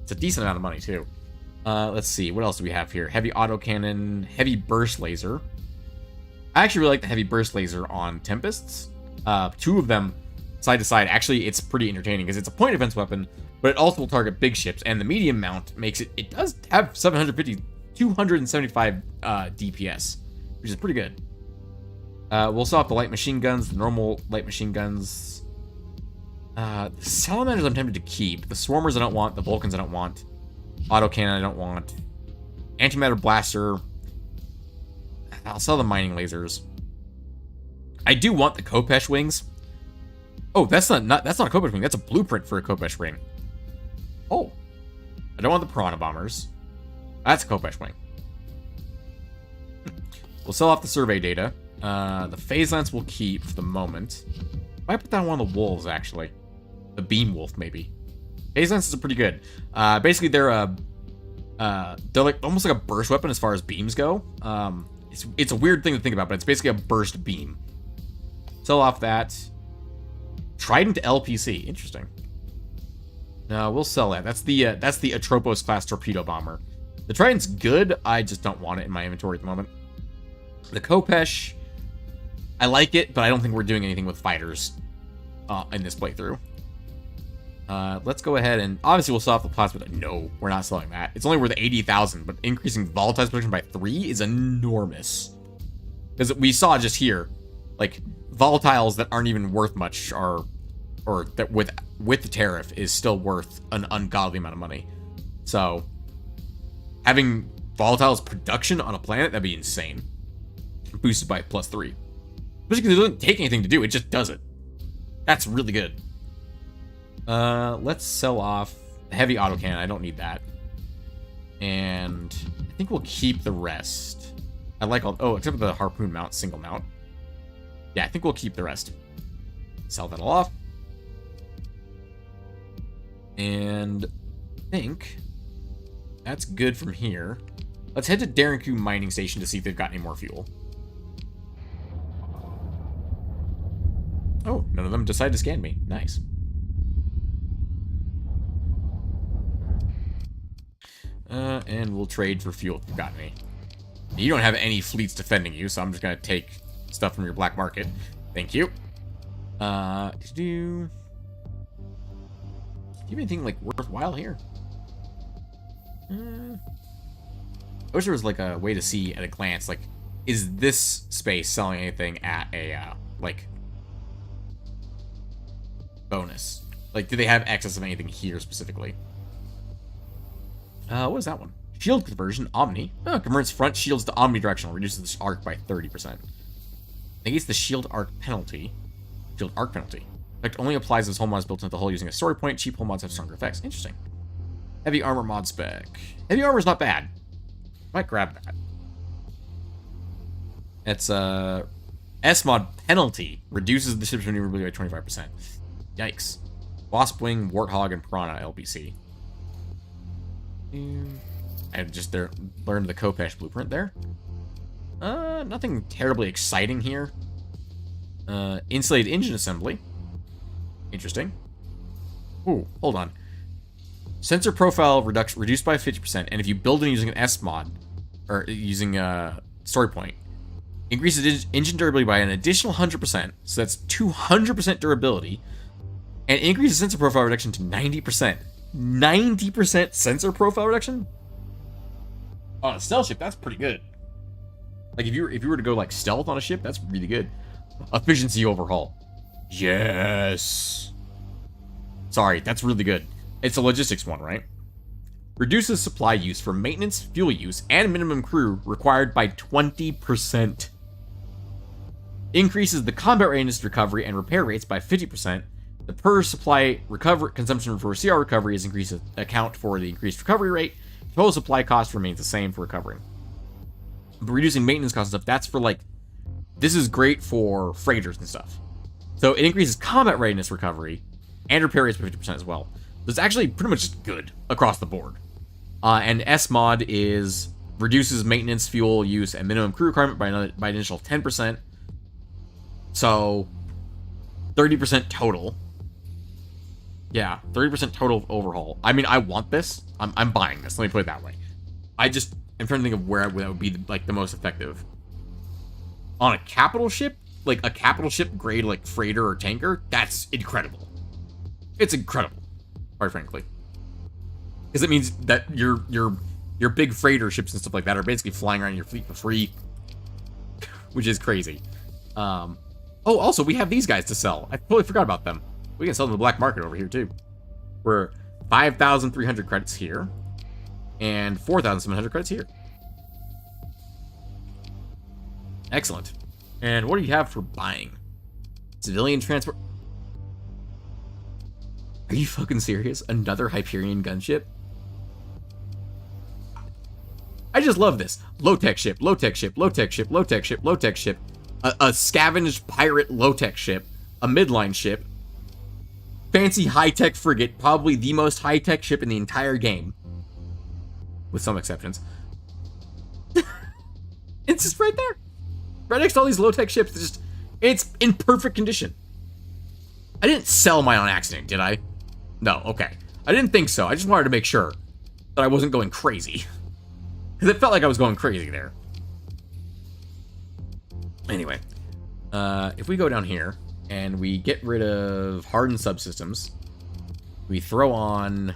It's a decent amount of money too. Let's see, what else do we have here? Heavy autocannon, heavy burst laser. I actually really like the heavy burst laser on Tempests. 2 of them side to side. Actually, it's pretty entertaining because it's a point defense weapon, but it also will target big ships. And the medium mount makes it does have 275 DPS, which is pretty good. We'll sell off the light machine guns, the normal light machine guns. The salamanders I'm tempted to keep. The swarmers I don't want. The Vulcans I don't want. Autocannon I don't want. Antimatter blaster. I'll sell the mining lasers. I do want the Kopesh wings. Oh, that's not a Kopesh wing. That's a blueprint for a Kopesh ring. Oh, I don't want the Piranha bombers. That's a Kopesh wing. We'll sell off the survey data. The phase lance we'll keep for the moment. Might put that on one of the wolves actually. The beam wolf maybe. Phase lances are pretty good. Basically they're like almost like a burst weapon as far as beams go. It's a weird thing to think about, but it's basically a burst beam. Sell off that. Trident LPC. Interesting. No, we'll sell that. That's the Atropos class torpedo bomber. The Trident's good. I just don't want it in my inventory at the moment. The Kopesh, I like it, but I don't think we're doing anything with fighters in this playthrough. Let's go ahead and obviously we'll sell off the plasma. No, we're not selling that. It's only worth 80,000, but increasing volatiles production by 3 is enormous. Because we saw just here, like volatiles that aren't even worth much or that with the tariff is still worth an ungodly amount of money. So having volatiles production on a planet, that'd be insane. Boosted by +3. Especially because it doesn't take anything to do, it just does it. That's really good. Let's sell off the heavy autocannon. I don't need that. And I think we'll keep the rest. I like all... Oh, except for the harpoon mount, single mount. Yeah, I think we'll keep the rest. Sell that all off. And I think that's good from here. Let's head to Darenku Mining Station to see if they've got any more fuel. Oh, none of them decided to scan me. Nice. And we'll trade for fuel if you've got any. You don't have any fleets defending you, so I'm just gonna take stuff from your black market. Thank you. Do you have anything like worthwhile here? I wish there was like a way to see at a glance, like, is this space selling anything at a like bonus? Like, do they have excess of anything here specifically? What is that one? Shield conversion, Omni. Oh, converts front shields to omnidirectional, reduces the arc by 30%. Negates the shield arc penalty. Shield arc penalty. Effect only applies as hull mods built into the hull using a story point. Cheap hull mods have stronger effects. Interesting. Heavy armor mod spec. Heavy armor is not bad. Might grab that. It's S mod penalty reduces the ship's maneuverability by 25%. Yikes. Wasp Wing, Warthog, and Piranha LBC. I just learned the Kopesh blueprint there. Nothing terribly exciting here. Insulated engine assembly. Interesting. Ooh, hold on. Sensor profile reduced by 50%, and if you build it using an S mod, or using a story point, increases engine durability by an additional 100%, so that's 200% durability, and increases sensor profile reduction to 90%. 90% sensor profile reduction? On a stealth ship, that's pretty good. Like, if you were to go, like, stealth on a ship, that's really good. Efficiency overhaul. Yes. Sorry, that's really good. It's a logistics one, right? Reduces supply use for maintenance, fuel use, and minimum crew required by 20%. Increases the combat readiness recovery and repair rates by 50%. The per supply recovery consumption for CR recovery is increased to account for the increased recovery rate. Total supply cost remains the same for recovering. But reducing maintenance costs and stuff, that's for like, this is great for freighters and stuff. So it increases combat readiness recovery and repair rates by 50% as well. So it's actually pretty much just good across the board. And S mod is reduces maintenance, fuel use, and minimum crew requirement by an additional 10%. So 30% total. Yeah, 30% total overhaul. I mean, I want this. I'm buying this. Let me put it that way. I'm trying to think of where that would be like the most effective. On a capital ship, like a capital ship grade like freighter or tanker, that's incredible. It's incredible, quite frankly. Because it means that your big freighter ships and stuff like that are basically flying around your fleet for free, which is crazy. Oh, also, we have these guys to sell. I totally forgot about them. We can sell them in the black market over here, too. We're 5,300 credits here, and 4,700 credits here. Excellent. And what do you have for buying? Civilian transport. Are you fucking serious? Another Hyperion gunship? I just love this. Low-tech ship, low-tech ship, low-tech ship, low-tech ship, low-tech ship. A scavenged pirate low-tech ship. A midline ship. Fancy high-tech frigate. Probably the most high-tech ship in the entire game. With some exceptions. It's just right there. Right next to all these low-tech ships. It's in perfect condition. I didn't sell mine on accident, did I? No, okay. I didn't think so. I just wanted to make sure that I wasn't going crazy. Because it felt like I was going crazy there. Anyway. If we go down here and we get rid of hardened subsystems, we throw on...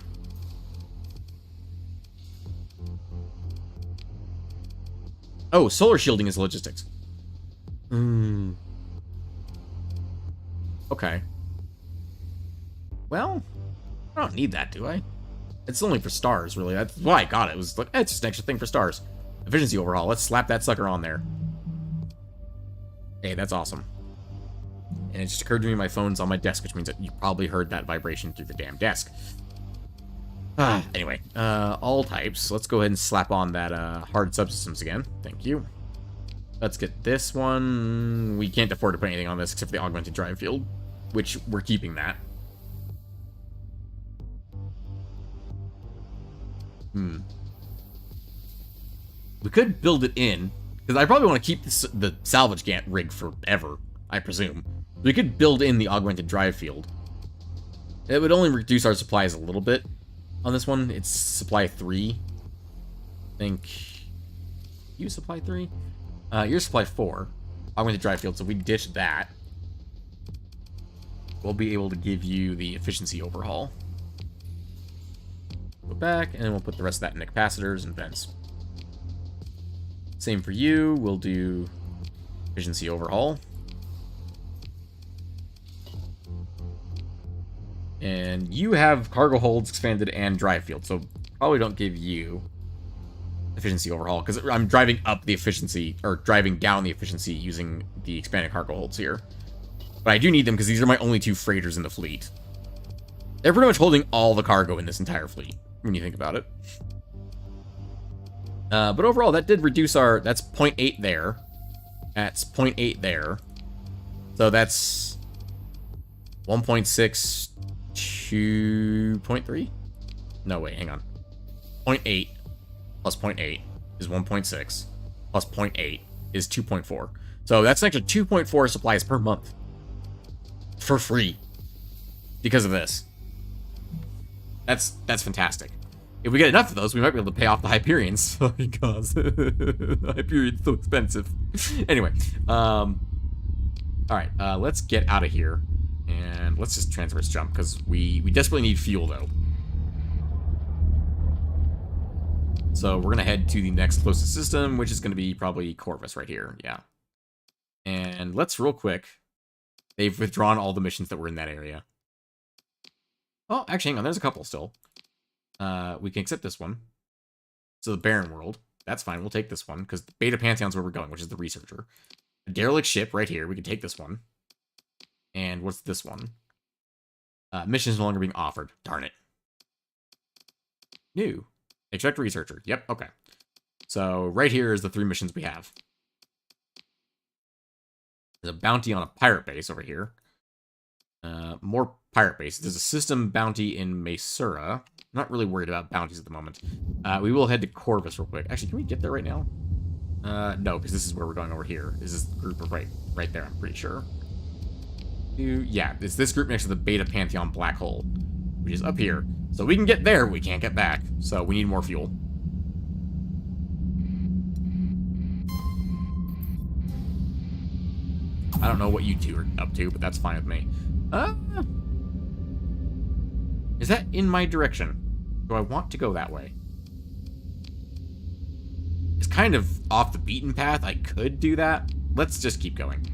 Oh, solar shielding is logistics. Okay. Well, I don't need that, do I? It's only for stars, really. That's why I got it. It was like, it's just an extra thing for stars. Efficiency overhaul. Let's slap that sucker on there. Hey, that's awesome. And it just occurred to me my phone's on my desk, which means that you probably heard that vibration through the damn desk. Anyway, all types. Let's go ahead and slap on that hard subsystems again. Thank you. Let's get this one. We can't afford to put anything on this except for the augmented drive field, which we're keeping that. We could build it in, because I probably want to keep the salvage Gant rig forever, I presume. We could build in the augmented drive field. It would only reduce our supplies a little bit on this one. It's supply 3. I think... You supply 3? You're supply 4. Augmented drive field, so if we ditch that, we'll be able to give you the efficiency overhaul. Go back, and then we'll put the rest of that into capacitors and vents. Same for you. We'll do efficiency overhaul. And you have cargo holds expanded and drive field, so probably don't give you efficiency overhaul, because I'm driving up the efficiency, or driving down the efficiency using the expanded cargo holds here. But I do need them, because these are my only 2 freighters in the fleet. They're pretty much holding all the cargo in this entire fleet, when you think about it. But overall, that did reduce our... That's 0.8 there. That's 0.8 there. So that's 1.6 to 0.3? No, wait, hang on. 0.8 plus 0.8 is 1.6. Plus 0.8 is 2.4. So that's an extra 2.4 supplies per month. For free. Because of this. That's fantastic. If we get enough of those, we might be able to pay off the Hyperions. Because the Hyperion's so expensive. Anyway, alright, let's get out of here. And let's just transverse jump, because we desperately need fuel, though. So we're going to head to the next closest system, which is going to be probably Corvus right here. Yeah. And let's real quick. They've withdrawn all the missions that were in that area. Oh, actually, hang on. There's a couple still. We can accept this one. So the Barren World. That's fine. We'll take this one, because the Beta Pantheon's where we're going, which is the Researcher. A derelict ship right here. We can take this one. And what's this one? Mission is no longer being offered. Darn it. New. Extract researcher. Yep, okay. So right here is the 3 missions we have. There's a bounty on a pirate base over here. More pirate bases. There's a system bounty in Mesura. I'm not really worried about bounties at the moment. We will head to Corvus real quick. Actually, can we get there right now? No, because this is where we're going over here. This is the group of right there, I'm pretty sure. Yeah, it's this group next to the Beta Pantheon black hole, which is up here. So we can get there, we can't get back. So we need more fuel. I don't know what you two are up to, but that's fine with me. Is that in my direction? Do I want to go that way? It's kind of off the beaten path. I could do that. Let's just keep going.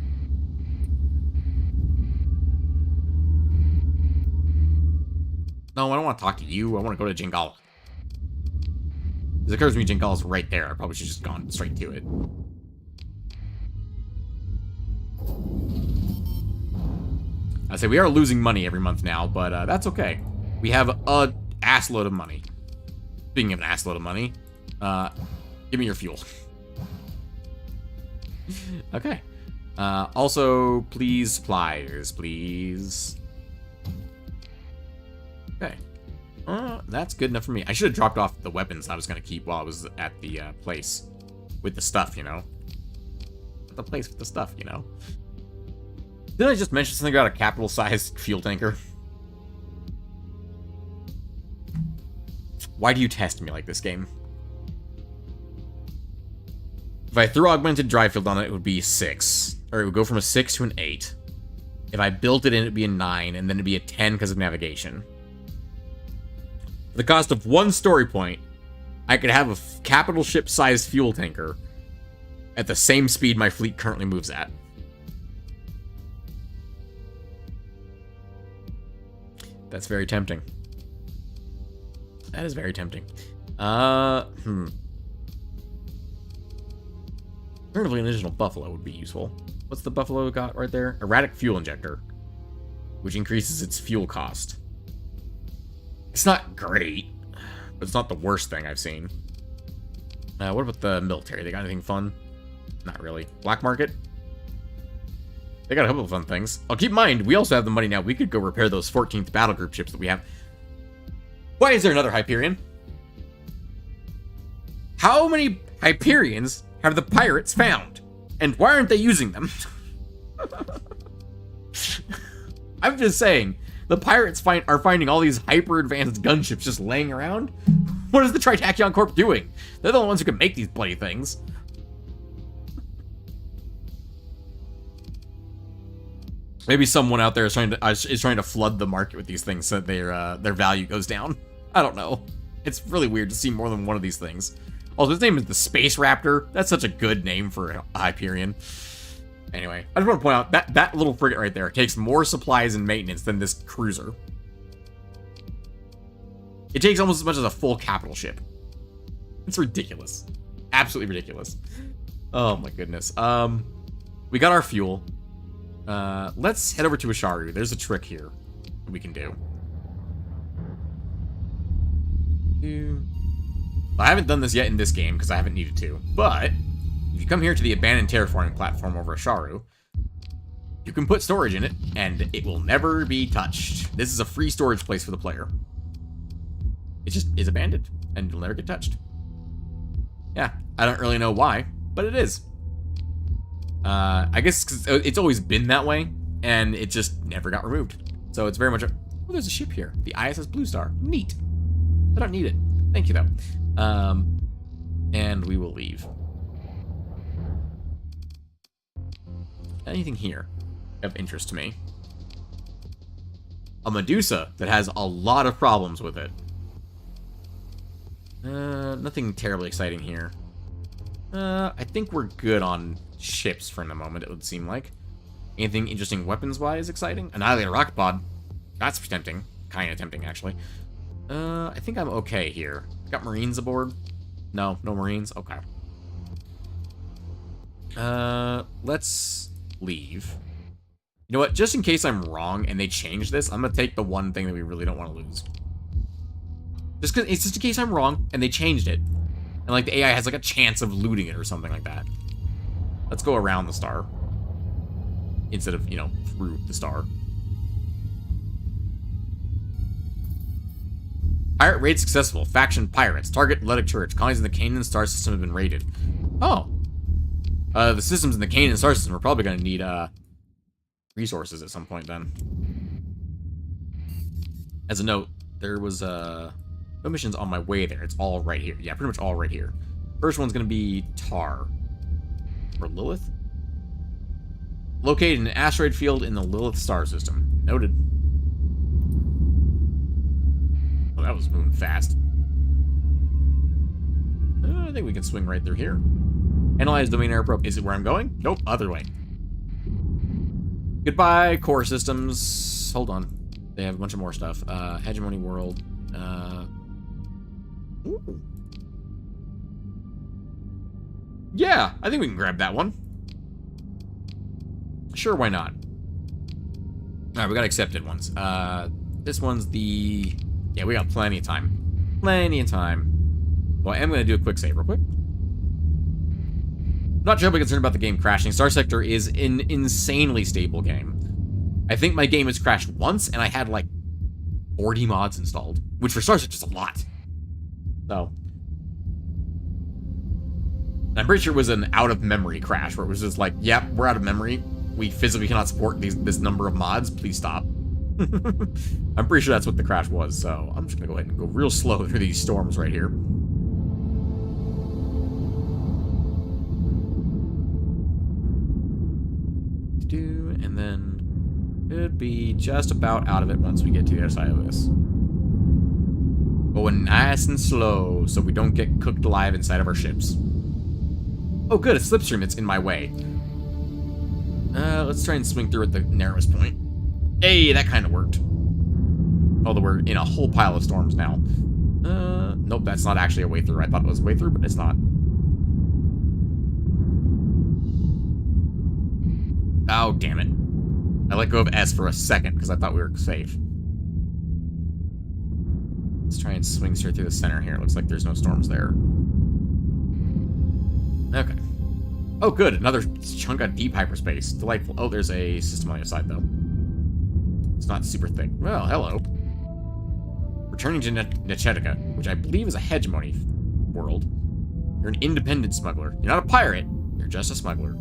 No, I don't want to talk to you. I want to go to Jingala. It occurs to me Jingala's right there. I probably should have just gone straight to it. I say we are losing money every month now, but that's okay. We have a assload of money. Speaking of an assload of money, give me your fuel. Okay. Also, please, supplies, please. Okay. That's good enough for me. I should have dropped off the weapons I was going to keep while I was at the place with the stuff, you know. The place with the stuff, you know. Didn't I just mention something about a capital-sized fuel tanker? Why do you test me like this, game? If I threw augmented drive field on it, it would be 6. Or it would go from a 6 to an 8. If I built it in, it would be a 9, and then it'd be a 10 because of navigation. For the cost of 1 story point, I could have a capital ship-sized fuel tanker at the same speed my fleet currently moves at. That's very tempting. That is very tempting. Alternatively, an additional buffalo would be useful. What's the buffalo got right there? Erratic fuel injector, which increases its fuel cost. It's not great, but it's not the worst thing I've seen. What about the military? They got anything fun? Not really. Black market? They got a couple of fun things. I'll keep in mind, we also have the money now. We could go repair those 14th battle group ships that we have. Why is there another Hyperion? How many Hyperions have the pirates found? And why aren't they using them? I'm just saying, the pirates are finding all these hyper-advanced gunships just laying around. What is the Tri-Tachyon Corp doing? They're the ones who can make these bloody things. Maybe someone out there is trying to flood the market with these things so that their value goes down. I don't know. It's really weird to see more than one of these things. Also, his name is the Space Raptor. That's such a good name for a Hyperion. Anyway, I just want to point out that little frigate right there takes more supplies and maintenance than this cruiser. It takes almost as much as a full capital ship. It's ridiculous. Absolutely ridiculous. Oh my goodness. We got our fuel. Let's head over to Asharu. There's a trick here that we can do. I haven't done this yet in this game because I haven't needed to, but if you come here to the abandoned terraforming platform over Asharu, you can put storage in it, and it will never be touched. This is a free storage place for the player. It just is abandoned, and it'll never get touched. Yeah, I don't really know why, but it is. I guess 'cause it's always been that way, and it just never got removed. So it's very much a... Oh, there's a ship here. The ISS Blue Star. Neat. I don't need it. Thank you, though. And we will leave. Anything here of interest to me? A Medusa that has a lot of problems with it. Nothing terribly exciting here. I think we're good on ships for the moment, it would seem like. Anything interesting weapons-wise exciting? Annihilator rocket pod. That's tempting. Kind of tempting, actually. I think I'm okay here. Got Marines aboard? No, no Marines? Okay. Let's leave. You know what? Just in case I'm wrong and they change this, I'm gonna take the one thing that we really don't want to lose. It's just in case I'm wrong and they changed it. And like the AI has like a chance of looting it or something like that. Let's go around the star. Instead of, you know, through the star. Pirate raid successful. Faction pirates. Target Atlantic Church. Colonies in the Canaan star system have been raided. Oh. The systems in the Canaan star system are probably going to need, resources at some point then. As a note, there was, no missions on my way there. It's all right here. Yeah, pretty much all right here. First one's going to be Tar. Or Lilith? Located in an asteroid field in the Lilith star system. Noted. Oh, that was moving fast. I think we can swing right through here. Analyze domain error probe. Is it where I'm going? Nope, other way. Goodbye, core systems. Hold on. They have a bunch of more stuff. Hegemony world. Ooh. Yeah, I think we can grab that one. Sure, why not? Alright, we got accepted ones. This one's the... Yeah, we got plenty of time. Plenty of time. Well, I am going to do a quick save real quick. Not terribly concerned about the game crashing. Starsector is an insanely stable game. I think my game has crashed once, and I had, like, 40 mods installed. Which for Starsector is a lot. So... I'm pretty sure it was an out-of-memory crash, where it was just like, yep, we're out of memory. We physically cannot support this number of mods. Please stop. I'm pretty sure that's what the crash was, so I'm just going to go ahead and go real slow through these storms right here. And then should be just about out of it once we get to the other side of this. Going nice and slow so we don't get cooked alive inside of our ships. Oh good, a slipstream that's in my way. Let's try and swing through at the narrowest point. Hey, that kind of worked. Although we're in a whole pile of storms now. Nope, that's not actually a way through. I thought it was a way through, but it's not. Oh, damn it. I let go of S for a second because I thought we were safe. Let's try and swing straight through the center here. Looks like there's no storms there. Okay. Oh, good. Another chunk of deep hyperspace. Delightful. Oh, there's a system on the other side, though. It's not super thick. Well, hello. Returning to Nechetica, which I believe is a hegemony world. You're an independent smuggler. You're not a pirate. You're just a smuggler.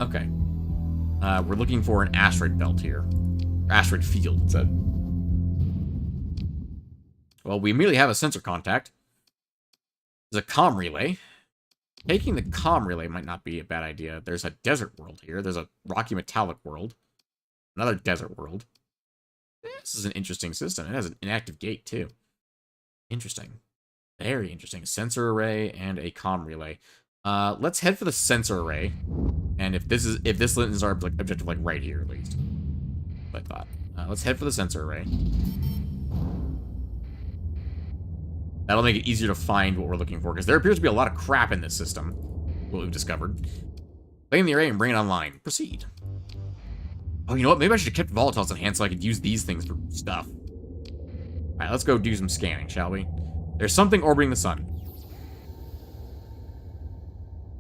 Okay. We're looking for an asteroid belt here. Asteroid field, it said. Well, we immediately have a sensor contact. There's a comm relay. Taking the comm relay might not be a bad idea. There's a desert world here. There's a rocky metallic world. Another desert world. This is an interesting system. It has an inactive gate, too. Interesting. Very interesting. Sensor array and a comm relay. Let's head for the sensor array. And if this is our objective, like right here at least. Like that. Let's head for the sensor array. That'll make it easier to find what we're looking for, because there appears to be a lot of crap in this system. What we've discovered. Claim the array and bring it online. Proceed. Oh, you know what? Maybe I should have kept volatiles in hand so I could use these things for stuff. Alright, let's go do some scanning, shall we? There's something orbiting the sun.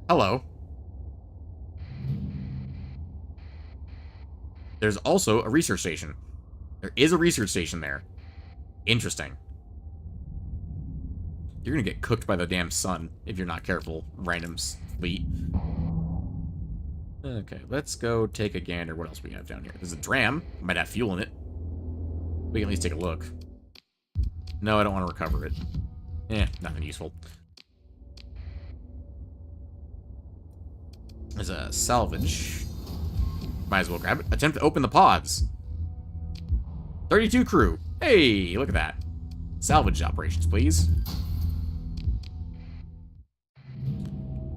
Hello. There's also a research station. There is a research station there. Interesting. You're gonna get cooked by the damn sun if you're not careful, random fleet. Okay, let's go take a gander. What else we have down here? There's a dram. Might have fuel in it. We can at least take a look. No, I don't want to recover it. Nothing useful. There's a salvage. Might as well grab it. Attempt to open the pods. 32 crew. Hey, look at that. Salvage operations, please.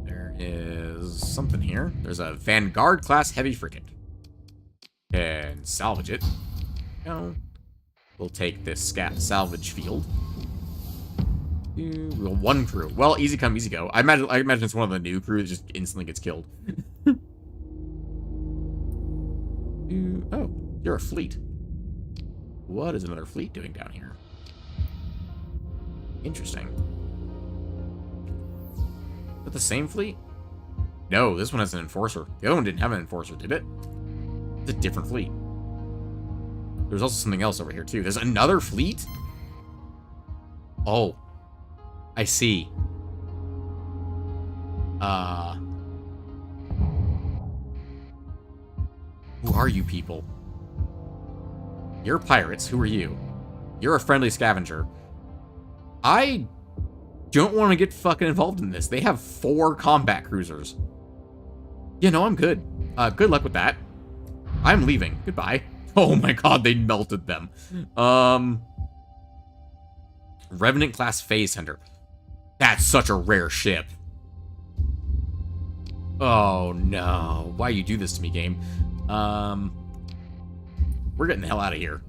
There is something here. There's a Vanguard class heavy frigate. Can salvage it. No. We'll take this salvage field. Well, one crew. Well, easy come, easy go. I imagine it's one of the new crew that just instantly gets killed. Oh, you're a fleet. What is another fleet doing down here? Interesting. Is that the same fleet? No, this one has an enforcer. The other one didn't have an enforcer, did it? It's a different fleet. There's also something else over here, too. There's another fleet? Oh. I see. Who are you people? You're pirates. Who are you? You're a friendly scavenger. I don't want to get fucking involved in this. They have 4 combat cruisers. Yeah, no, I'm good. Good luck with that. I'm leaving. Goodbye. Oh my god, they melted them. Revenant class phase hunter. That's such a rare ship. Oh no. Why you do this to me, game? We're getting the hell out of here.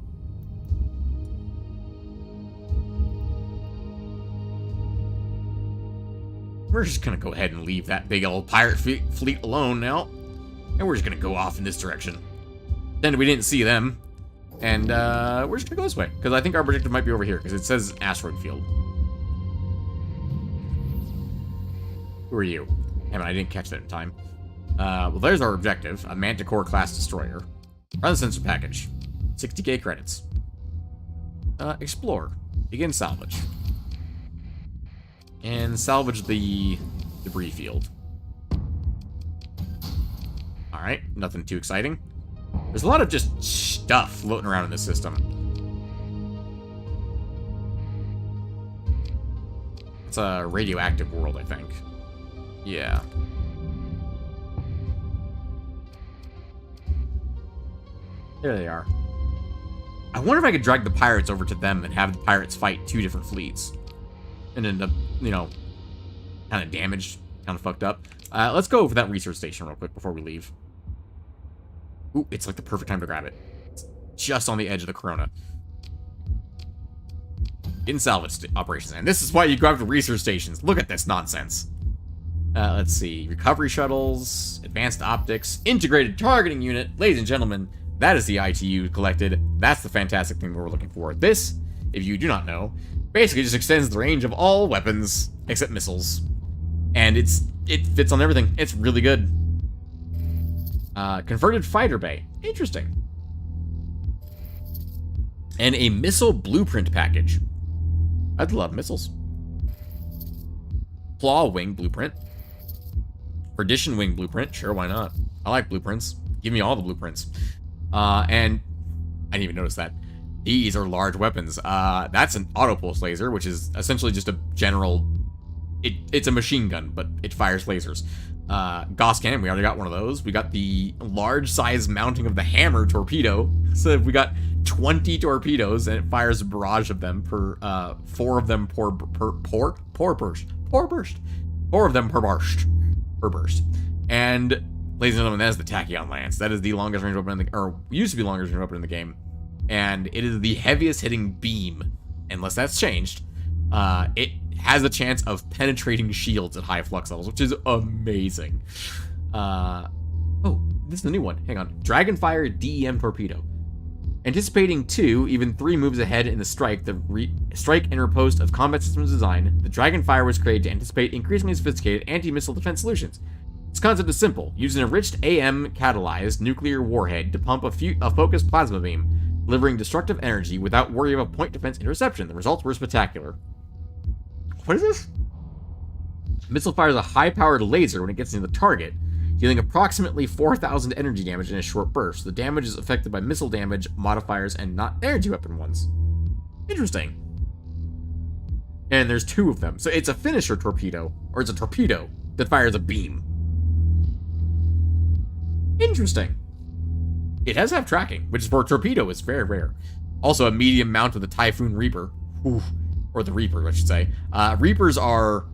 We're just gonna go ahead and leave that big old pirate fleet alone now. And we're just gonna go off in this direction. Then we didn't see them. And we're just gonna go this way. Because I think our objective might be over here. Because it says asteroid field. Who are you? Damn it, I didn't catch that in time. Well, there's our objective. A Manticore class destroyer. Run the sensor package. 60k credits. Explore. Begin salvage. And salvage the debris field. Alright, nothing too exciting. There's a lot of just stuff floating around in this system. It's a radioactive world, I think. Yeah. There they are. I wonder if I could drag the pirates over to them and have the pirates fight 2 different fleets. And end up, you know, kind of damaged, kind of fucked up. Let's go over that research station real quick before we leave. Ooh, it's like the perfect time to grab it. It's just on the edge of the Corona. In salvage operations. And this is why you grab the research stations. Look at this nonsense. Let's see. Recovery shuttles, advanced optics, integrated targeting unit. Ladies and gentlemen, that is the ITU collected. That's the fantastic thing we're looking for. This, if you do not know, basically just extends the range of all weapons except missiles. And it fits on everything. It's really good. Converted fighter bay. Interesting. And a missile blueprint package. I'd love missiles. Claw wing blueprint. Perdition wing blueprint. Sure, why not? I like blueprints. Give me all the blueprints. And I didn't even notice that. These are large weapons. That's an auto-pulse laser, which is essentially just a general... It's a machine gun, but it fires lasers. Gauss cannon, we already got one of those. We got the large size mounting of the hammer torpedo. So we got 20 torpedoes, and it fires a barrage of them per 4 of them per burst. 4 of them per burst. And ladies and gentlemen, that is the Tachyon Lance. That is the longest range weapon in the, or used to be longest range weapon in the game, and it is the heaviest hitting beam. Unless that's changed, it has a chance of penetrating shields at high flux levels, which is amazing. Oh, this is a new one. Hang on. Dragonfire DEM torpedo. Anticipating 2, even 3 moves ahead in the strike, strike and riposte of combat systems design, the Dragonfire was created to anticipate increasingly sophisticated anti-missile defense solutions. This concept is simple. Use an enriched AM-catalyzed nuclear warhead to pump a focused plasma beam, delivering destructive energy without worry of a point defense interception. The results were spectacular. What is this? Missile fires a high-powered laser when it gets near the target, dealing approximately 4,000 energy damage in a short burst. The damage is affected by missile damage modifiers and not energy weapon ones. Interesting. And there's 2 of them. So it's a finisher torpedo, or it's a torpedo that fires a beam. Interesting. It does have tracking, which for a torpedo is very rare. Also a medium mount of the Typhoon Reaper. Oof. Or the Reaper, I should say. Reapers are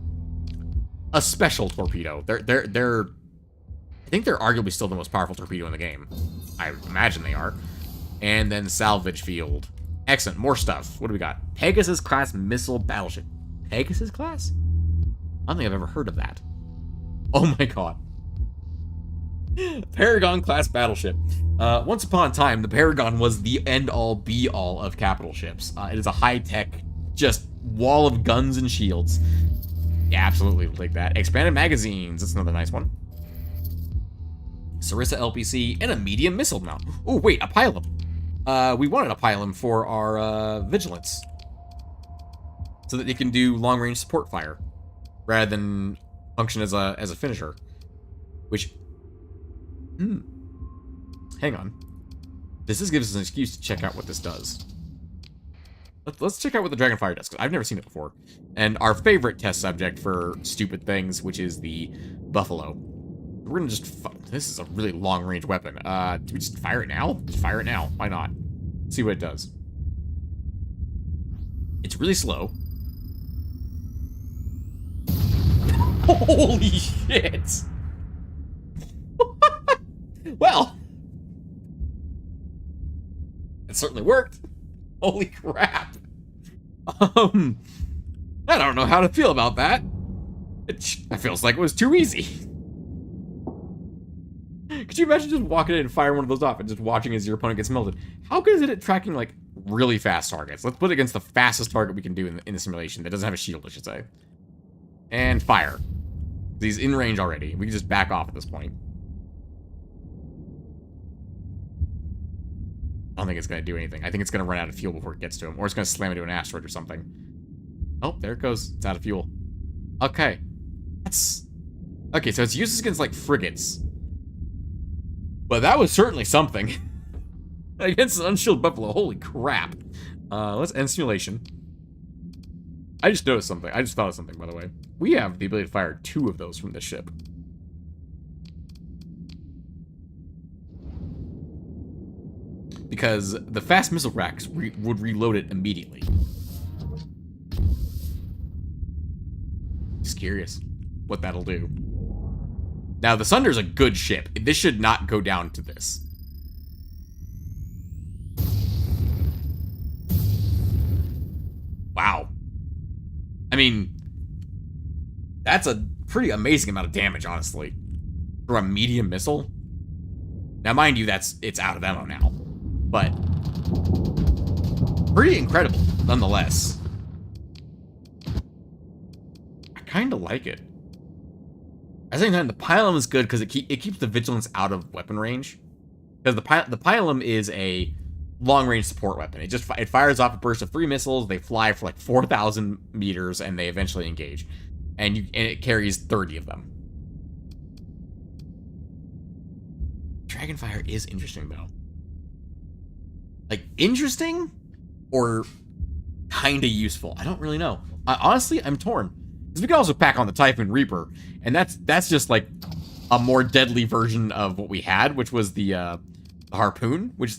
a special torpedo. They're I think they're arguably still the most powerful torpedo in the game. I imagine they are. And then salvage field. Excellent. More stuff. What do we got? Pegasus class missile battleship. Pegasus class? I don't think I've ever heard of that. Oh my god. Paragon class battleship. Once upon a time, the Paragon was the end-all, be-all of capital ships. It is a high-tech, just wall of guns and shields. Yeah, absolutely, we'll take that. Expanded magazines, that's another nice one. Sarissa LPC, and a medium missile mount. Oh, wait, a pylum. We wanted a pylum for our vigilance. So that it can do long-range support fire, rather than function as a finisher. Which... Hang on. This gives us an excuse to check out what this does. Let's check out what the Dragonfire does, because I've never seen it before. And our favorite test subject for stupid things, which is the Buffalo. We're gonna just... This is a really long-range weapon. Do we just fire it now? Just fire it now. Why not? Let's see what it does. It's really slow. Holy shit! Well, it certainly worked. Holy crap. I don't know how to feel about that. It feels like it was too easy. Could you imagine just walking in and firing one of those off and just watching as your opponent gets melted? How good is it at tracking, like, really fast targets? Let's put it against the fastest target we can do in the simulation that doesn't have a shield, I should say. And fire. He's in range already. We can just back off at this point. I don't think it's going to do anything. I think it's going to run out of fuel before it gets to him. Or it's going to slam into an asteroid or something. Oh, there it goes. It's out of fuel. Okay. That's... Okay, so it's useless against, like, frigates. But that was certainly something. Against an unshielded Buffalo. Holy crap. Let's end simulation. I just noticed something. I just thought of something, by the way. We have the ability to fire 2 of those from this ship. Because the fast missile racks would reload it immediately. Just curious what that'll do. Now, the Sunder's a good ship. This should not go down to this. Wow. I mean, that's a pretty amazing amount of damage, honestly. For a medium missile. Now, mind you, it's out of ammo now. But pretty incredible, nonetheless. I kind of like it. At the same time, the Pylum is good because it keeps the Vigilance out of weapon range. Because the Pylum is a long-range support weapon. It fires off a burst of 3 missiles. They fly for like 4,000 meters, and they eventually engage. And it carries 30 of them. Dragonfire is interesting, though. Like, interesting or kind of useful? I don't really know. Honestly, I'm torn. Because we can also pack on the Typhoon Reaper, and that's just like a more deadly version of what we had, which was the Harpoon, which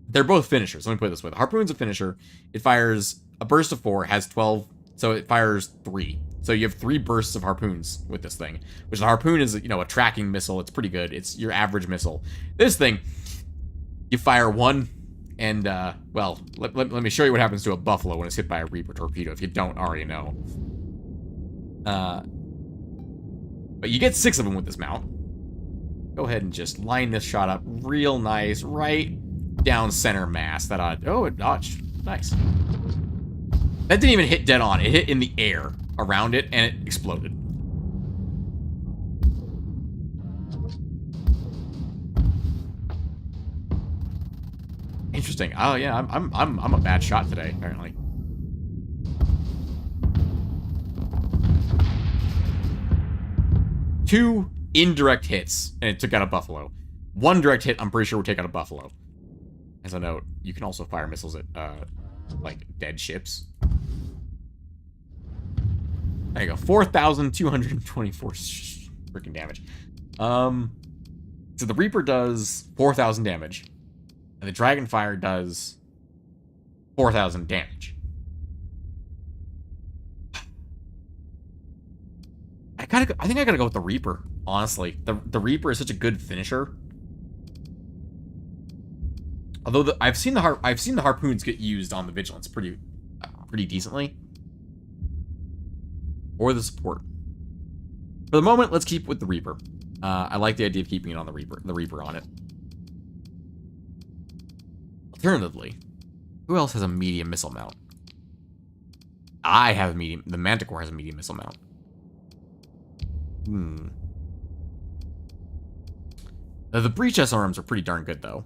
they're both finishers. Let me put it this way. The Harpoon's a finisher. It fires a burst of 4, has 12, so it fires 3. So you have 3 bursts of Harpoons with this thing, which the Harpoon is, you know, a tracking missile. It's pretty good. It's your average missile. This thing, you fire 1, and, well, let me show you what happens to a Buffalo when it's hit by a Reaper torpedo, if you don't already know. But you get 6 of them with this mount. Go ahead and just line this shot up real nice, right down center mass. Oh, it dodged. Nice. That didn't even hit dead on. It hit in the air around it, and it exploded. Interesting. Oh yeah, I'm a bad shot today, apparently. Two indirect hits, and it took out a Buffalo. 1 direct hit, I'm pretty sure would take out a Buffalo. As a note, you can also fire missiles at, like, dead ships. There you go. 4,224 freaking damage. So the Reaper does 4,000 damage. And the Dragonfire does 4,000 damage. I think I gotta go with the Reaper, honestly. The Reaper is such a good finisher. Although I've seen the Harpoons get used on the Vigilance pretty decently. Or the support. For the moment, let's keep with the Reaper. I like the idea of keeping it on the Reaper on it. Alternatively, who else has a medium missile mount? I have a medium. The Manticore has a medium missile mount. The breach SRMs are pretty darn good, though.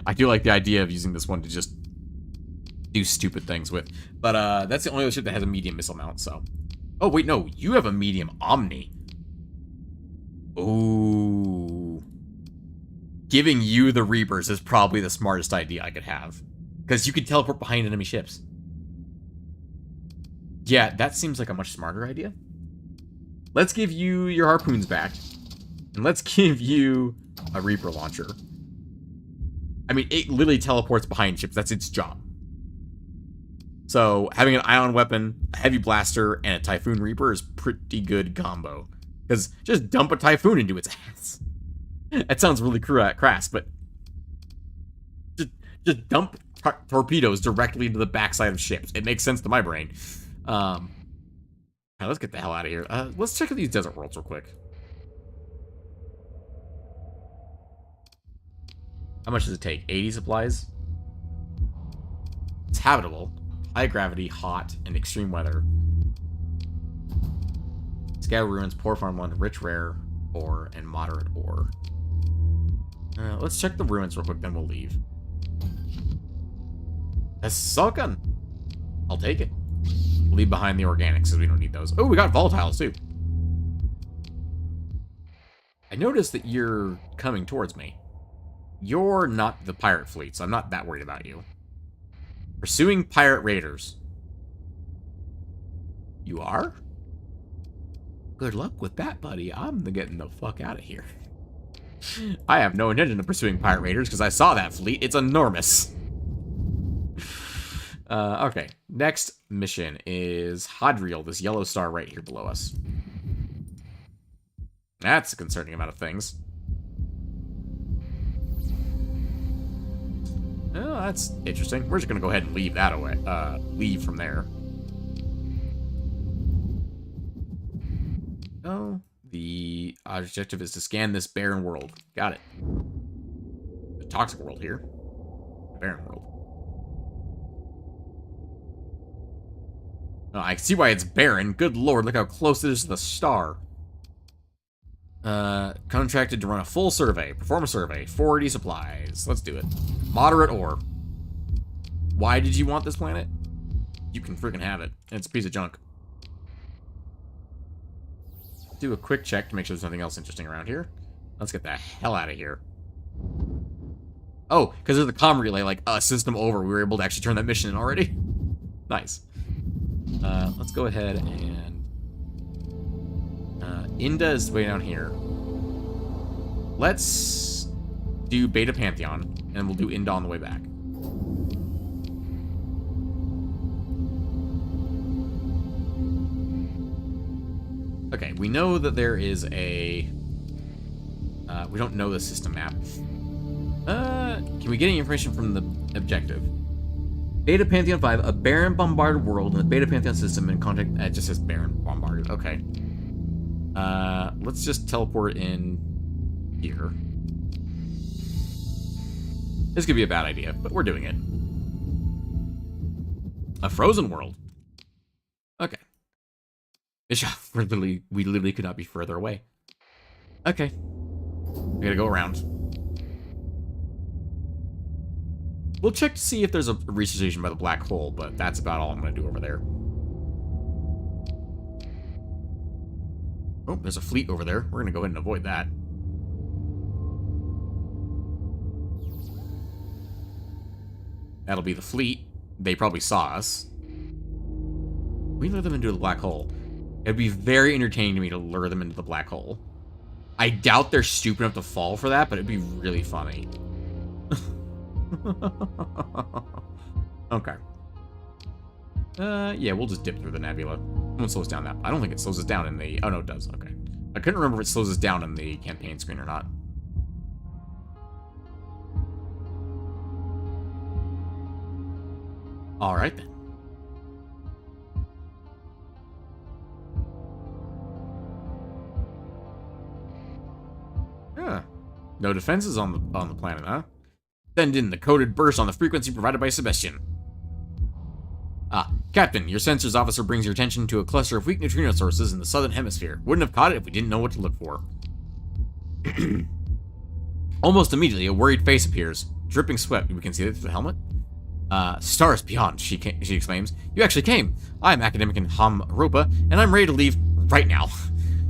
I do like the idea of using this one to just do stupid things with. But that's the only other ship that has a medium missile mount, so. Oh, wait, no. You have a medium Omni. Ooh. Giving you the Reapers is probably the smartest idea I could have. Because you can teleport behind enemy ships. Yeah, that seems like a much smarter idea. Let's give you your harpoons back. And let's give you a Reaper launcher. I mean, it literally teleports behind ships. That's its job. So, having an ion weapon, a heavy blaster, and a Typhoon Reaper is pretty good combo. Because just dump a Typhoon into its ass. That sounds really crass, but just dump torpedoes directly into the backside of ships. It makes sense to my brain. Right, let's get the hell out of here. Let's check out these desert worlds real quick. How much does it take? 80 supplies? It's habitable. High gravity, hot, and extreme weather. Scout ruins, poor farmland, rich rare ore, and moderate ore. Let's check the ruins real quick, then we'll leave. That's Sulkin. I'll take it. Leave behind the organics, because we don't need those. Oh, we got volatiles, too. I noticed that you're coming towards me. You're not the pirate fleet, so I'm not that worried about you. Pursuing pirate raiders. You are? Good luck with that, buddy. I'm getting the fuck out of here. I have no intention of pursuing pirate raiders because I saw that fleet. It's enormous. Okay. Next mission is Hadriel, this yellow star right here below us. That's a concerning amount of things. Oh, that's interesting. We're just gonna go ahead and leave that away. Leave from there. Oh, the objective is to scan this barren world. Got it. The toxic world here. The barren world. Oh, I see why it's barren. Good lord, look how close it is to the star. Contracted to run a full survey. Perform a survey. 40 supplies. Let's do it. Moderate ore. Why did you want this planet? You can freaking have it. It's a piece of junk. Do a quick check to make sure there's nothing else interesting around here. Let's get the hell out of here. Oh, because there's the comm relay, like, system over. We were able to actually turn that mission in already. Nice. Let's go ahead and... Inda is way down here. Let's do Beta Pantheon, and we'll do Inda on the way back. Okay, we know that there is a... we don't know the system map. Can we get any information from the objective? Beta Pantheon 5, a barren bombarded world in the Beta Pantheon system in contact... It just says barren bombarded. Okay. Let's just teleport in here. This could be a bad idea, but we're doing it. A frozen world. Okay. We literally could not be further away. Okay. We gotta go around. We'll check to see if there's a research station by the black hole, but that's about all I'm gonna do over there. Oh, there's a fleet over there. We're gonna go ahead and avoid that. That'll be the fleet. They probably saw us. We lure them into the black hole. It'd be very entertaining to me to lure them into the black hole. I doubt they're stupid enough to fall for that, but it'd be really funny. Okay. Yeah, we'll just dip through the nebula. It won't slow us down that. I don't think it slows us down in the... Oh, no, it does. Okay. I couldn't remember if it slows us down in the campaign screen or not. Alright then. Yeah. No defenses on the planet, huh? Send in the coded burst on the frequency provided by Sebastian. Ah, Captain, your sensors officer brings your attention to a cluster of weak neutrino sources in the southern hemisphere. Wouldn't have caught it if we didn't know what to look for. Almost immediately, a worried face appears. Dripping sweat. We can see it through the helmet. Stars beyond, she exclaims. You actually came. I'm academic in Europa, and I'm ready to leave right now.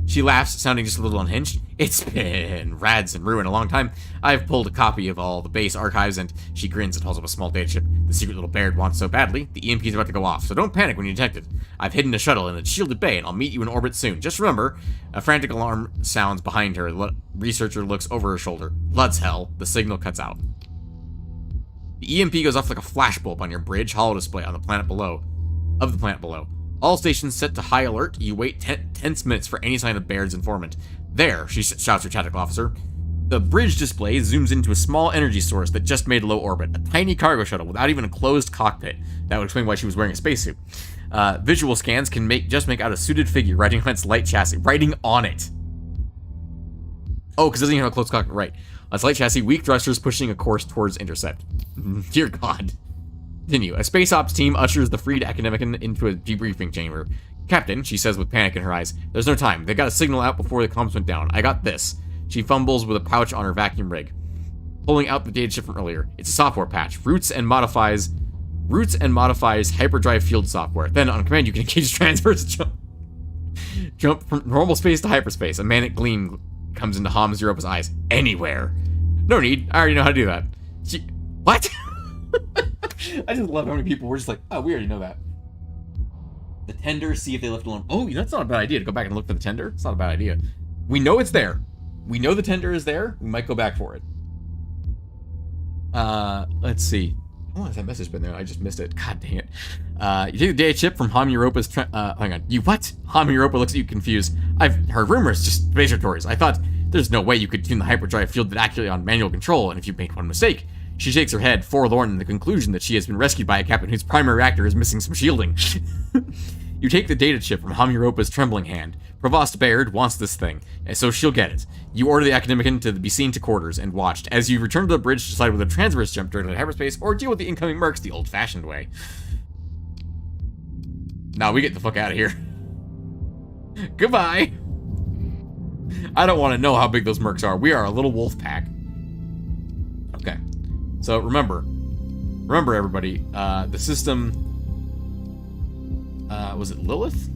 She laughs, sounding just a little unhinged. It's been rads and ruin a long time. I've pulled a copy of all the base archives, and she grins and holds up a small data chip. The secret little Baird wants so badly, the EMP is about to go off, so don't panic when you detect it. I've hidden a shuttle in a shielded bay, and I'll meet you in orbit soon. Just remember, a frantic alarm sounds behind her. The researcher looks over her shoulder. Blood's hell. The signal cuts out. The EMP goes off like a flashbulb on your bridge holo display on the planet below. All stations set to high alert. You wait tense minutes for any sign of Baird's informant. There, she shouts her tactical officer. The bridge display zooms into a small energy source that just made low orbit. A tiny cargo shuttle without even a closed cockpit. That would explain why she was wearing a spacesuit. Visual scans can just make out a suited figure riding on its light chassis. Riding on it. Oh, because it doesn't even have a closed cockpit. Right. On its light chassis, weak thrusters pushing a course towards intercept. Dear God. Continue. A space ops team ushers the freed academician into a debriefing chamber. Captain, she says with panic in her eyes, there's no time. They got a signal out before the comms went down. I got this. She fumbles with a pouch on her vacuum rig, pulling out the data chip from earlier. It's a software patch. Roots and modifies hyperdrive field software. Then, on command, you can engage transverse jump from normal space to hyperspace. A manic gleam comes into Ham Zeropa's eyes. Anywhere. No need. I already know how to do that. What? I just love how many people were just like, oh, we already know that. The tender, see if they left alone. Oh, that's not a bad idea to go back and look for the tender. It's not a bad idea. We know it's there. We know the tender is there. We might go back for it. Let's see. How long has that message been there? I just missed it. God dang it. You take the data chip from Ham Europa's... hang on. You what? Ham Europa looks at you confused. I've heard rumors, just space tours. I thought there's no way you could tune the hyperdrive field accurately on manual control, and if you make one mistake... She shakes her head, forlorn in the conclusion that she has been rescued by a captain whose primary reactor is missing some shielding. You take the data chip from Ham Europa's trembling hand. Provost Baird wants this thing, and so she'll get it. You order the academician to be seen to quarters and watched. As you return to the bridge to decide whether transverse jump directly to hyperspace or deal with the incoming mercs the old-fashioned way. Now we get the fuck out of here. Goodbye. I don't want to know how big those mercs are. We are a little wolf pack. Okay. So remember everybody, the system, was it Lilith?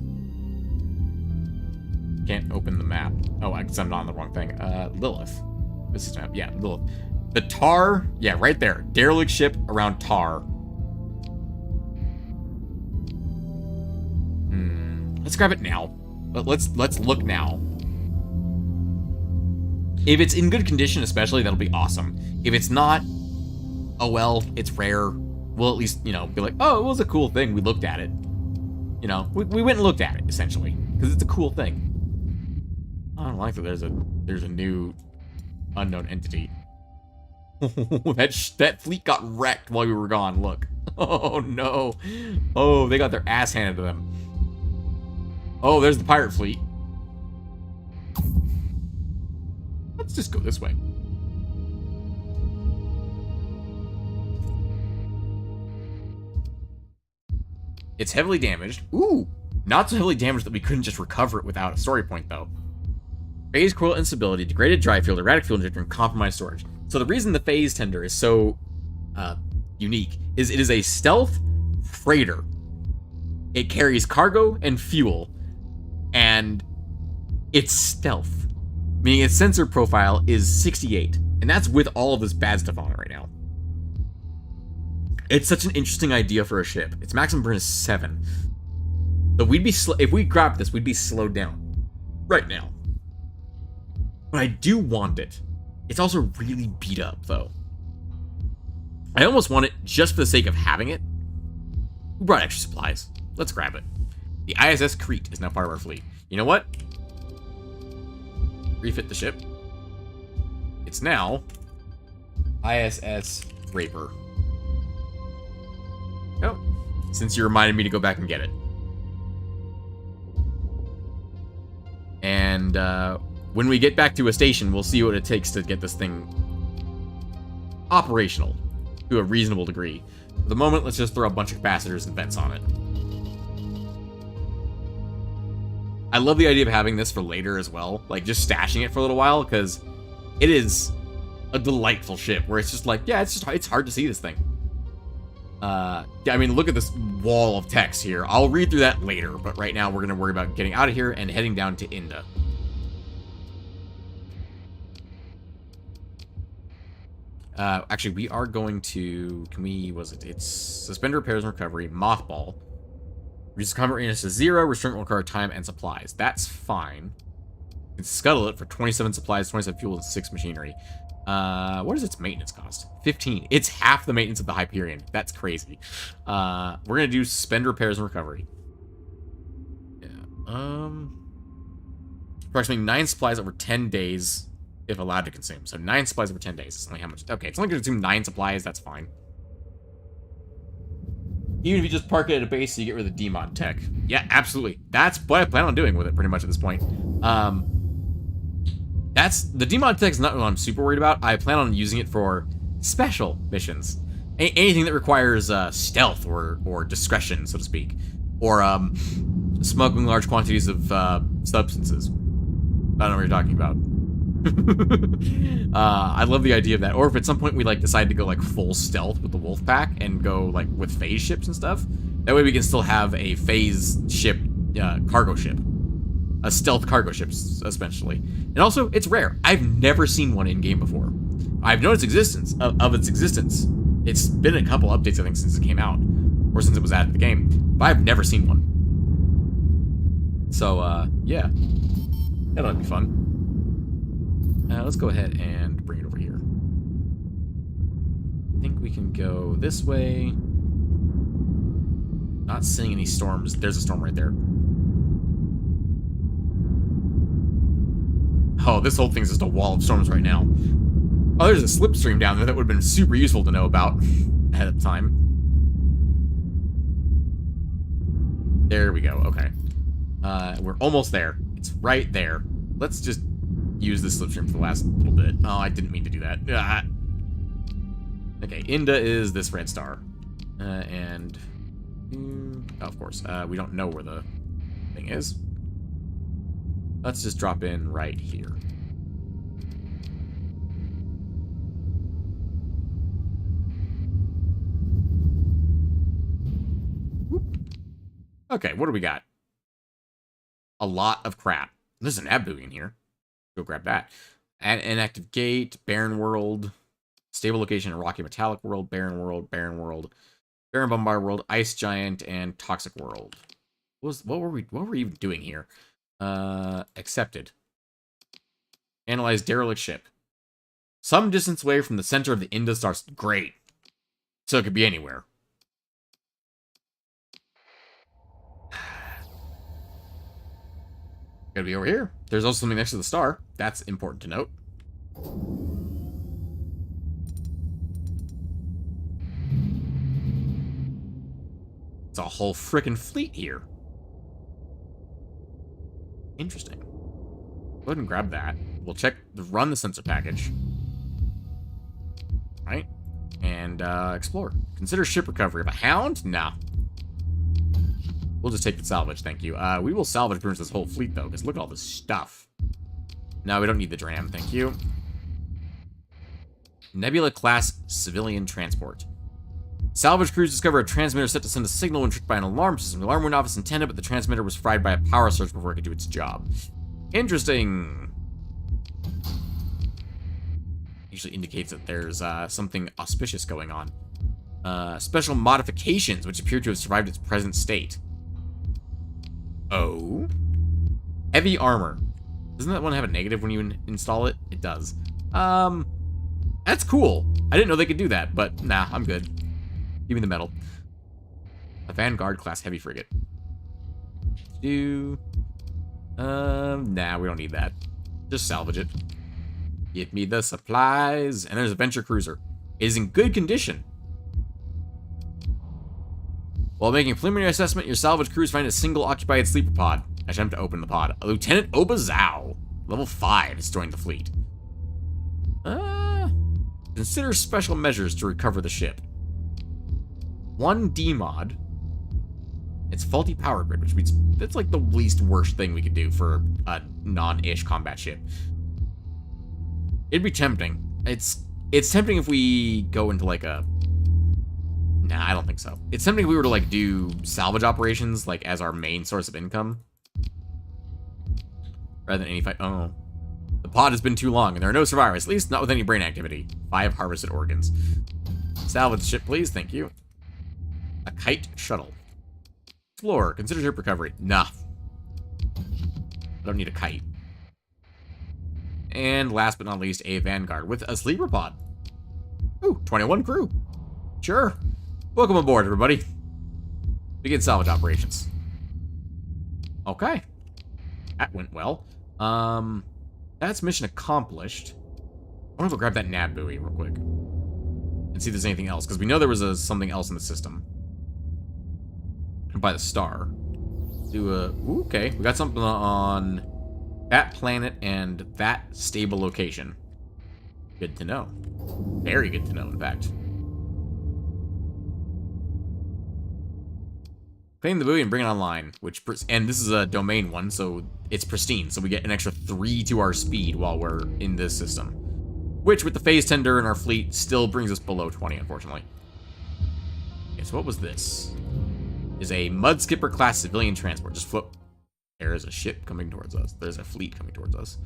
Can't open the map. Oh, I guess I'm not on the wrong thing. Lilith. This is map. Yeah, Lilith. The Tar, yeah, right there. Derelict ship around Tar. Let's grab it now. Let's look now. If it's in good condition, especially, that'll be awesome. If it's not, oh well, it's rare. We'll at least, be like, oh, it was a cool thing. We looked at it. We went and looked at it, essentially. Because it's a cool thing. I don't like that there's a new unknown entity. that fleet got wrecked while we were gone, look. Oh, no. Oh, they got their ass handed to them. Oh, there's the pirate fleet. Let's just go this way. It's heavily damaged. Ooh, not so heavily damaged that we couldn't just recover it without a story point, though. Phase coil instability, degraded drive field, erratic fuel injector, and compromised storage. So the reason the phase tender is so unique is it is a stealth freighter. It carries cargo and fuel, and it's stealth, meaning its sensor profile is 68, and that's with all of this bad stuff on it right now. It's such an interesting idea for a ship. Its maximum burn is 7. So we'd be if we grabbed this, we'd be slowed down right now. But I do want it. It's also really beat up, though. I almost want it just for the sake of having it. We brought extra supplies. Let's grab it. The ISS Crete is now part of our fleet. You know what? Refit the ship. It's now ISS Raper. Oh, since you reminded me to go back and get it. And when we get back to a station, we'll see what it takes to get this thing operational to a reasonable degree. For the moment, let's just throw a bunch of capacitors and vents on it. I love the idea of having this for later as well, like just stashing it for a little while, because it is a delightful ship where it's just like, yeah, it's hard to see this thing. Yeah, I mean, look at this wall of text here. I'll read through that later, but right now we're going to worry about getting out of here and heading down to Inda. Actually, we are going to... It's Suspend Repairs and Recovery, Mothball. Reduce combat radius to 0, restraint will require time and supplies. That's fine. You can scuttle it for 27 supplies, 27 fuel, and 6 machinery. What does its maintenance cost? 15. It's half the maintenance of the Hyperion. That's crazy. We're gonna do Suspend Repairs and Recovery. Yeah. Approximately 9 supplies over 10 days, if allowed to consume. So 9 supplies over 10 days. It's only how much? Okay, it's only gonna consume 9 supplies. That's fine. Even if you just park it at a base, so you get rid of the demon tech. Yeah, absolutely. That's what I plan on doing with it, pretty much at this point. The demon tech is not what I'm super worried about. I plan on using it for special missions. Anything that requires stealth or discretion, so to speak. Or smuggling large quantities of substances. I don't know what you're talking about. I love the idea of that. Or if at some point we like decide to go like full stealth with the wolf pack and go like with phase ships and stuff, that way we can still have a phase ship, cargo ship, a stealth cargo ship essentially. And also, it's rare. I've never seen one in game before. I've known its existence of its existence. It's been a couple updates I think since it came out, or since it was added to the game, but I've never seen one. So yeah, that'll be fun. Let's go ahead and bring it over here. I think we can go this way. Not seeing any storms. There's a storm right there. Oh, this whole thing's just a wall of storms right now. Oh, there's a slipstream down there that would have been super useful to know about ahead of time. There we go. Okay. We're almost there. It's right there. Let's just use this slipstream for the last little bit. Oh, I didn't mean to do that. Okay, Inda is this red star. And... oh, of course. We don't know where the thing is. Let's just drop in right here. Whoop. Okay, what do we got? A lot of crap. There's an ab buoy in here. Go grab that. Add inactive gate, barren world, stable location in rocky metallic world, barren world, barren world, barren bombard world, ice giant, and toxic world. What were we even doing here? Accepted. Analyze derelict ship. Some distance away from the center of the Inda star. Great. So it could be anywhere. Gotta be over here. There's also something next to the star. That's important to note. It's a whole frickin' fleet here. Interesting. Go ahead and grab that. We'll run the sensor package. Right? And explore. Consider ship recovery of a hound? Nah. We'll just take the salvage, thank you. We will salvage pretty much this whole fleet, though, because look at all this stuff. No, we don't need the dram, thank you. Nebula-class civilian transport. Salvage crews discover a transmitter set to send a signal when tricked by an alarm system. The alarm went off as intended, but the transmitter was fried by a power surge before it could do its job. Interesting. Usually indicates that there's something auspicious going on. Special modifications, which appear to have survived its present state. Oh? Heavy armor. Doesn't that one have a negative when you install it? It does. That's cool. I didn't know they could do that, but nah, I'm good. Give me the metal. A Vanguard class heavy frigate. Nah, we don't need that. Just salvage it. Get me the supplies. And there's a venture cruiser. It is in good condition. While making a preliminary assessment, your salvage crews find a single occupied sleeper pod. Attempt to open the pod. Lieutenant Obazao, level 5, has joined the fleet. Consider special measures to recover the ship. 1 demod. It's faulty power grid, which means that's like the least worst thing we could do for a non-ish combat ship. It'd be tempting. It's tempting if we go into like a... Nah, I don't think so. It's tempting if we were to like do salvage operations like as our main source of income. Rather than any fight. Oh. The pod has been too long and there are no survivors, at least not with any brain activity. 5 harvested organs. Salvage ship, please. Thank you. A kite shuttle. Explorer. Consider ship recovery. Nah. I don't need a kite. And last but not least, a Vanguard with a sleeper pod. Ooh, 21 crew. Sure. Welcome aboard, everybody. Begin salvage operations. Okay. That went well. That's mission accomplished. I want to go grab that nav buoy real quick. And see if there's anything else, because we know there was something else in the system. By the star. Ooh, okay. We got something on that planet and that stable location. Good to know. Very good to know, in fact. Claim the buoy and bring it online, and this is a domain one, so it's pristine, so we get an extra 3 to our speed while we're in this system. Which, with the phase tender in our fleet, still brings us below 20, unfortunately. Okay, so what was this? Is a Mud Skipper class civilian transport. Just float. There is a ship coming towards us. There's a fleet coming towards us.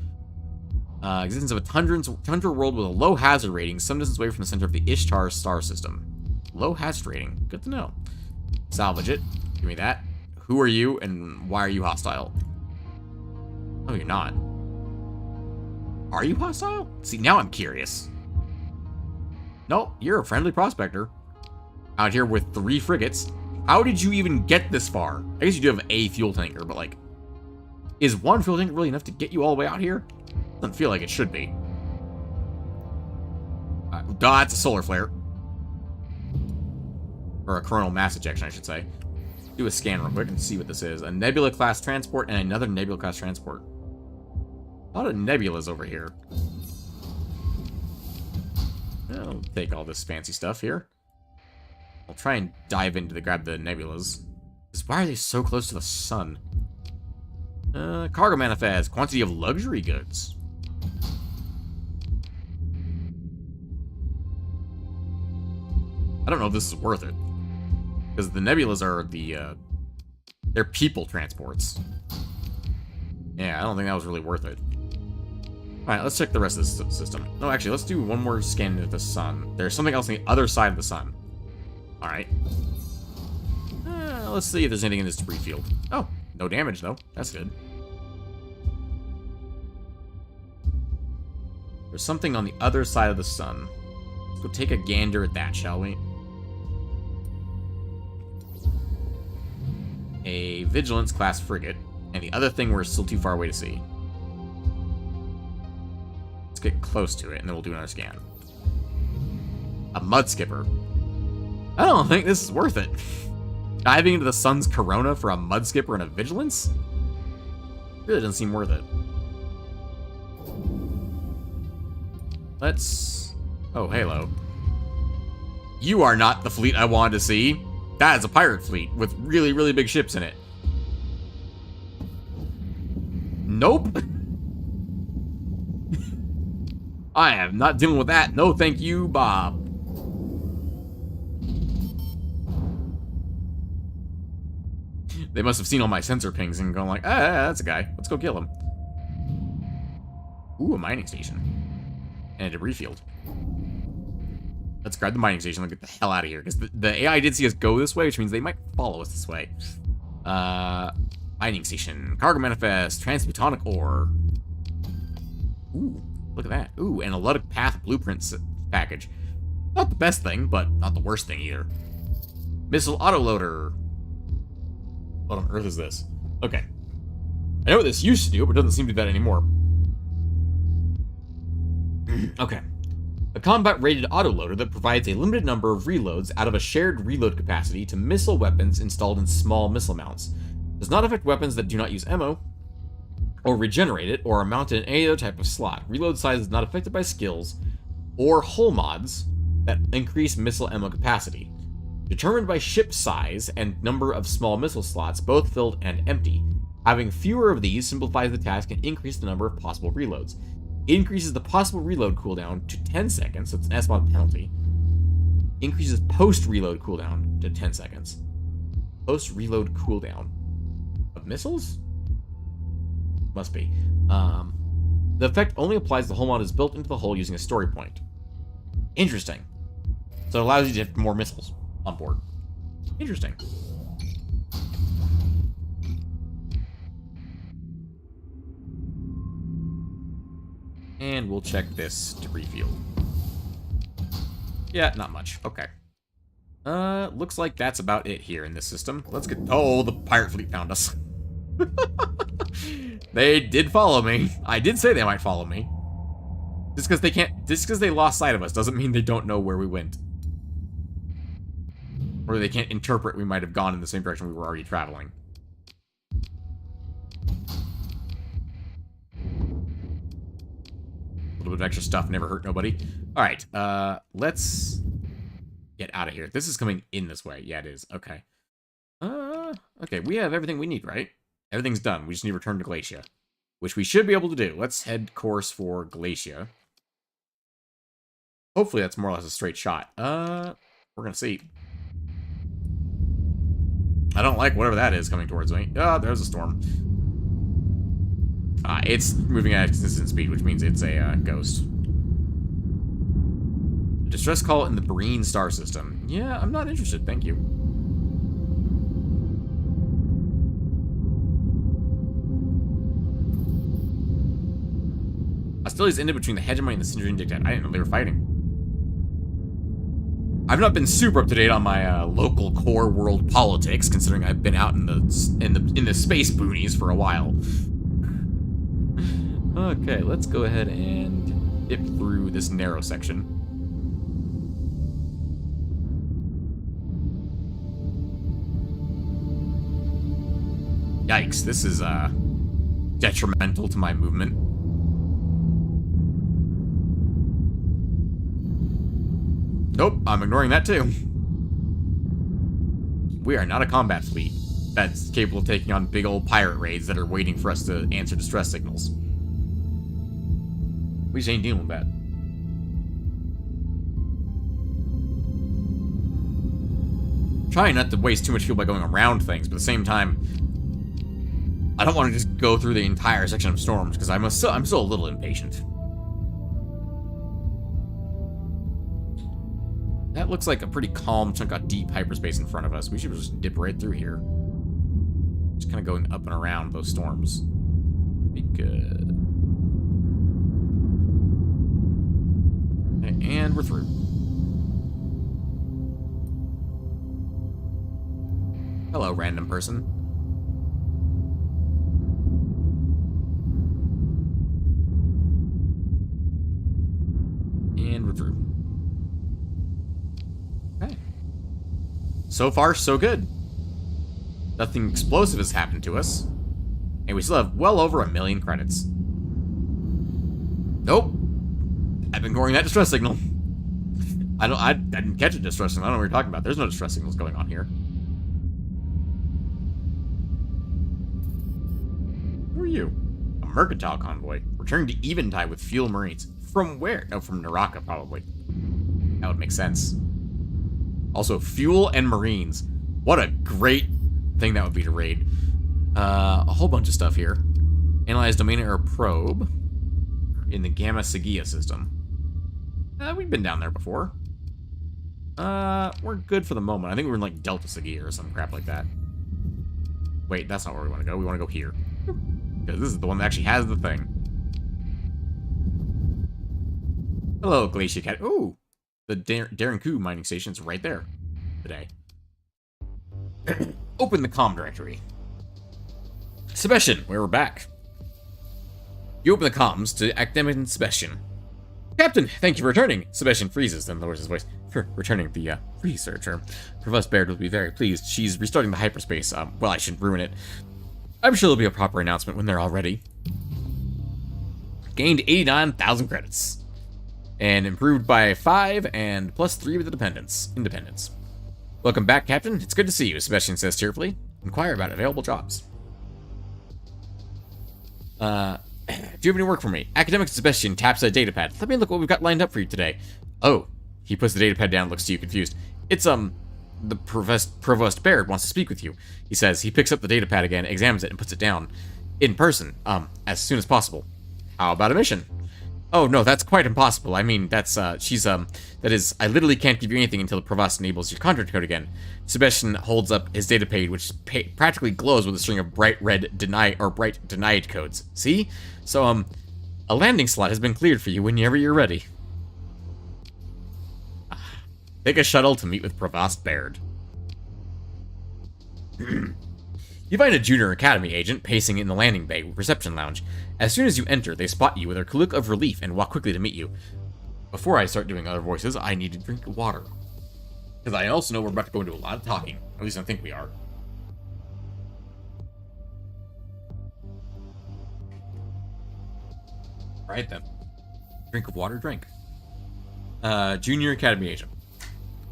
Existence of a tundra world with a low hazard rating, some distance away from the center of the Ishtar star system. Low hazard rating. Good to know. Salvage it. Give me that. Who are you, and why are you hostile? Oh, you're not. Are you hostile? See, now I'm curious. Nope, you're a friendly prospector. Out here with 3 frigates. How did you even get this far? I guess you do have a fuel tanker, but like... Is 1 fuel tanker really enough to get you all the way out here? Doesn't feel like it should be. That's a solar flare. Or a coronal mass ejection, I should say. Do a scan real quick and see what this is. A Nebula class transport and another Nebula class transport. A lot of nebulas over here. I'll take all this fancy stuff here. I'll try and dive into grab the nebulas. Because why are they so close to the sun? Cargo manifest. Quantity of luxury goods. I don't know if this is worth it. Because the nebulas are they're people transports. Yeah, I don't think that was really worth it. Alright, let's check the rest of this system. No, actually, let's do one more scan of the sun. There's something else on the other side of the sun. Alright. Let's see if there's anything in this debris field. Oh, no damage, though. That's good. There's something on the other side of the sun. Let's go take a gander at that, shall we? A Vigilance class frigate, and the other thing we're still too far away to see. Let's get close to it, and then we'll do another scan. A Mud Skipper. I don't think this is worth it. Diving into the sun's corona for a Mud Skipper and a Vigilance? Really doesn't seem worth it. Let's... Oh, Halo. You are not the fleet I wanted to see. That is a pirate fleet with really, really big ships in it. Nope. I am not dealing with that. No, thank you, Bob. They must have seen all my sensor pings and gone like, ah, that's a guy. Let's go kill him. Ooh, a mining station. And a debris field. Let's grab the mining station and get the hell out of here. Because the AI did see us go this way, which means they might follow us this way. Mining station. Cargo manifest. Transmutonic ore. Ooh, look at that. Ooh, analytic path blueprints package. Not the best thing, but not the worst thing either. Missile autoloader. What on earth is this? Okay. I know what this used to do, but it doesn't seem to do that anymore. Okay. A combat-rated autoloader that provides a limited number of reloads out of a shared reload capacity to missile weapons installed in small missile mounts. Does not affect weapons that do not use ammo, or regenerate it, or are mounted in any other type of slot. Reload size is not affected by skills or hull mods that increase missile ammo capacity. Determined by ship size and number of small missile slots, both filled and empty. Having fewer of these simplifies the task and increases the number of possible reloads. It increases the possible reload cooldown to 10 seconds, so it's an S-mod penalty. Increases post-reload cooldown to 10 seconds. Post-reload cooldown of missiles? Must be. The effect only applies if the hull mod is built into the hull using a story point. Interesting. So it allows you to have more missiles on board. Interesting. And we'll check this debris field. Yeah, not much. Okay. Looks like that's about it here in this system. Let's get... Oh, the pirate fleet found us. They did follow me. I did say they might follow me. Just because they lost sight of us doesn't mean they don't know where we went. Or they can't interpret we might have gone in the same direction we were already traveling. A little bit of extra stuff never hurt nobody. Alright, let's get out of here. This is coming in this way. Yeah, it is. Okay. Okay, we have everything we need, right? Everything's done. We just need to return to Glacia, which we should be able to do. Let's head course for Glacia. Hopefully that's more or less a straight shot. We're gonna see. I don't like whatever that is coming towards me. Oh, there's a storm. It's moving at consistent speed, which means it's a ghost. Distress call in the Breen star system. Yeah, I'm not interested, thank you. Hostilities ended between the hegemony and the Syndrome Dictat. I didn't know they were fighting. I've not been super up to date on my local core world politics, considering I've been out in the space boonies for a while. Okay, let's go ahead and dip through this narrow section. Yikes, this is detrimental to my movement. Nope, I'm ignoring that too. We are not a combat fleet that's capable of taking on big old pirate raids that are waiting for us to answer distress signals. We just ain't dealing with that. Trying not to waste too much fuel by going around things, but at the same time, I don't want to just go through the entire section of storms, because I'm still a little impatient. That looks like a pretty calm chunk of deep hyperspace in front of us. We should just dip right through here. Just kind of going up and around those storms. Be good. Okay, and we're through. Hello, random person. And we're through. Okay. So far, so good. Nothing explosive has happened to us. And we still have well over 1 million credits. Nope. I'm ignoring that distress signal. I didn't catch a distress signal. I don't know what you're talking about. There's no distress signals going on here. Who are you? A mercantile convoy. Returning to Eventide with fuel marines. From where? Oh, from Naraka, probably. That would make sense. Also, fuel and marines. What a great thing that would be to raid. A whole bunch of stuff here. Analyze domain error probe in the Gamma Sigia system. We've been down there before. We're good for the moment. I think we're in like Delta Sigia or some crap like that. Wait, that's not where we want to go. We want to go here. Because this is the one that actually has the thing. Hello, Glacia Cat. Ooh! The Darenku mining station's right there today. Open the comm directory. Sebastian, we're back. You open the comms to academic inspection. Captain, thank you for returning. Sebastian freezes, then lowers his voice. For returning the researcher. Provost Baird will be very pleased. She's restarting the hyperspace. Well, I shouldn't ruin it. I'm sure there'll be a proper announcement when they're all ready. Gained 89,000 credits. And improved by 5 and plus 3 with the independence. Welcome back, Captain. It's good to see you, Sebastian says cheerfully. Inquire about available jobs. Do you have any work for me? Academic Sebastian taps a datapad. Let me look what we've got lined up for you today. Oh, he puts the datapad down and looks to you confused. It's, the Provost Baird wants to speak with you. He says. He picks up the datapad again, examines it, and puts it down. In person, as soon as possible. How about a mission? Oh, no, that's quite impossible. I mean, that's, that is, I literally can't give you anything until the Provost enables your contract code again. Sebastian holds up his datapad, which practically glows with a string of bright denied codes. See? So, a landing slot has been cleared for you whenever you're ready. Take a shuttle to meet with Provost Baird. You find a junior academy agent pacing in the landing bay reception lounge. As soon as you enter, they spot you with a look of relief and walk quickly to meet you. Before I start doing other voices, I need to drink water. Because I also know we're about to go into a lot of talking. At least I think we are. Alright then. Drink of water, drink. Junior academy agent.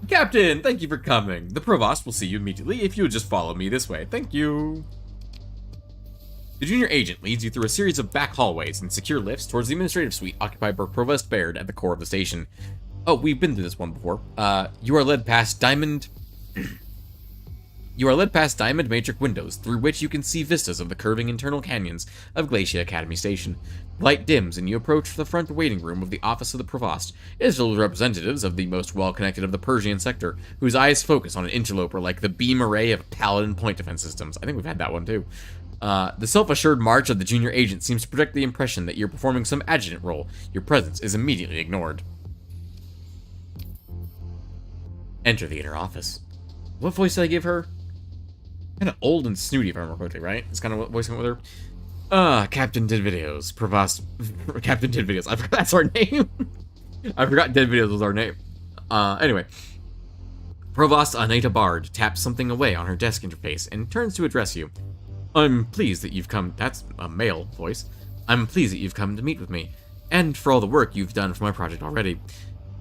Captain, thank you for coming. The Provost will see you immediately if you would just follow me this way. Thank you. The junior agent leads you through a series of back hallways and secure lifts towards the administrative suite occupied by Provost Baird at the core of the station. Oh, we've been through this one before. You are led past diamond matrix windows through which you can see vistas of the curving internal canyons of Glacia Academy Station. Light dims and you approach the front waiting room of the office of the Provost. It is filled with representatives of the most well-connected of the Persian sector, whose eyes focus on an interloper like the beam array of Paladin point defense systems. I think we've had that one too. The self-assured march of the junior agent seems to project the impression that you're performing some adjutant role. Your presence is immediately ignored. Enter the inner office. What voice did I give her? Kind of old and snooty, if I remember correctly, right? It's kind of what voice I went with her. Captain Did Videos. Provost. Captain Did Videos. I forgot that's our name. I forgot Did Videos was our name. Anyway. Provost Anita Bard taps something away on her desk interface and turns to address you. I'm pleased that you've come. That's a male voice. I'm pleased that you've come to meet with me, and for all the work you've done for my project already.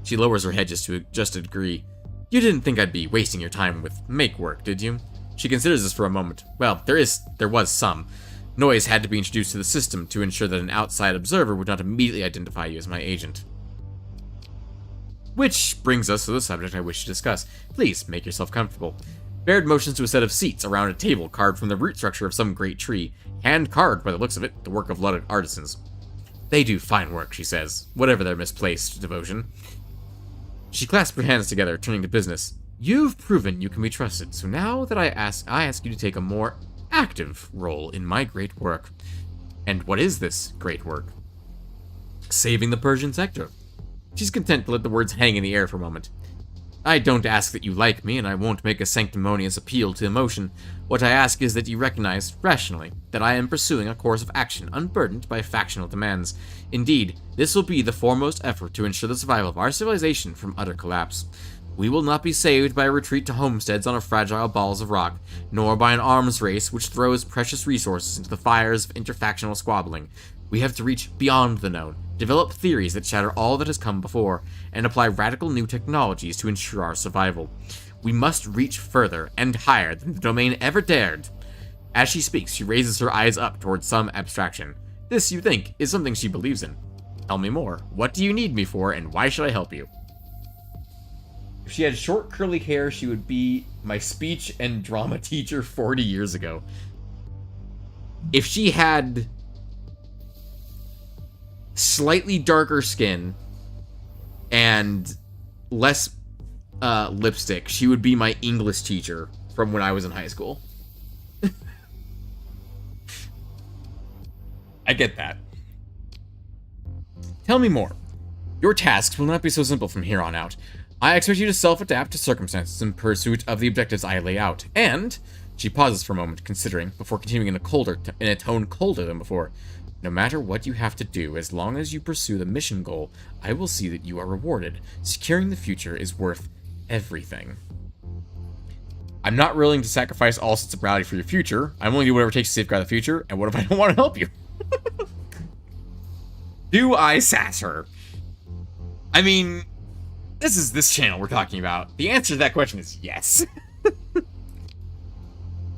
She lowers her head just to agree. You didn't think I'd be wasting your time with make work, did you? She considers this for a moment. Well, there was some. Noise had to be introduced to the system to ensure that an outside observer would not immediately identify you as my agent. Which brings us to the subject I wish to discuss. Please, make yourself comfortable. Baird motions to a set of seats around a table carved from the root structure of some great tree. Hand carved, by the looks of it, the work of blooded artisans. They do fine work, she says, whatever their misplaced devotion. She clasps her hands together, turning to business. You've proven you can be trusted, so now that I ask you to take a more active role in my great work. And what is this great work? Saving the Persian sector. She's content to let the words hang in the air for a moment. I don't ask that you like me, and I won't make a sanctimonious appeal to emotion. What I ask is that you recognize, rationally, that I am pursuing a course of action unburdened by factional demands. Indeed, this will be the foremost effort to ensure the survival of our civilization from utter collapse. We will not be saved by a retreat to homesteads on a fragile balls of rock, nor by an arms race which throws precious resources into the fires of interfactional squabbling. We have to reach beyond the known, develop theories that shatter all that has come before, and apply radical new technologies to ensure our survival. We must reach further and higher than the domain ever dared. As she speaks, she raises her eyes up towards some abstraction. This, you think, is something she believes in. Tell me more. What do you need me for, and why should I help you? If she had short, curly hair, she would be my speech and drama teacher 40 years ago. If she had slightly darker skin and less lipstick, she would be my English teacher from when I was in high school. I get that. Tell me more. Your tasks will not be so simple from here on out. I expect you to self-adapt to circumstances in pursuit of the objectives I lay out, and... She pauses for a moment, considering, before continuing in a tone colder than before. No matter what you have to do, as long as you pursue the mission goal, I will see that you are rewarded. Securing the future is worth everything. I'm not willing to sacrifice all sense of morality for your future. I'm willing to do whatever it takes to safeguard the future, and what if I don't want to help you? Do I sass her? I mean, this is this channel we're talking about. The answer to that question is yes.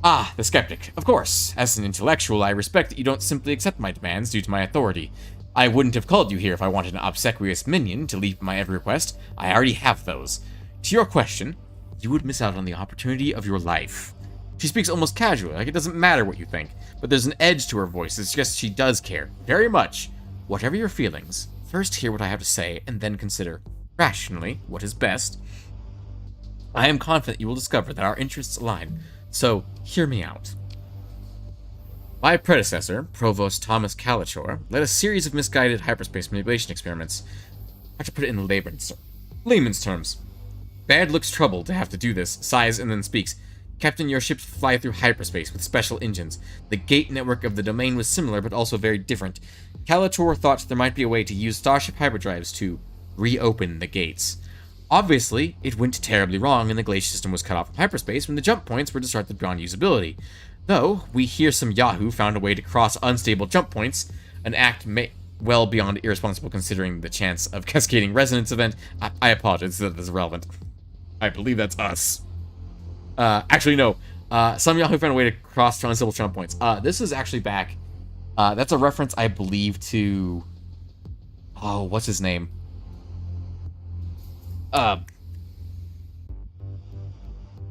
Ah, the skeptic. Of course. As an intellectual, I respect that you don't simply accept my demands due to my authority. I wouldn't have called you here if I wanted an obsequious minion to leap my every request. I already have those. To your question, you would miss out on the opportunity of your life. She speaks almost casually, like it doesn't matter what you think, but there's an edge to her voice that suggests she does care, very much. Whatever your feelings, first hear what I have to say, and then consider, rationally, what is best. I am confident you will discover that our interests align, so hear me out. My predecessor, Provost Thomas Kalachor, led a series of misguided hyperspace manipulation experiments. I have to put it in layman's terms. Baird looks troubled to have to do this, sighs, and then speaks. Captain, your ships fly through hyperspace with special engines. The gate network of the domain was similar, but also very different. Kalachor thought there might be a way to use starship hyperdrives to reopen the gates. Obviously, it went terribly wrong, and the glacier system was cut off from hyperspace when the jump points were disrupted beyond usability. Though, we hear some Yahoo found a way to cross unstable jump points, an act well beyond irresponsible considering the chance of cascading resonance event. I apologize that this is relevant. I believe that's us. Actually, no. Some Yahoo found a way to cross unstable jump points. This is actually back. That's a reference, I believe, to... Oh, what's his name? The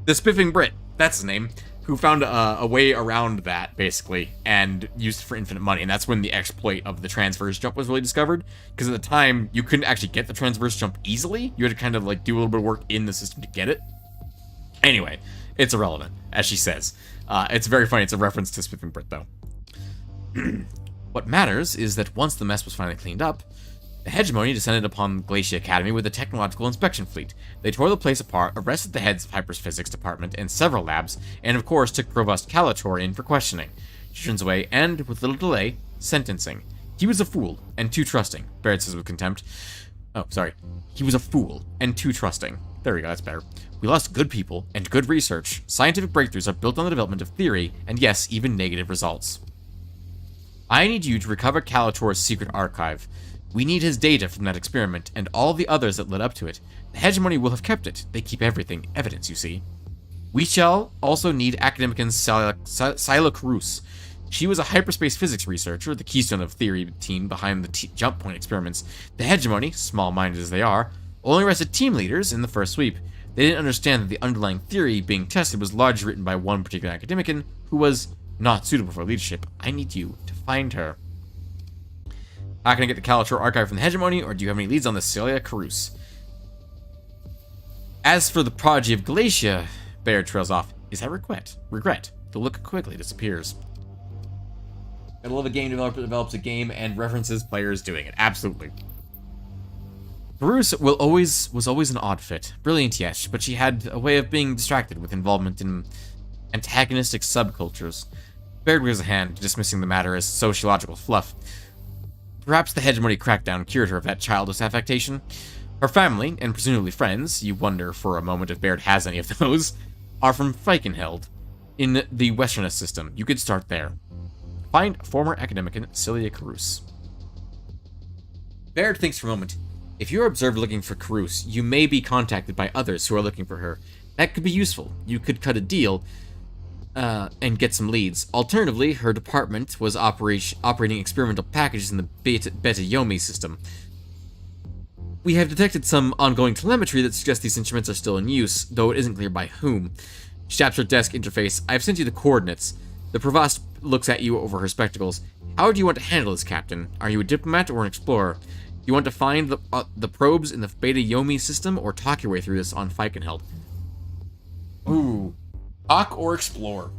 Spiffing Brit. That's his name. Who found a way around that, basically, and used it for infinite money. And that's when the exploit of the transverse jump was really discovered. Because at the time, you couldn't actually get the transverse jump easily. You had to kind of, like, do a little bit of work in the system to get it. Anyway, it's irrelevant, as she says. It's very funny. It's a reference to Spiffing Brit, though. What matters is that once the mess was finally cleaned up, the hegemony descended upon Glacia Academy with a technological inspection fleet. They tore the place apart, arrested the heads of Hyperphysics Department and several labs, and of course took Provost Kalachor in for questioning. She turns away, and, with little delay, sentencing. He was a fool, and too trusting, Barrett says with contempt. Oh, sorry. He was a fool, and too trusting. There we go, that's better. We lost good people, and good research. Scientific breakthroughs are built on the development of theory, and yes, even negative results. I need you to recover Kalachor's secret archive. We need his data from that experiment, and all the others that led up to it. The hegemony will have kept it. They keep everything evidence, you see. We shall also need Academician Sila Cruz. She was a hyperspace physics researcher, the keystone of theory team behind the jump point experiments. The hegemony, small-minded as they are, only arrested team leaders in the first sweep. They didn't understand that the underlying theory being tested was largely written by one particular academician who was not suitable for leadership. I need you to find her. How can I get the Kalachor archive from the hegemony, or do you have any leads on the Celia Carus? As for the prodigy of Glacia, Baird trails off. Is that regret? Regret. The look quickly disappears. I love a game developer that develops a game and references players doing it. Absolutely. Carus was always an odd fit. Brilliant, yes, but she had a way of being distracted with involvement in antagonistic subcultures. Baird raised a hand, dismissing the matter as sociological fluff. Perhaps the hegemony crackdown cured her of that childish affectation. Her family, and presumably friends, you wonder for a moment if Baird has any of those, are from Feichenheld, in the Westernist system. You could start there. Find former academician Celia Carus. Baird thinks for a moment. If you're observed looking for Carus, you may be contacted by others who are looking for her. That could be useful. You could cut a deal and get some leads. Alternatively, her department was operating experimental packages in the Beta Yomi system. We have detected some ongoing telemetry that suggests these instruments are still in use, though it isn't clear by whom. She taps her desk interface. I've sent you the coordinates. The Provost looks at you over her spectacles. How do you want to handle this, Captain? Are you a diplomat or an explorer? Do you want to find the probes in the Beta Yomi system, or talk your way through this on Feichenheld? Ooh. Talk or explore?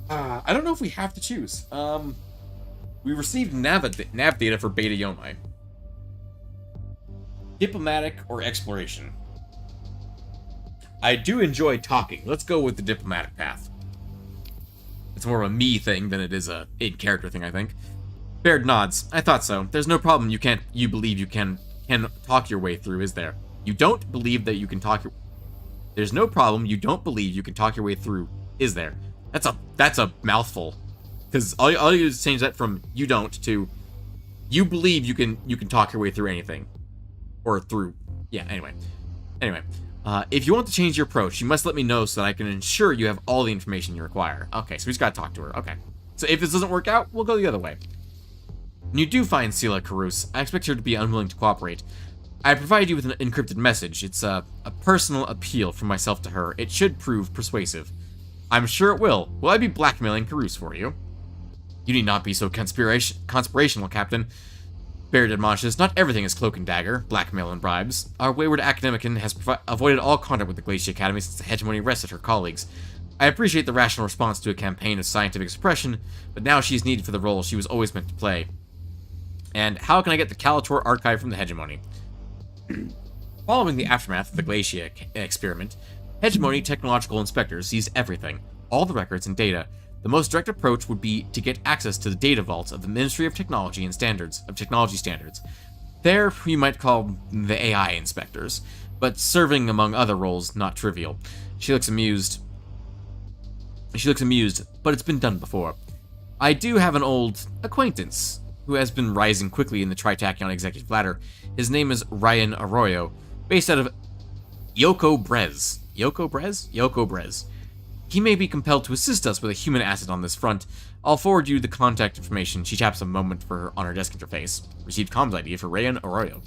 I don't know if we have to choose. We received nav data for Beta Yomi. Diplomatic or exploration? I do enjoy talking. Let's go with the diplomatic path. It's more of a me thing than it is a in-character thing, I think. Baird nods. I thought so. There's no problem you believe you can talk your way through, is there? You don't believe that you can talk your... There's no problem you don't believe you can talk your way through, is there? That's a mouthful. Because all you do is change that from you don't to you believe you can talk your way through anything. Or through... Yeah, anyway. If you want to change your approach, you must let me know so that I can ensure you have all the information you require. Okay, so we just gotta talk to her. Okay. So if this doesn't work out, we'll go the other way. When you do find Sela Karus, I expect her to be unwilling to cooperate. I provide you with an encrypted message. It's a personal appeal from myself to her. It should prove persuasive. I'm sure it will. Will I be blackmailing Karus for you? You need not be so conspirational, Captain. Baird admonishes, not everything is cloak and dagger, blackmail and bribes. Our wayward academician has avoided all contact with the Glacier Academy since the hegemony arrested her colleagues. I appreciate the rational response to a campaign of scientific suppression, but now she is needed for the role she was always meant to play. And how can I get the Calator archive from the hegemony? Following the aftermath of the Glacier experiment, Hegemony Technological Inspector sees everything, all the records and data. The most direct approach would be to get access to the data vaults of the Ministry of Technology and Technology Standards. There, you might call the AI inspectors, but serving among other roles not trivial. She looks amused, but it's been done before. I do have an old acquaintance who has been rising quickly in the Tri-Tachyon executive ladder. His name is Ryan Arroyo, based out of Yoko Brez. Yoko Brez. He may be compelled to assist us with a human asset on this front. I'll forward you the contact information. She taps a moment for her on her desk interface. Received comms ID for Ryan Arroyo.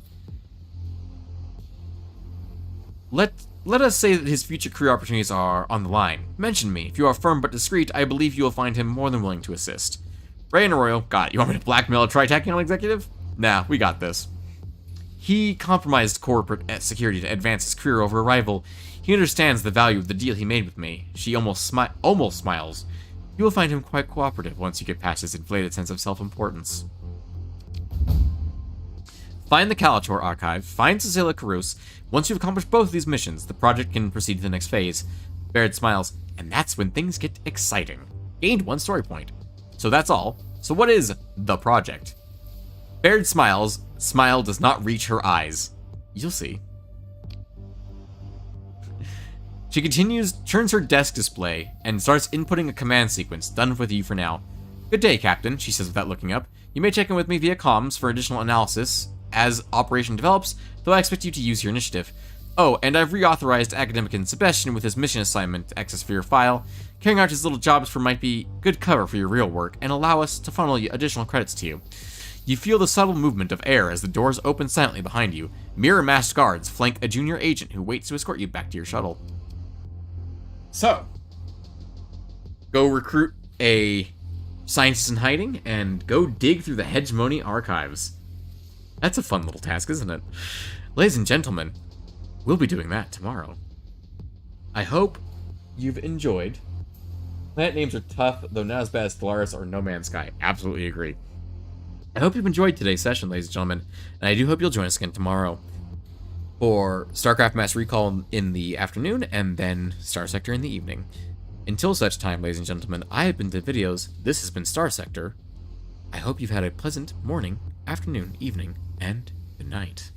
Let us say that his future career opportunities are on the line. Mention me. If you are firm but discreet, I believe you will find him more than willing to assist. Ryan Arroyo, got it. You want me to blackmail a Tri-Tachyon executive? Nah, we got this. He compromised corporate security to advance his career over a rival. He understands the value of the deal he made with me. She almost smiles. You will find him quite cooperative once you get past his inflated sense of self-importance. Find the Calator archive, find Sela Karus. Once you've accomplished both of these missions, the project can proceed to the next phase. Baird smiles, and that's when things get exciting. Gained 1 story point. So that's all. So what is the project? Baird smiles. Smile does not reach her eyes. You'll see. She turns her desk display, and starts inputting a command sequence. Done with you for now. Good day, Captain, she says without looking up. You may check in with me via comms for additional analysis as operation develops, though I expect you to use your initiative. Oh, and I've reauthorized Academician Sebastian with his mission assignment to access for your file. Carrying out his little jobs for might be good cover for your real work, and allow us to funnel additional credits to you. You feel the subtle movement of air as the doors open silently behind you. Mirror masked guards flank a junior agent who waits to escort you back to your shuttle. So, go recruit a scientist in hiding and go dig through the Hegemony archives. That's a fun little task, isn't it? Ladies and gentlemen, we'll be doing that tomorrow. I hope you've enjoyed. Planet names are tough, though not as bad as Stellaris or No Man's Sky. Absolutely agree. I hope you've enjoyed today's session, ladies and gentlemen, and I do hope you'll join us again tomorrow for StarCraft Mass Recall in the afternoon, and then Starsector in the evening. Until such time, ladies and gentlemen, I have been Videos. This has been Starsector. I hope you've had a pleasant morning, afternoon, evening, and good night.